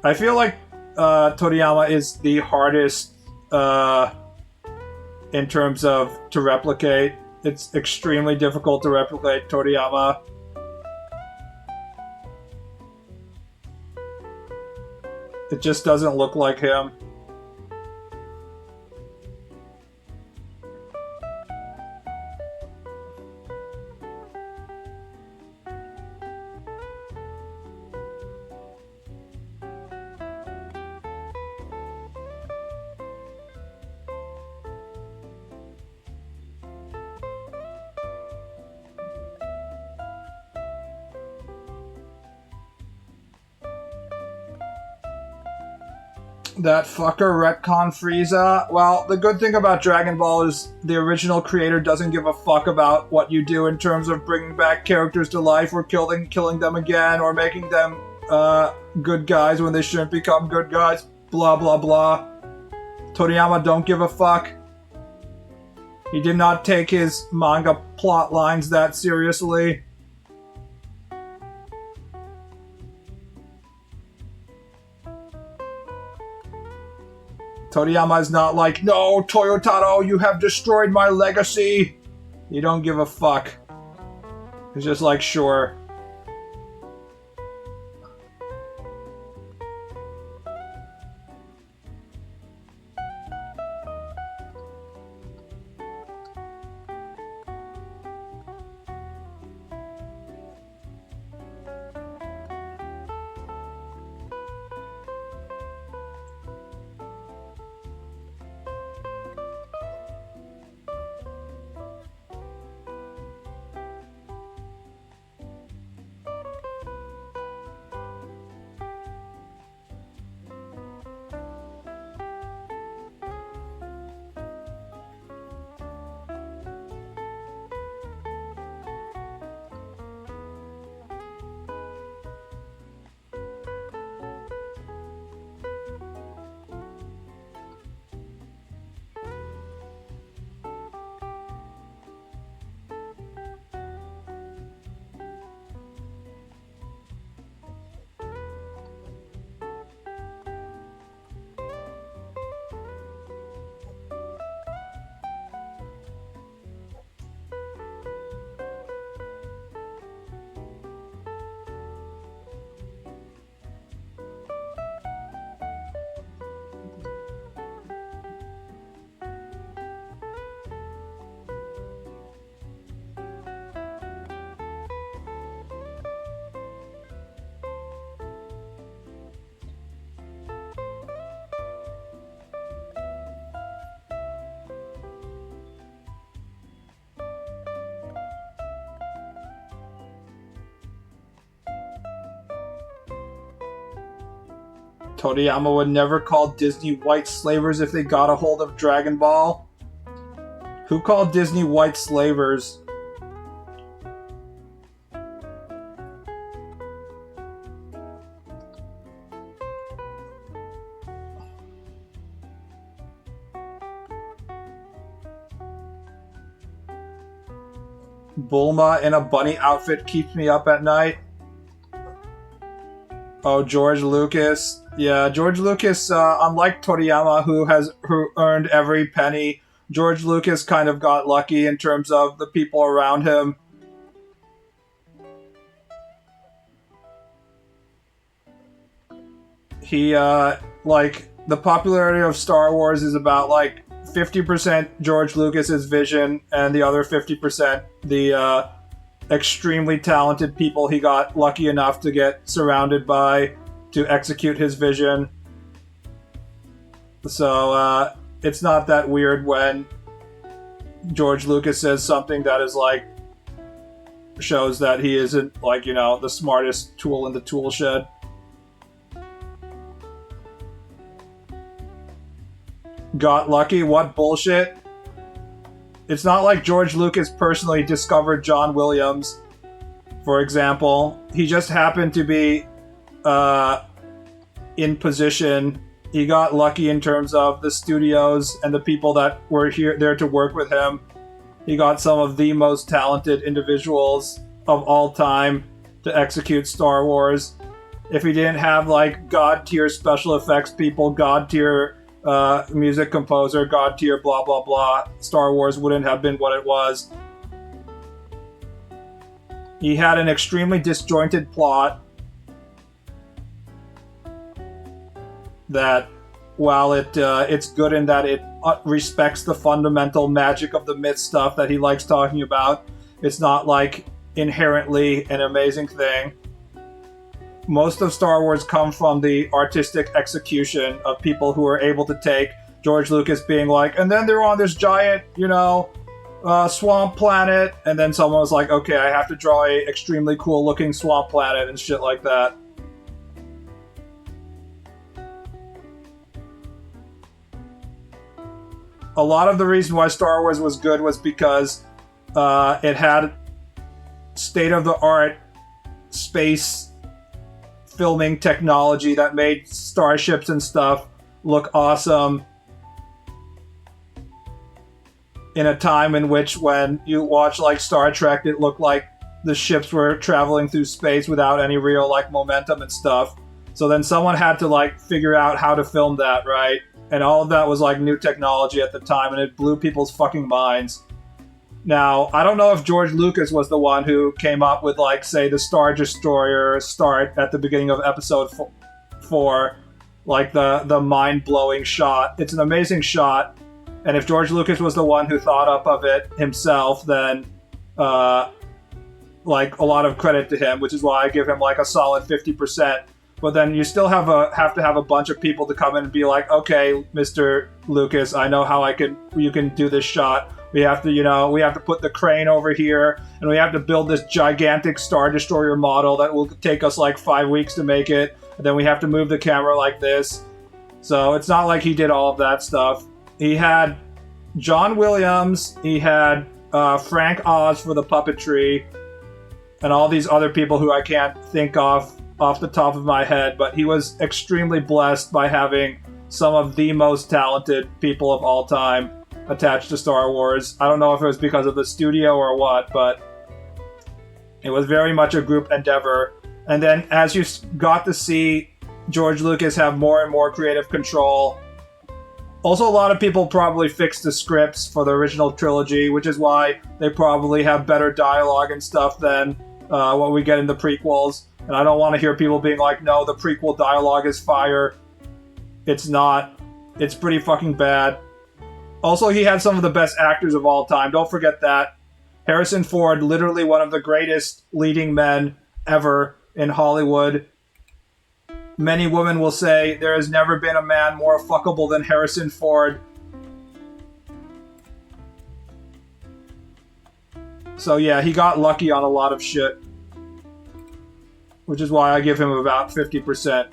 I feel like Toriyama is the hardest in terms of to replicate. It's extremely difficult to replicate Toriyama. It just doesn't look like him. That fucker retcon Frieza. Well, the good thing about Dragon Ball is the original creator doesn't give a fuck about what you do in terms of bringing back characters to life or killing them again or making them good guys when they shouldn't become good guys. Blah, blah, blah. Toriyama don't give a fuck. He did not take his manga plot lines that seriously. Toriyama is not like, no, Toyotaro, you have destroyed my legacy. You don't give a fuck. He's just like, sure. Toriyama would never call Disney white slavers if they got a hold of Dragon Ball. Who called Disney white slavers? Bulma in a bunny outfit keeps me up at night. Oh, George Lucas. Yeah, George Lucas, unlike Toriyama, who earned every penny, George Lucas kind of got lucky in terms of the people around him. He, like, the popularity of Star Wars is about, like, 50% George Lucas's vision, and the other 50% the, extremely talented people he got lucky enough to get surrounded by to execute his vision. So, it's not that weird when George Lucas says something that is, like, shows that he isn't, like, you know, the smartest tool in the tool shed. Got lucky? What bullshit? It's not like George Lucas personally discovered John Williams, for example. He just happened to be in position. He got lucky in terms of the studios and the people that were there to work with him. He got some of the most talented individuals of all time to execute Star Wars. If he didn't have like god tier special effects people, god tier music composer, god tier blah blah blah, Star Wars wouldn't have been what it was. He had an extremely disjointed plot that, while it's good in that it respects the fundamental magic of the myth stuff that he likes talking about, it's not like inherently an amazing thing. Most of Star Wars come from the artistic execution of people who are able to take George Lucas being like, and then they're on this giant, swamp planet, and then someone was like, okay, I have to draw a extremely cool looking swamp planet and shit like that. A lot of the reason why Star Wars was good was because it had state-of-the-art space filming technology that made starships and stuff look awesome in a time in which, when you watch like Star Trek, it looked like the ships were traveling through space without any real like momentum and stuff. So then someone had to like figure out how to film that, right? And all of that was like new technology at the time, and it blew people's fucking minds. Now, I don't know if George Lucas was the one who came up with, like, say, the Star Destroyer start at the beginning of episode 4, like the mind-blowing shot. It's an amazing shot, and if George Lucas was the one who thought up of it himself, then, like, a lot of credit to him, which is why I give him, like, a solid 50%. But then you still have to have a bunch of people to come in and be like, okay, Mr. Lucas, I know how you can do this shot. We have to put the crane over here, and we have to build this gigantic Star Destroyer model that will take us like 5 weeks to make it. And then we have to move the camera like this. So it's not like he did all of that stuff. He had John Williams, he had Frank Oz for the puppetry, and all these other people who I can't think off the top of my head, but he was extremely blessed by having some of the most talented people of all time attached to Star Wars. I don't know if it was because of the studio or what, but it was very much a group endeavor. And then as you got to see George Lucas have more and more creative control, also a lot of people probably fixed the scripts for the original trilogy, which is why they probably have better dialogue and stuff than what we get in the prequels. And I don't want to hear people being like, no, the prequel dialogue is fire. It's not. It's pretty fucking bad. Also, he had some of the best actors of all time. Don't forget that. Harrison Ford, literally one of the greatest leading men ever in Hollywood. Many women will say there has never been a man more fuckable than Harrison Ford. So yeah, he got lucky on a lot of shit. Which is why I give him about 50%.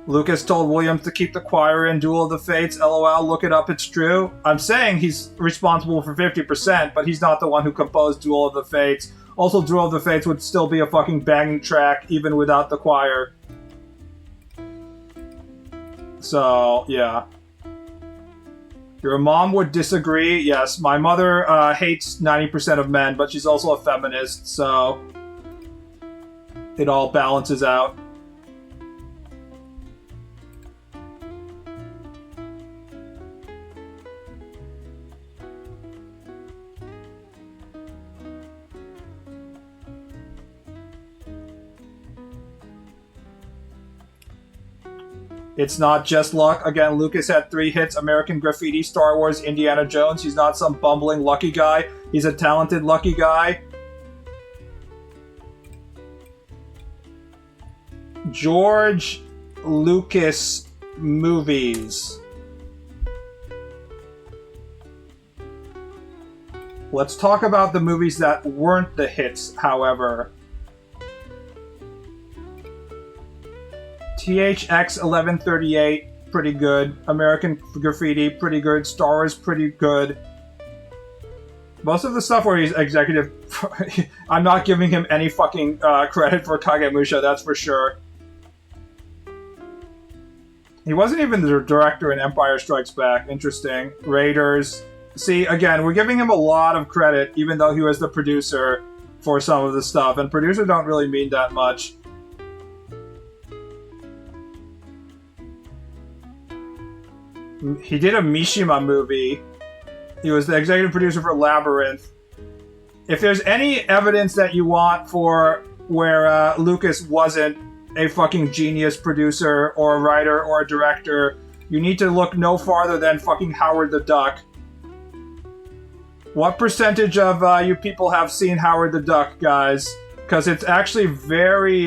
Lucas told Williams to keep the choir in Duel of the Fates. LOL, look it up, it's true. I'm saying he's responsible for 50%, but he's not the one who composed Duel of the Fates. Also, Duel of the Fates would still be a fucking banging track, even without the choir. So, yeah. Your mom would disagree. Yes, my mother hates 90% of men, but she's also a feminist, so it all balances out. It's not just luck. Again, Lucas had 3 hits: American Graffiti, Star Wars, Indiana Jones. He's not some bumbling lucky guy. He's a talented lucky guy. George Lucas movies. Let's talk about the movies that weren't the hits, however. THX 1138, pretty good. American Graffiti, pretty good. Star Wars, pretty good. Most of the stuff where he's executive... I'm not giving him any fucking credit for Kagemusha, that's for sure. He wasn't even the director in Empire Strikes Back. Interesting. Raiders. See, again, we're giving him a lot of credit, even though he was the producer for some of the stuff. And producer don't really mean that much. He did a Mishima movie. He was the executive producer for Labyrinth. If there's any evidence that you want for where Lucas wasn't a fucking genius producer or a writer or a director, you need to look no farther than fucking Howard the Duck. What percentage of you people have seen Howard the Duck, guys? Because it's actually very,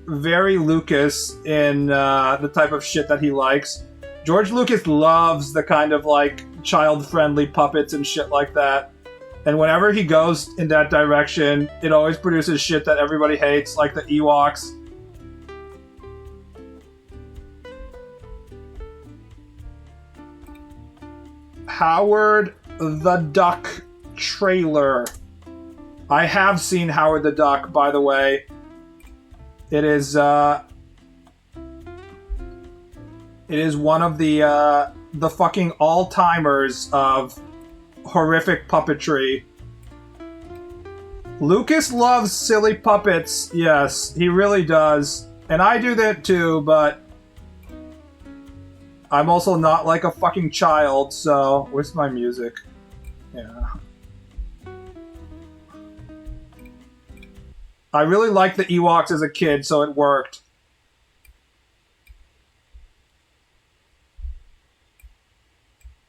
very Lucas in the type of shit that he likes. George Lucas loves the kind of, like, child-friendly puppets and shit like that. And whenever he goes in that direction, it always produces shit that everybody hates, like the Ewoks. Howard the Duck trailer. I have seen Howard the Duck, by the way. It is one of the fucking all-timers of horrific puppetry. Lucas loves silly puppets. Yes, he really does. And I do that too, but I'm also not like a fucking child, so... Where's my music? Yeah. I really liked the Ewoks as a kid, so it worked.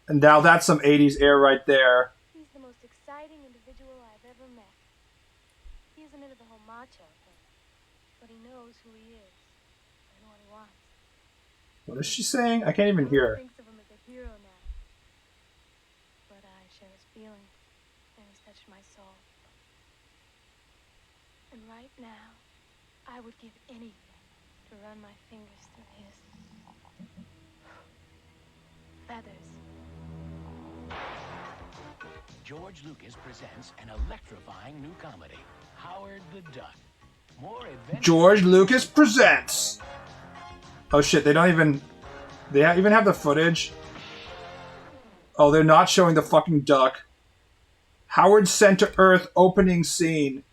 And now that's some 80s air right there. He's the most exciting individual I've ever met. He isn't into the whole macho thing, but he knows who he is and what he wants. What is she saying? I can't even hear her. Thinks of him as a hero now, but I share his feelings, and he's touched my soul. And right now, I would give anything to run my fingers through his feathers. George Lucas presents an electrifying new comedy, Howard the Duck. More adventure. George Lucas presents. Oh shit! They don't even. They even have the footage. Oh, they're not showing the fucking duck. Howard sent to Earth opening scene.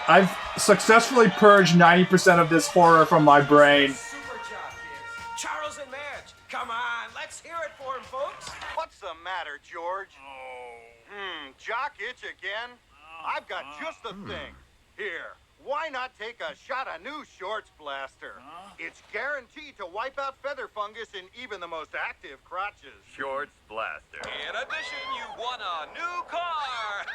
I've successfully purged 90% of this horror from my brain. Super job, kids. Charles and Madge, come on, let's hear it for him, folks. What's the matter, George? Jock itch again? I've got just the thing. Here, why not take a shot of new Shorts Blaster? It's guaranteed to wipe out feather fungus in even the most active crotches. Shorts Blaster. In addition, you won a new car.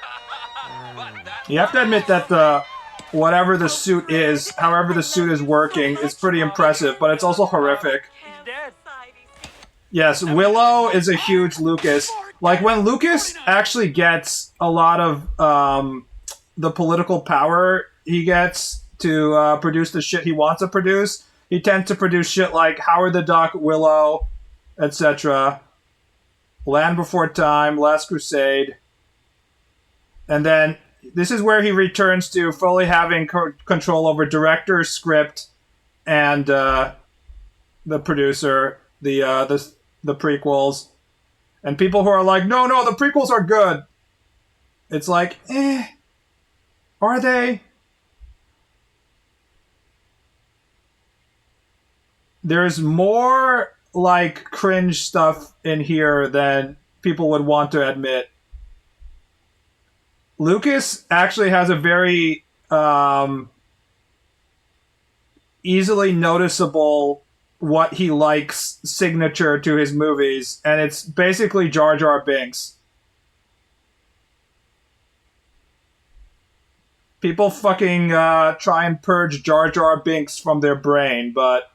But that You have to admit that the whatever the suit is, however the suit is working, is pretty impressive, but it's also horrific. He's dead. Yes, Willow is a huge Lucas. Like, when Lucas actually gets a lot of the political power he gets to produce the shit he wants to produce, he tends to produce shit like Howard the Duck, Willow, etc. Land Before Time, Last Crusade. And then this is where he returns to fully having control over director, script, and the producer, the prequels. And people who are like, no, the prequels are good. It's like, are they? There's more, like, cringe stuff in here than people would want to admit. Lucas actually has a very easily noticeable what he likes signature to his movies, and it's basically Jar Jar Binks. People fucking try and purge Jar Jar Binks from their brain, but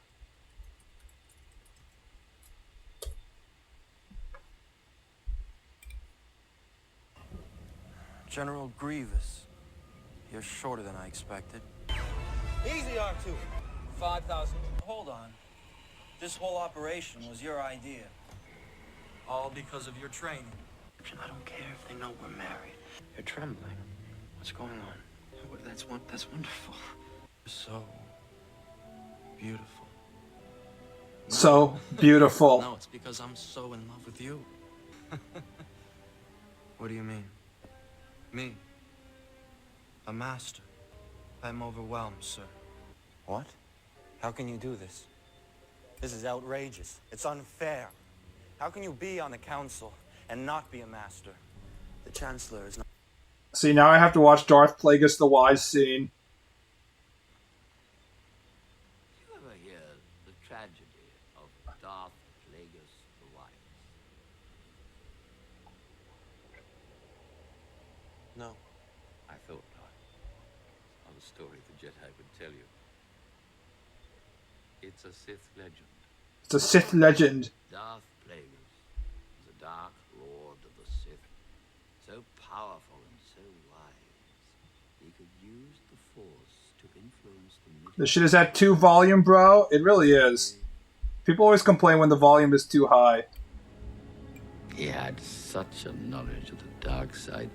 General Grievous, you're shorter than I expected. Easy, R2. 5,000. Hold on. This whole operation was your idea. All because of your training. I don't care if they know we're married. You're trembling. What's going on? That's wonderful. So beautiful. So beautiful. No, it's because I'm so in love with you. What do you mean? Me? A master? I'm overwhelmed, sir. What? How can you do this? This is outrageous. It's unfair. How can you be on the council and not be a master? The Chancellor is not... See, now I have to watch Darth Plagueis the Wise scene. Did you ever hear the tragedy of Darth Plagueis the Wise? No. I thought not. It's not a story the Jedi would tell you. It's a Sith legend. It's a Sith legend. Darth Plagueis was a dark lord of the Sith, so powerful and so wise, he could use the Force to influence the This shit is at 2 volume, bro. It really is. People always complain when the volume is too high. He had such a knowledge of the dark side,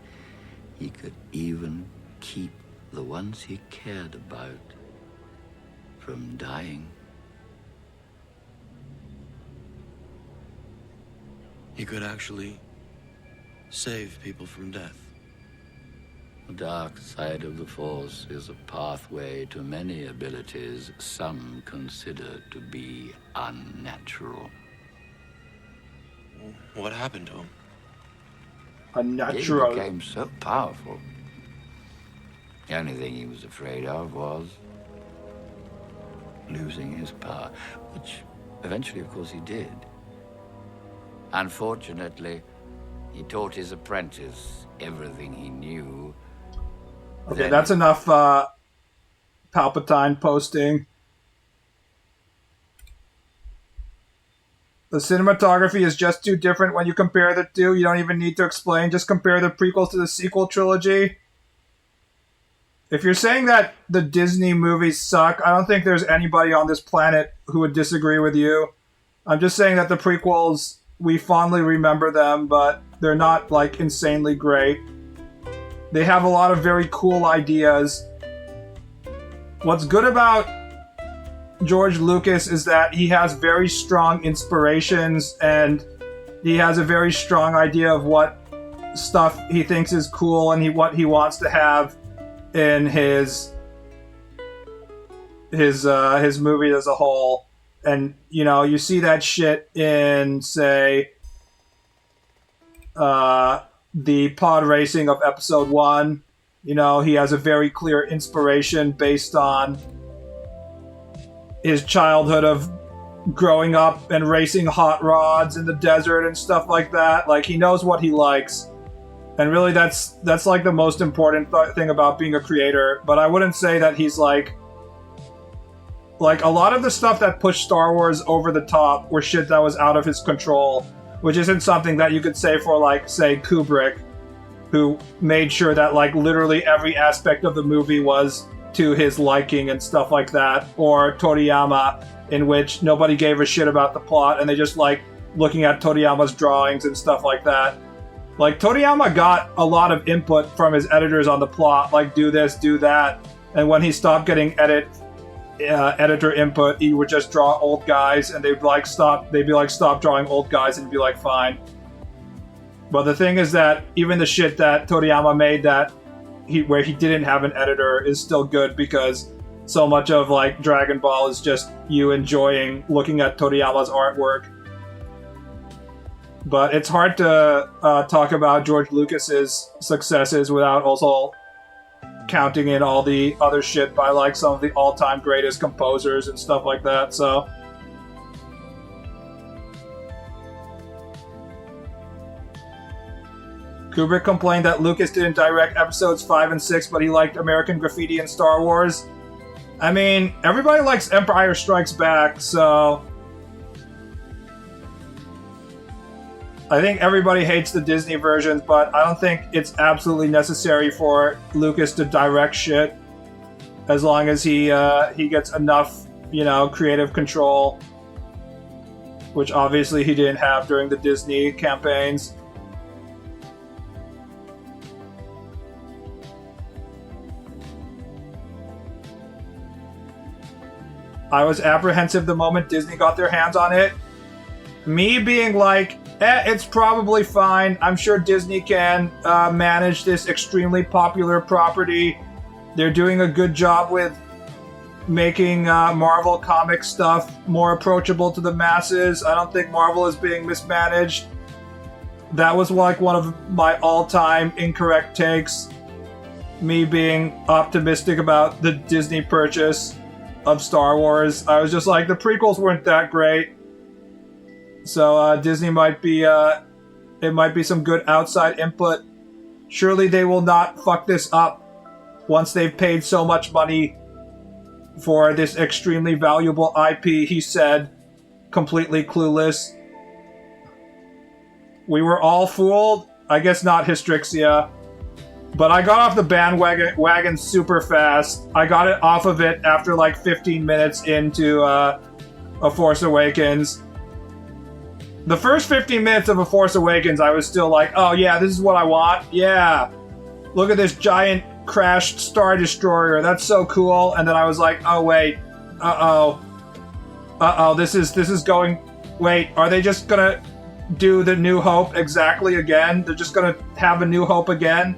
he could even keep the ones he cared about from dying. He could actually save people from death. The dark side of the Force is a pathway to many abilities some consider to be unnatural. What happened to him? Unnatural. He became so powerful. The only thing he was afraid of was losing his power, which eventually, of course, he did. Unfortunately, he taught his apprentice everything he knew. Okay, Then that's enough Palpatine posting. The cinematography is just too different when you compare the two. You don't even need to explain. Just compare the prequels to the sequel trilogy. If you're saying that the Disney movies suck, I don't think there's anybody on this planet who would disagree with you. I'm just saying that the prequels, we fondly remember them, but they're not, like, insanely great. They have a lot of very cool ideas. What's good about George Lucas is that he has very strong inspirations and he has a very strong idea of what stuff he thinks is cool and what he wants to have in his movie as a whole. And, you know, you see that shit in, say, the pod racing of episode 1. You know, he has a very clear inspiration based on his childhood of growing up and racing hot rods in the desert and stuff like that. Like, he knows what he likes. And really, that's like the most important thing about being a creator. But I wouldn't say that he's like a lot of the stuff that pushed Star Wars over the top were shit that was out of his control, which isn't something that you could say for, like, say, Kubrick, who made sure that, like, literally every aspect of the movie was to his liking and stuff like that, or Toriyama, in which nobody gave a shit about the plot and they just like looking at Toriyama's drawings and stuff like that. Like, Toriyama got a lot of input from his editors on the plot, like, do this, do that, and when he stopped getting editor input, he would just draw old guys, and they'd be like, stop drawing old guys, and he'd be like, fine. But the thing is that even the shit that Toriyama made where he didn't have an editor is still good, because so much of, like, Dragon Ball is just you enjoying looking at Toriyama's artwork. But it's hard to talk about George Lucas's successes without also counting in all the other shit by, like, some of the all-time greatest composers and stuff like that, so... Kubrick complained that Lucas didn't direct episodes 5 and 6, but he liked American Graffiti and Star Wars. I mean, everybody likes Empire Strikes Back, so... I think everybody hates the Disney versions, but I don't think it's absolutely necessary for Lucas to direct shit, as long as he gets enough, you know, creative control, which obviously he didn't have during the Disney campaigns. I was apprehensive the moment Disney got their hands on it. Me being like, it's probably fine. I'm sure Disney can manage this extremely popular property. They're doing a good job with making Marvel comic stuff more approachable to the masses. I don't think Marvel is being mismanaged. That was like one of my all-time incorrect takes. Me being optimistic about the Disney purchase of Star Wars. I was just like, the prequels weren't that great. So Disney might be, it might be some good outside input. Surely they will not fuck this up once they've paid so much money for this extremely valuable IP, he said, completely clueless. We were all fooled. I guess not Hystrixia. But I got off the bandwagon super fast. I got it off of it after like 15 minutes into A Force Awakens. The first 15 minutes of A Force Awakens, I was still like, oh yeah, this is what I want. Yeah. Look at this giant crashed Star Destroyer. That's so cool. And then I was like, oh wait. Uh-oh, this is going... Wait, are they just gonna do the New Hope exactly again? They're just gonna have a New Hope again?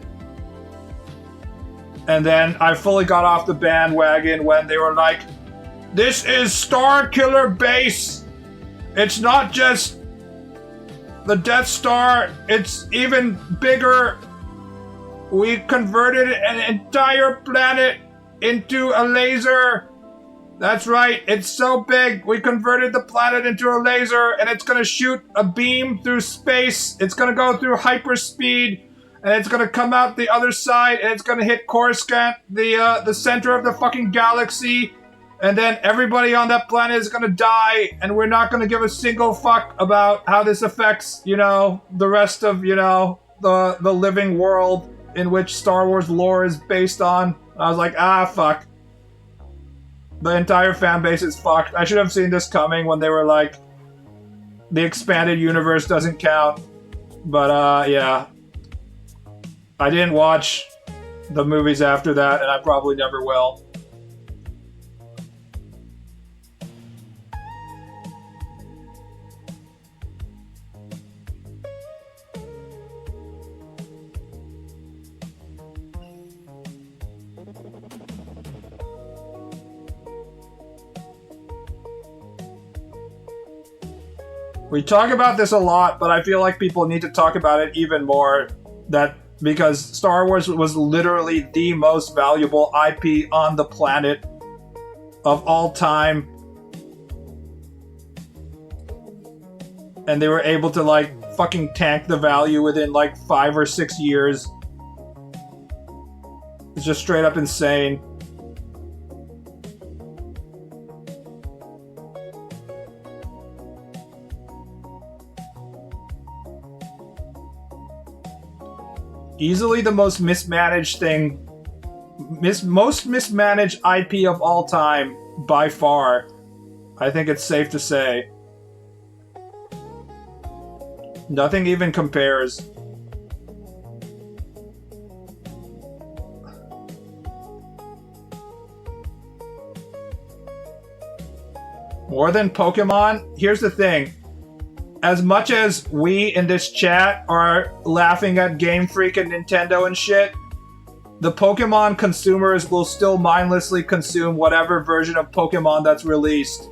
And then I fully got off the bandwagon when they were like, this is Star Killer Base! It's not just the Death Star, it's even bigger. We converted an entire planet into a laser. That's right, it's so big, we converted the planet into a laser, and it's gonna shoot a beam through space. It's gonna go through hyperspeed, and it's gonna come out the other side, and it's gonna hit Coruscant, the center of the fucking galaxy, and then everybody on that planet is gonna die, and we're not gonna give a single fuck about how this affects, you know, the rest of, you know, the living world in which Star Wars lore is based on. I was like, fuck. The entire fan base is fucked. I should have seen this coming when they were like, the expanded universe doesn't count. But, yeah. I didn't watch the movies after that, and I probably never will. We talk about this a lot, but I feel like people need to talk about it even more. Because Star Wars was literally the most valuable IP on the planet of all time. And they were able to like fucking tank the value within like 5 or 6 years. It's just straight up insane. Easily the most mismanaged thing, most mismanaged IP of all time, by far. I think it's safe to say. Nothing even compares. More than Pokemon? Here's the thing. As much as we in this chat are laughing at Game Freak and Nintendo and shit, the Pokemon consumers will still mindlessly consume whatever version of Pokemon that's released.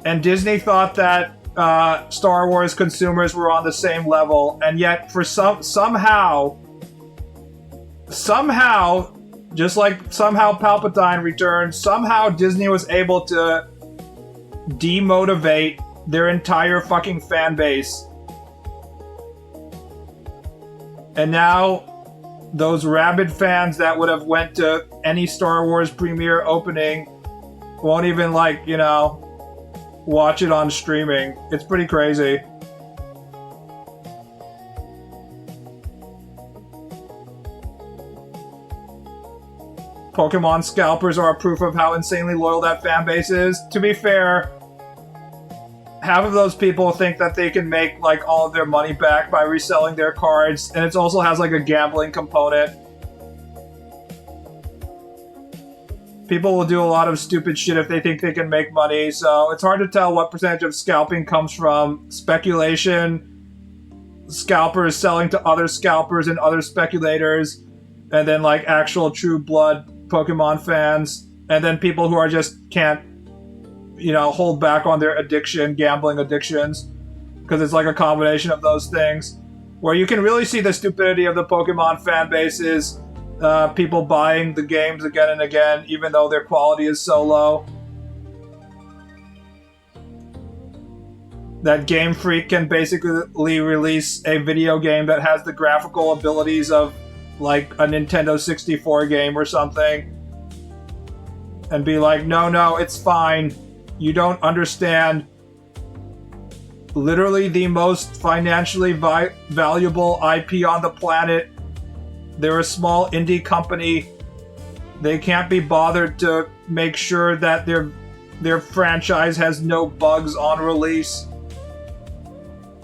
And Disney thought that Star Wars consumers were on the same level, and yet for somehow, just like somehow Palpatine returned, somehow Disney was able to demotivate their entire fucking fan base. And now, those rabid fans that would have went to any Star Wars premiere opening won't even, like, you know, watch it on streaming. It's pretty crazy. Pokemon scalpers are a proof of how insanely loyal that fan base is. To be fair, half of those people think that they can make like all of their money back by reselling their cards, and it also has like a gambling component. People will do a lot of stupid shit if they think they can make money, so it's hard to tell what percentage of scalping comes from speculation, scalpers selling to other scalpers and other speculators, and then like actual true blood Pokemon fans, and then people who are just can't, hold back on their gambling addictions, because it's like a combination of those things. Where you can really see the stupidity of the Pokemon fan base is people buying the games again and again, even though their quality is so low. That Game Freak can basically release a video game that has the graphical abilities of like a Nintendo 64 game or something, and be like, no, it's fine. You don't understand. Literally the most financially valuable IP on the planet. They're a small indie company. They can't be bothered to make sure that their franchise has no bugs on release.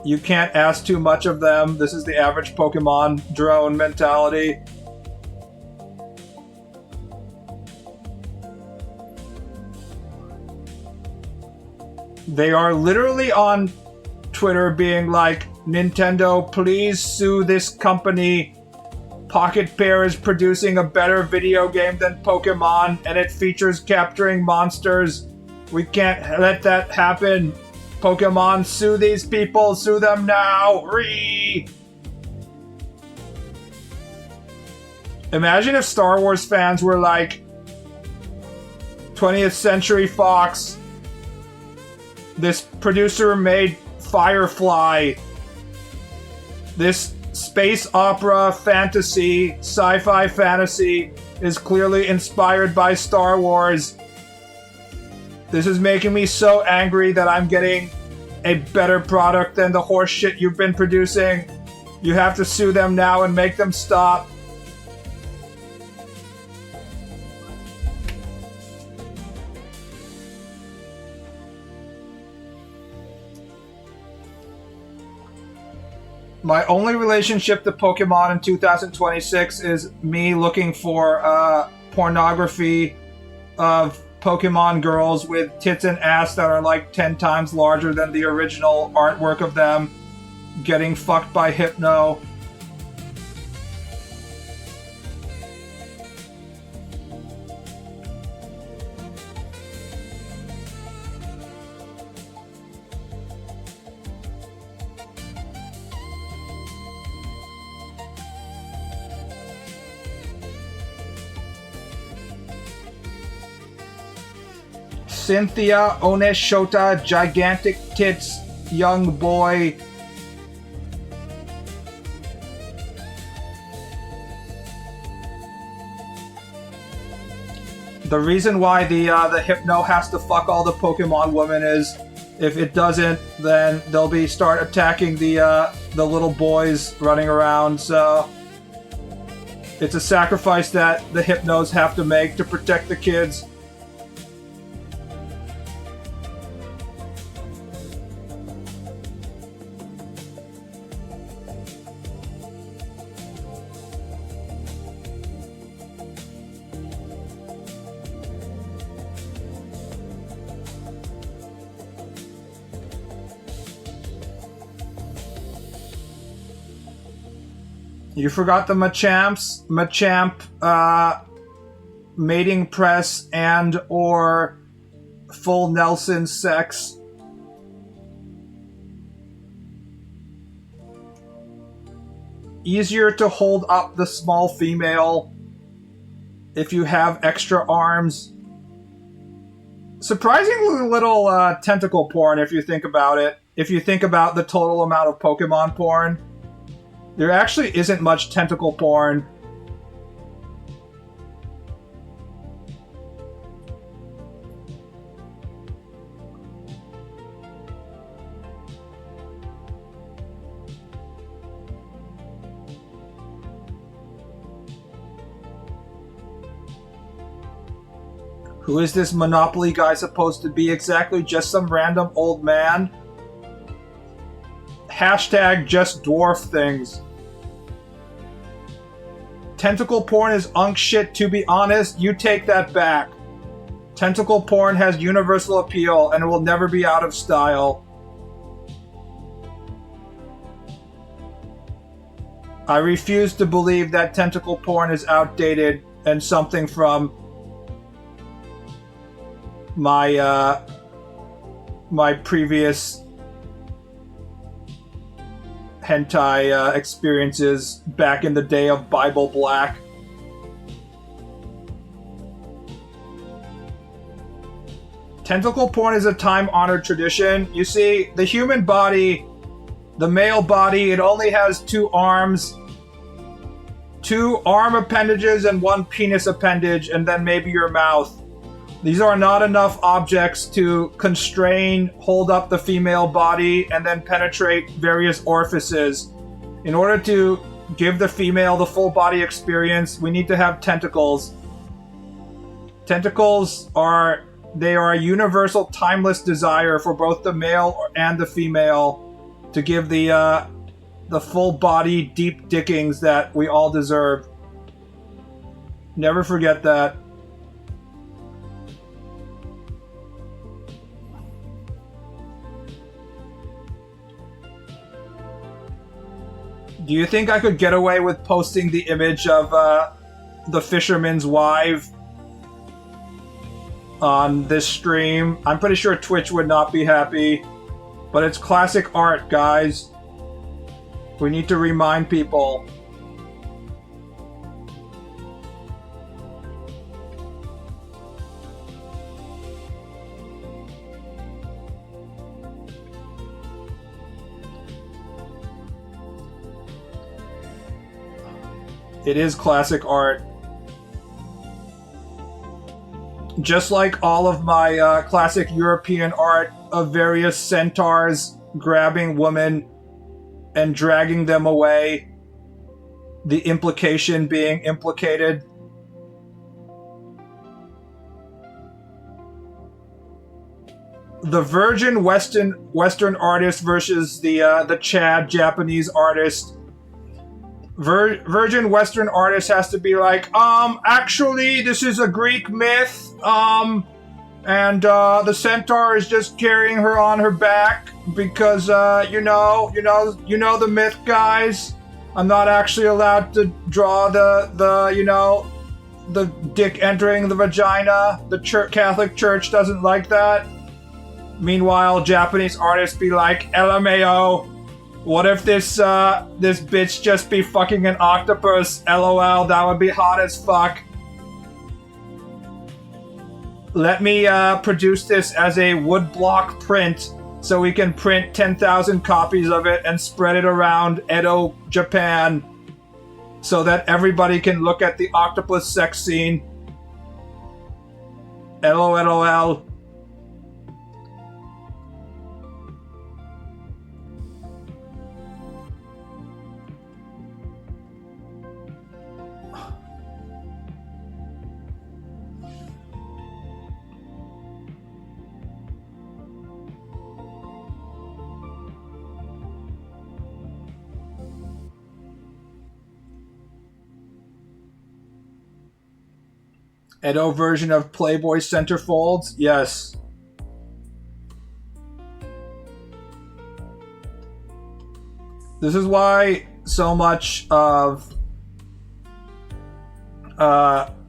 You can't ask too much of them. This is the average Pokemon drone mentality. They are literally on Twitter being like, Nintendo, please sue this company. Pocket Pair is producing a better video game than Pokemon, and it features capturing monsters. We can't let that happen. Pokemon, sue these people. Sue them now. Ree! Imagine if Star Wars fans were like 20th Century Fox. This producer made Firefly. This space opera fantasy, sci-fi fantasy, is clearly inspired by Star Wars. This is making me so angry that I'm getting a better product than the horse shit you've been producing. You have to sue them now and make them stop. My only relationship to Pokemon in 2026 is me looking for pornography of Pokemon girls with tits and ass that are like 10 times larger than the original artwork of them getting fucked by Hypno. Cynthia Oneshota, gigantic tits, young boy. The reason why the Hypno has to fuck all the Pokemon women is if it doesn't, then they'll start attacking the little boys running around. So it's a sacrifice that the Hypnos have to make to protect the kids. You forgot the Machamp, mating press and or full Nelson sex. Easier to hold up the small female if you have extra arms. Surprisingly little tentacle porn if you think about it. If you think about the total amount of Pokemon porn. There actually isn't much tentacle porn. Who is this Monopoly guy supposed to be exactly? Just some random old man? Hashtag just dwarf things. Tentacle porn is unk shit, to be honest. You take that back. Tentacle porn has universal appeal and it will never be out of style. I refuse to believe that tentacle porn is outdated and something from my my previous hentai experiences back in the day of Bible Black. Tentacle porn is a time-honored tradition. You see, the human body, the male body, it only has 2 arms, 2 arm appendages, and 1 penis appendage, and then maybe your mouth. These are not enough objects to constrain, hold up the female body, and then penetrate various orifices. In order to give the female the full body experience, we need to have tentacles. Tentacles are a universal, timeless desire for both the male and the female to give the full body deep dickings that we all deserve. Never forget that. Do you think I could get away with posting the image of the fisherman's wife on this stream? I'm pretty sure Twitch would not be happy, but it's classic art, guys. We need to remind people. It is classic art. Just like all of my classic European art of various centaurs grabbing women and dragging them away, the implication being implicated. The virgin Western artist versus the Chad Japanese artist. Virgin Western artist has to be like, actually, this is a Greek myth, and the centaur is just carrying her on her back because, you know the myth, guys. I'm not actually allowed to draw the dick entering the vagina. The Catholic Church doesn't like that. Meanwhile, Japanese artists be like, LMAO. What if this bitch just be fucking an octopus? LOL, that would be hot as fuck. Let me produce this as a woodblock print so we can print 10,000 copies of it and spread it around Edo, Japan so that everybody can look at the octopus sex scene. LOL. Edo version of Playboy centerfolds? Yes. This is why so much of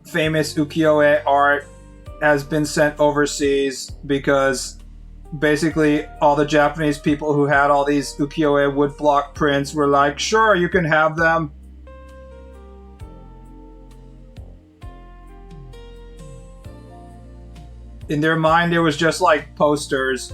famous ukiyo-e art has been sent overseas, because basically all the Japanese people who had all these ukiyo-e woodblock prints were like, sure, you can have them. In their mind, it was just like posters.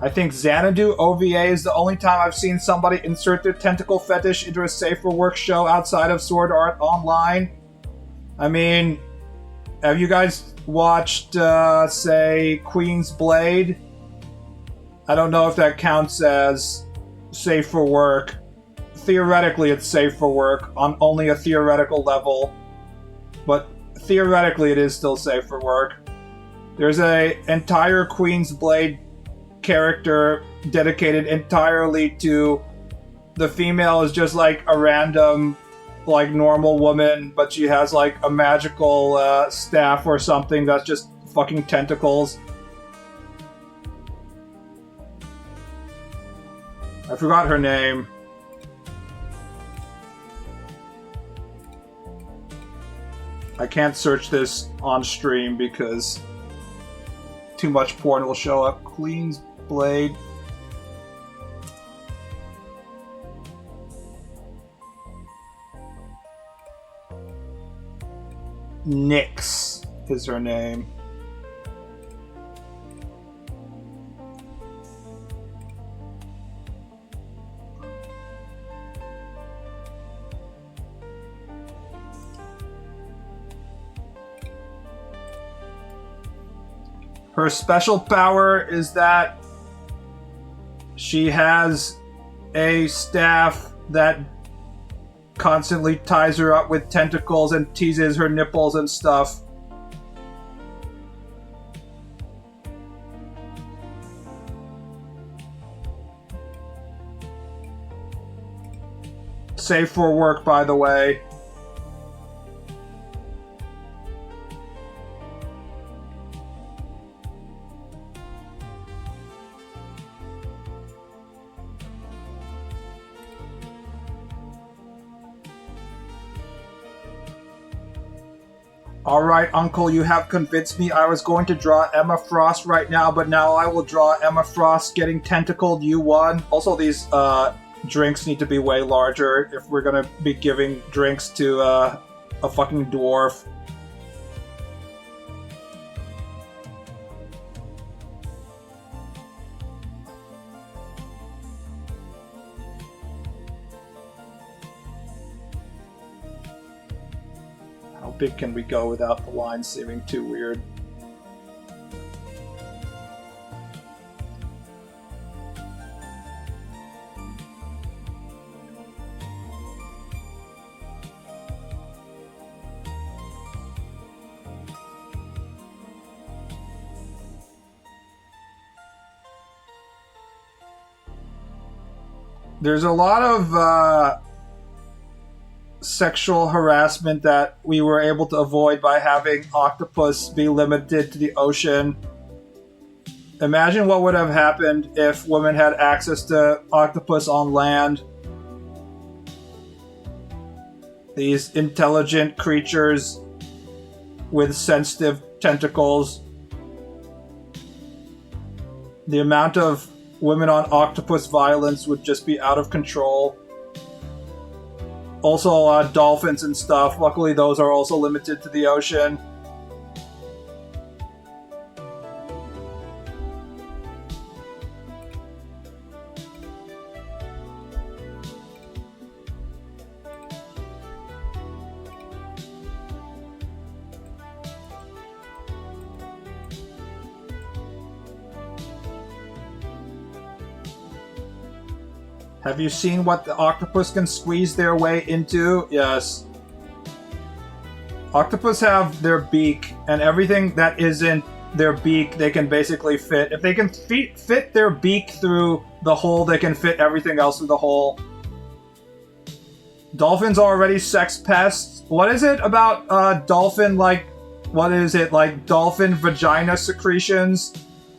I think Xanadu OVA is the only time I've seen somebody insert their tentacle fetish into a safe for work show outside of Sword Art Online. I mean, have you guys watched, say, Queen's Blade? I don't know if that counts as safe for work. Theoretically, it's safe for work on only a theoretical level, but theoretically, it is still safe for work. There's an entire Queen's Blade character dedicated entirely to the female is just like a random, like normal woman, but she has like a magical staff or something that's just fucking tentacles. I forgot her name. I can't search this on stream because too much porn will show up. Queen's Blade. Nyx is her name. Her special power is that she has a staff that constantly ties her up with tentacles and teases her nipples and stuff. Safe for work, by the way. Alright, Uncle, you have convinced me. I was going to draw Emma Frost right now, but now I will draw Emma Frost getting tentacled. You won. Also, these drinks need to be way larger if we're gonna be giving drinks to a fucking dwarf. How big can we go without the line seeming too weird? There's a lot of sexual harassment that we were able to avoid by having octopus be limited to the ocean. Imagine what would have happened if women had access to octopus on land. These intelligent creatures with sensitive tentacles. The amount of women on octopus violence would just be out of control. Also, dolphins and stuff. Luckily, those are also limited to the ocean. Have you seen what the octopus can squeeze their way into? Yes. Octopus have their beak, and everything that isn't their beak, they can basically fit. If they can fit their beak through the hole, they can fit everything else through the hole. Dolphins are already sex pests. What is it about dolphin, like, what is it, like dolphin vagina secretions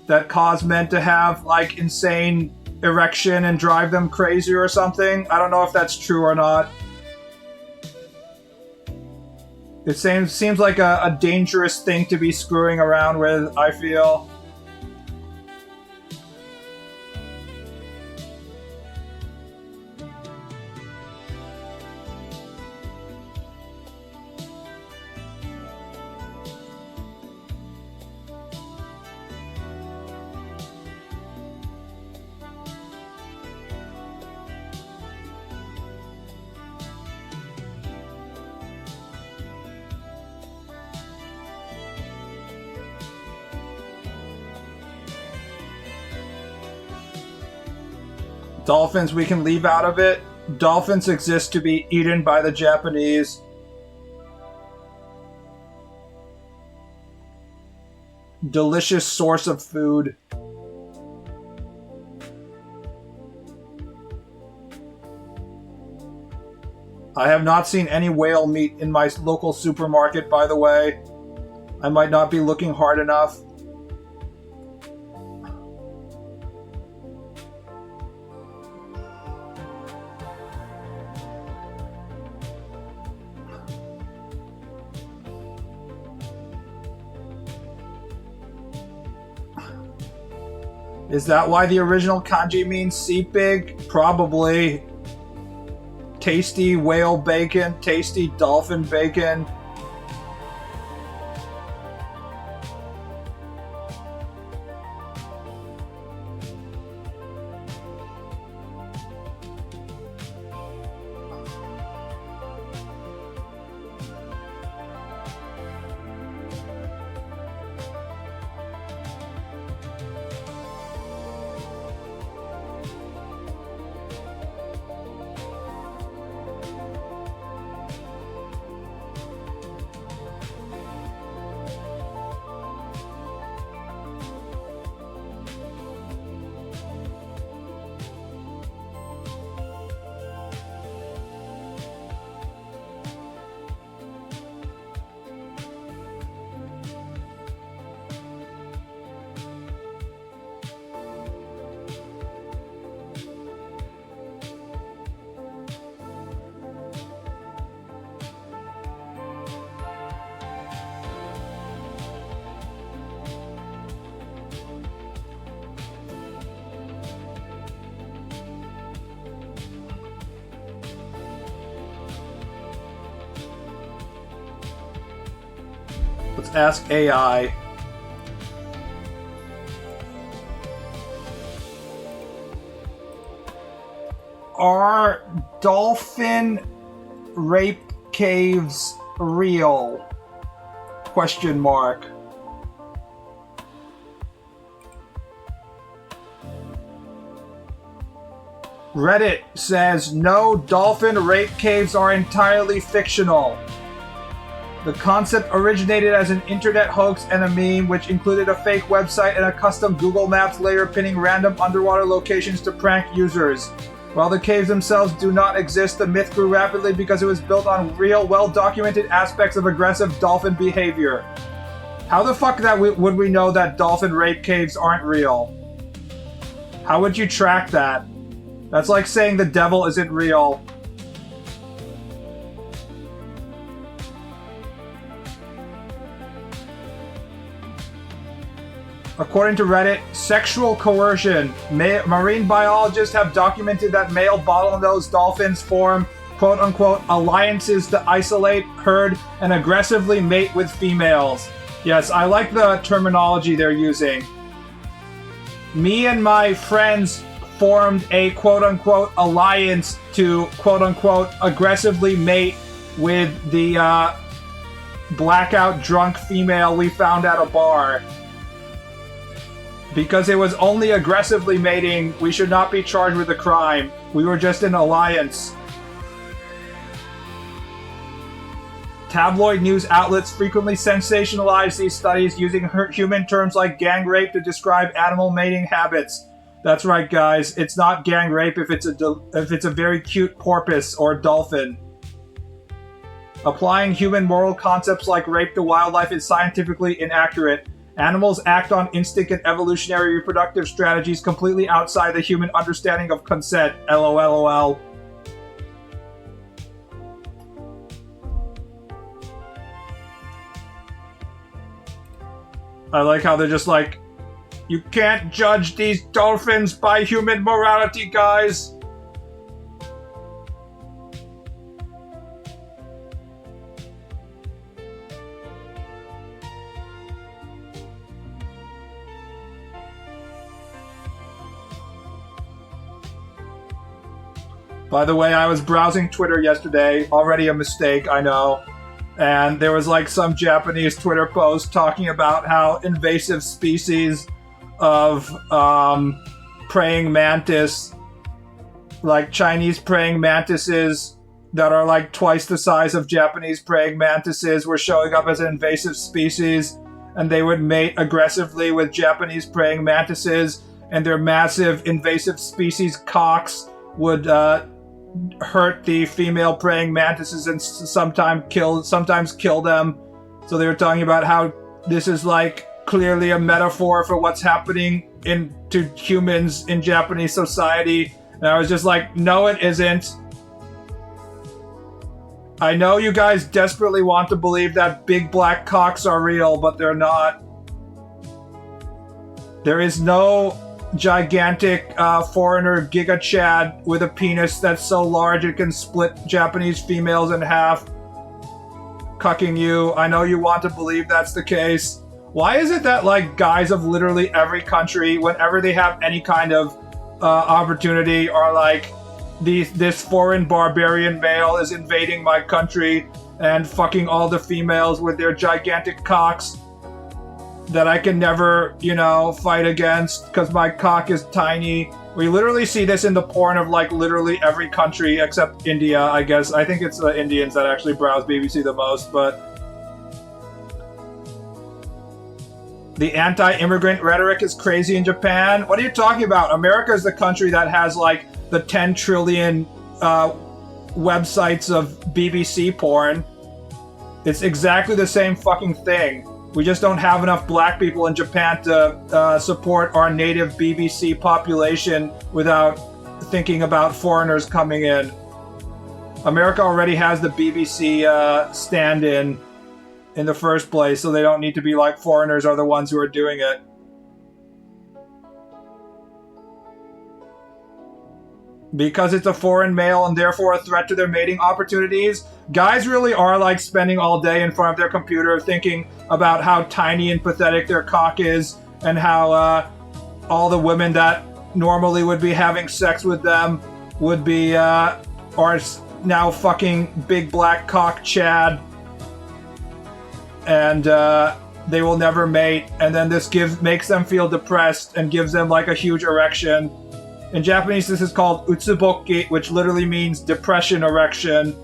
that cause men to have, like, insane erection and drive them crazy or something? I don't know if that's true or not. It seems like a dangerous thing to be screwing around with, I feel. Dolphins we can leave out of it. Dolphins exist to be eaten by the Japanese. Delicious source of food. I have not seen any whale meat in my local supermarket, by the way. I might not be looking hard enough. Is that why the original kanji means sea pig? Probably. Tasty whale bacon, tasty dolphin bacon. Let's ask AI. Are dolphin rape caves real? Question mark. Reddit says, no, dolphin rape caves are entirely fictional. The concept originated as an internet hoax and a meme, which included a fake website and a custom Google Maps layer pinning random underwater locations to prank users. While the caves themselves do not exist, the myth grew rapidly because it was built on real, well-documented aspects of aggressive dolphin behavior. How the fuck would we know that dolphin rape caves aren't real? How would you track that? That's like saying the devil isn't real. According to Reddit, sexual coercion. Marine biologists have documented that male bottlenose dolphins form quote-unquote alliances to isolate, herd, and aggressively mate with females. Yes, I like the terminology they're using. Me and my friends formed a quote-unquote alliance to quote-unquote aggressively mate with the blackout drunk female we found at a bar. Because it was only aggressively mating, we should not be charged with a crime. We were just an alliance. Tabloid news outlets frequently sensationalize these studies using human terms like gang rape to describe animal mating habits. That's right, guys. It's not gang rape if it's a very cute porpoise or dolphin. Applying human moral concepts like rape to wildlife is scientifically inaccurate. Animals act on instinct and evolutionary reproductive strategies completely outside the human understanding of consent. LOLOL. I like how they're just like, you can't judge these dolphins by human morality, guys. By the way, I was browsing Twitter yesterday, already a mistake, I know, and there was like some Japanese Twitter post talking about how invasive species of praying mantis, like Chinese praying mantises that are like twice the size of Japanese praying mantises, were showing up as an invasive species, and they would mate aggressively with Japanese praying mantises, and their massive invasive species cocks would hurt the female praying mantises and sometimes kill them. So they were talking about how this is like clearly a metaphor for what's happening to humans in Japanese society. And I was just like, no, it isn't. I know you guys desperately want to believe that big black cocks are real, but they're not. There is no gigantic foreigner Giga Chad with a penis that's so large it can split Japanese females in half, cucking you. I know you want to believe that's the case. Why is it that like guys of literally every country, whenever they have any kind of opportunity, are like, this foreign barbarian male is invading my country and fucking all the females with their gigantic cocks that I can never, fight against because my cock is tiny. We literally see this in the porn of like literally every country except India, I guess. I think it's the Indians that actually browse BBC the most, but the anti-immigrant rhetoric is crazy in Japan. What are you talking about? America is the country that has like the 10 trillion websites of BBC porn. It's exactly the same fucking thing. We just don't have enough black people in Japan to support our native BBC population without thinking about foreigners coming in. America already has the BBC stand-in the first place, so they don't need to be like foreigners are the ones who are doing it. Because it's a foreign male and therefore a threat to their mating opportunities, guys really are like spending all day in front of their computer thinking about how tiny and pathetic their cock is and how all the women that normally would be having sex with them would be are now fucking big black cock Chad, and they will never mate, and then this makes them feel depressed and gives them like a huge erection. In Japanese, this is called utsuboki, which literally means depression erection.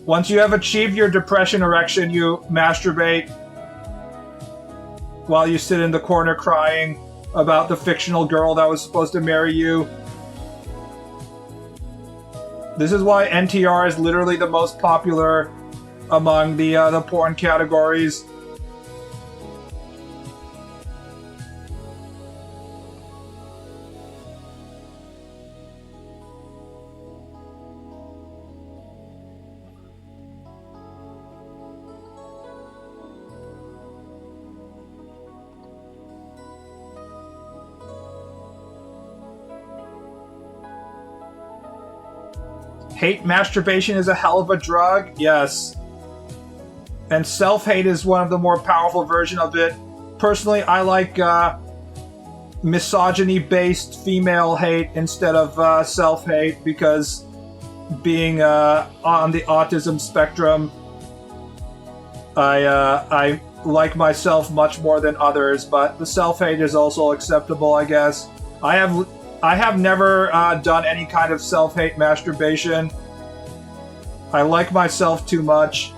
Once you have achieved your depression erection, you masturbate while you sit in the corner crying about the fictional girl that was supposed to marry you. This is why NTR is literally the most popular among the porn categories. Hate masturbation is a hell of a drug? Yes. And self-hate is one of the more powerful versions of it. Personally, I like misogyny-based female hate instead of self-hate, because being on the autism spectrum, I like myself much more than others, but the self-hate is also acceptable, I guess. I have never done any kind of self-hate masturbation. I like myself too much.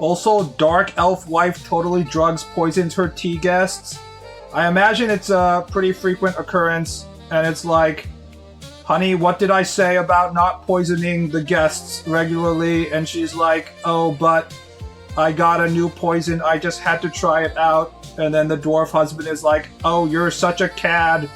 Also, Dark Elf Wife totally drugs poisons her tea guests. I imagine it's a pretty frequent occurrence, and it's like, honey, what did I say about not poisoning the guests regularly? And she's like, oh, but I got a new poison, I just had to try it out. And then the dwarf husband is like, oh, you're such a cad.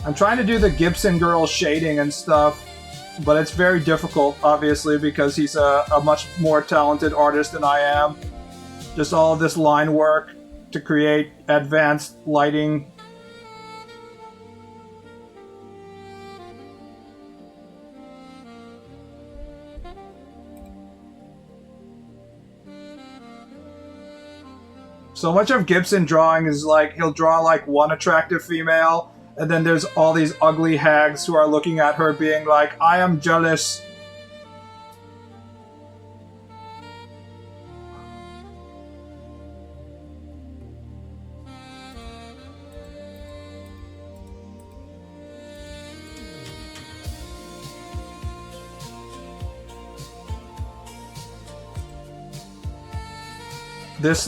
I'm trying to do the Gibson girl shading and stuff, but it's very difficult, obviously, because he's a much more talented artist than I am. Just all of this line work to create advanced lighting. So much of Gibson drawing is like, he'll draw like one attractive female, and then there's all these ugly hags who are looking at her being like, I am jealous. This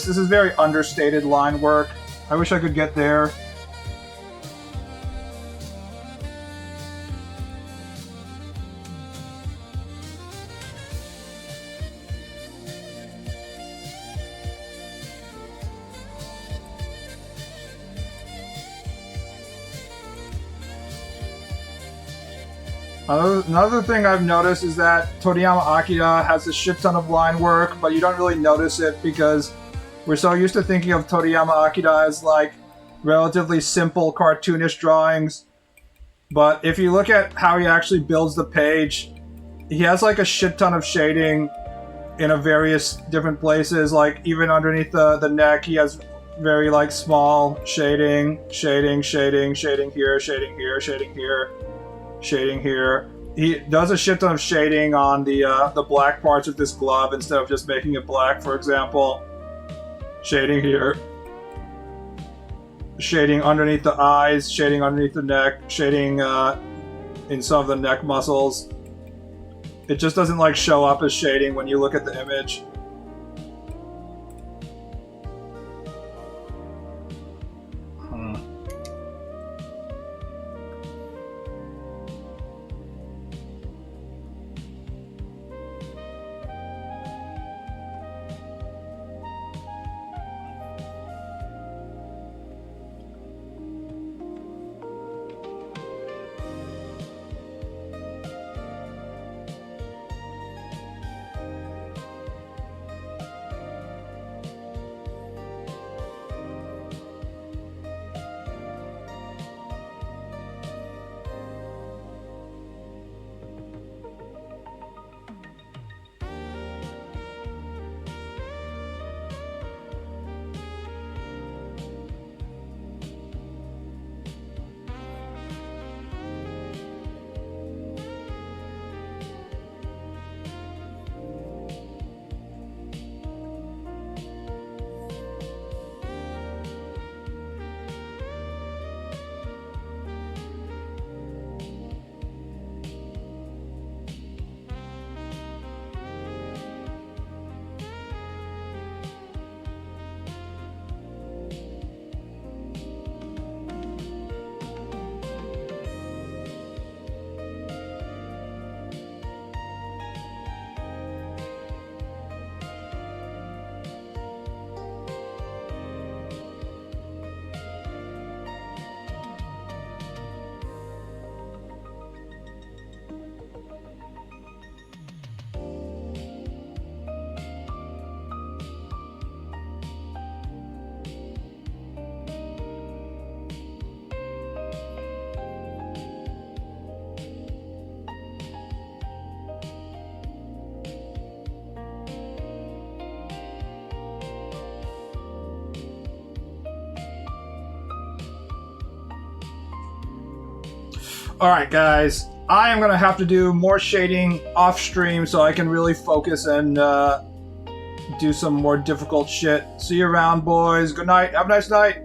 is very understated line work. I wish I could get there. Another thing I've noticed is that Toriyama Akira has a shit ton of line work, but you don't really notice it because we're so used to thinking of Toriyama Akira as like relatively simple cartoonish drawings. But if you look at how he actually builds the page, he has like a shit ton of shading in a various different places. Like even underneath the neck, he has very like small shading here, shading here, shading here. Shading here. He does a shit ton of shading on the black parts of this glove instead of just making it black, for example. Shading here. Shading underneath the eyes, shading underneath the neck, shading in some of the neck muscles. It just doesn't like show up as shading when you look at the image. Alright, guys. I am gonna have to do more shading off stream so I can really focus and do some more difficult shit. See you around, boys. Good night. Have a nice night.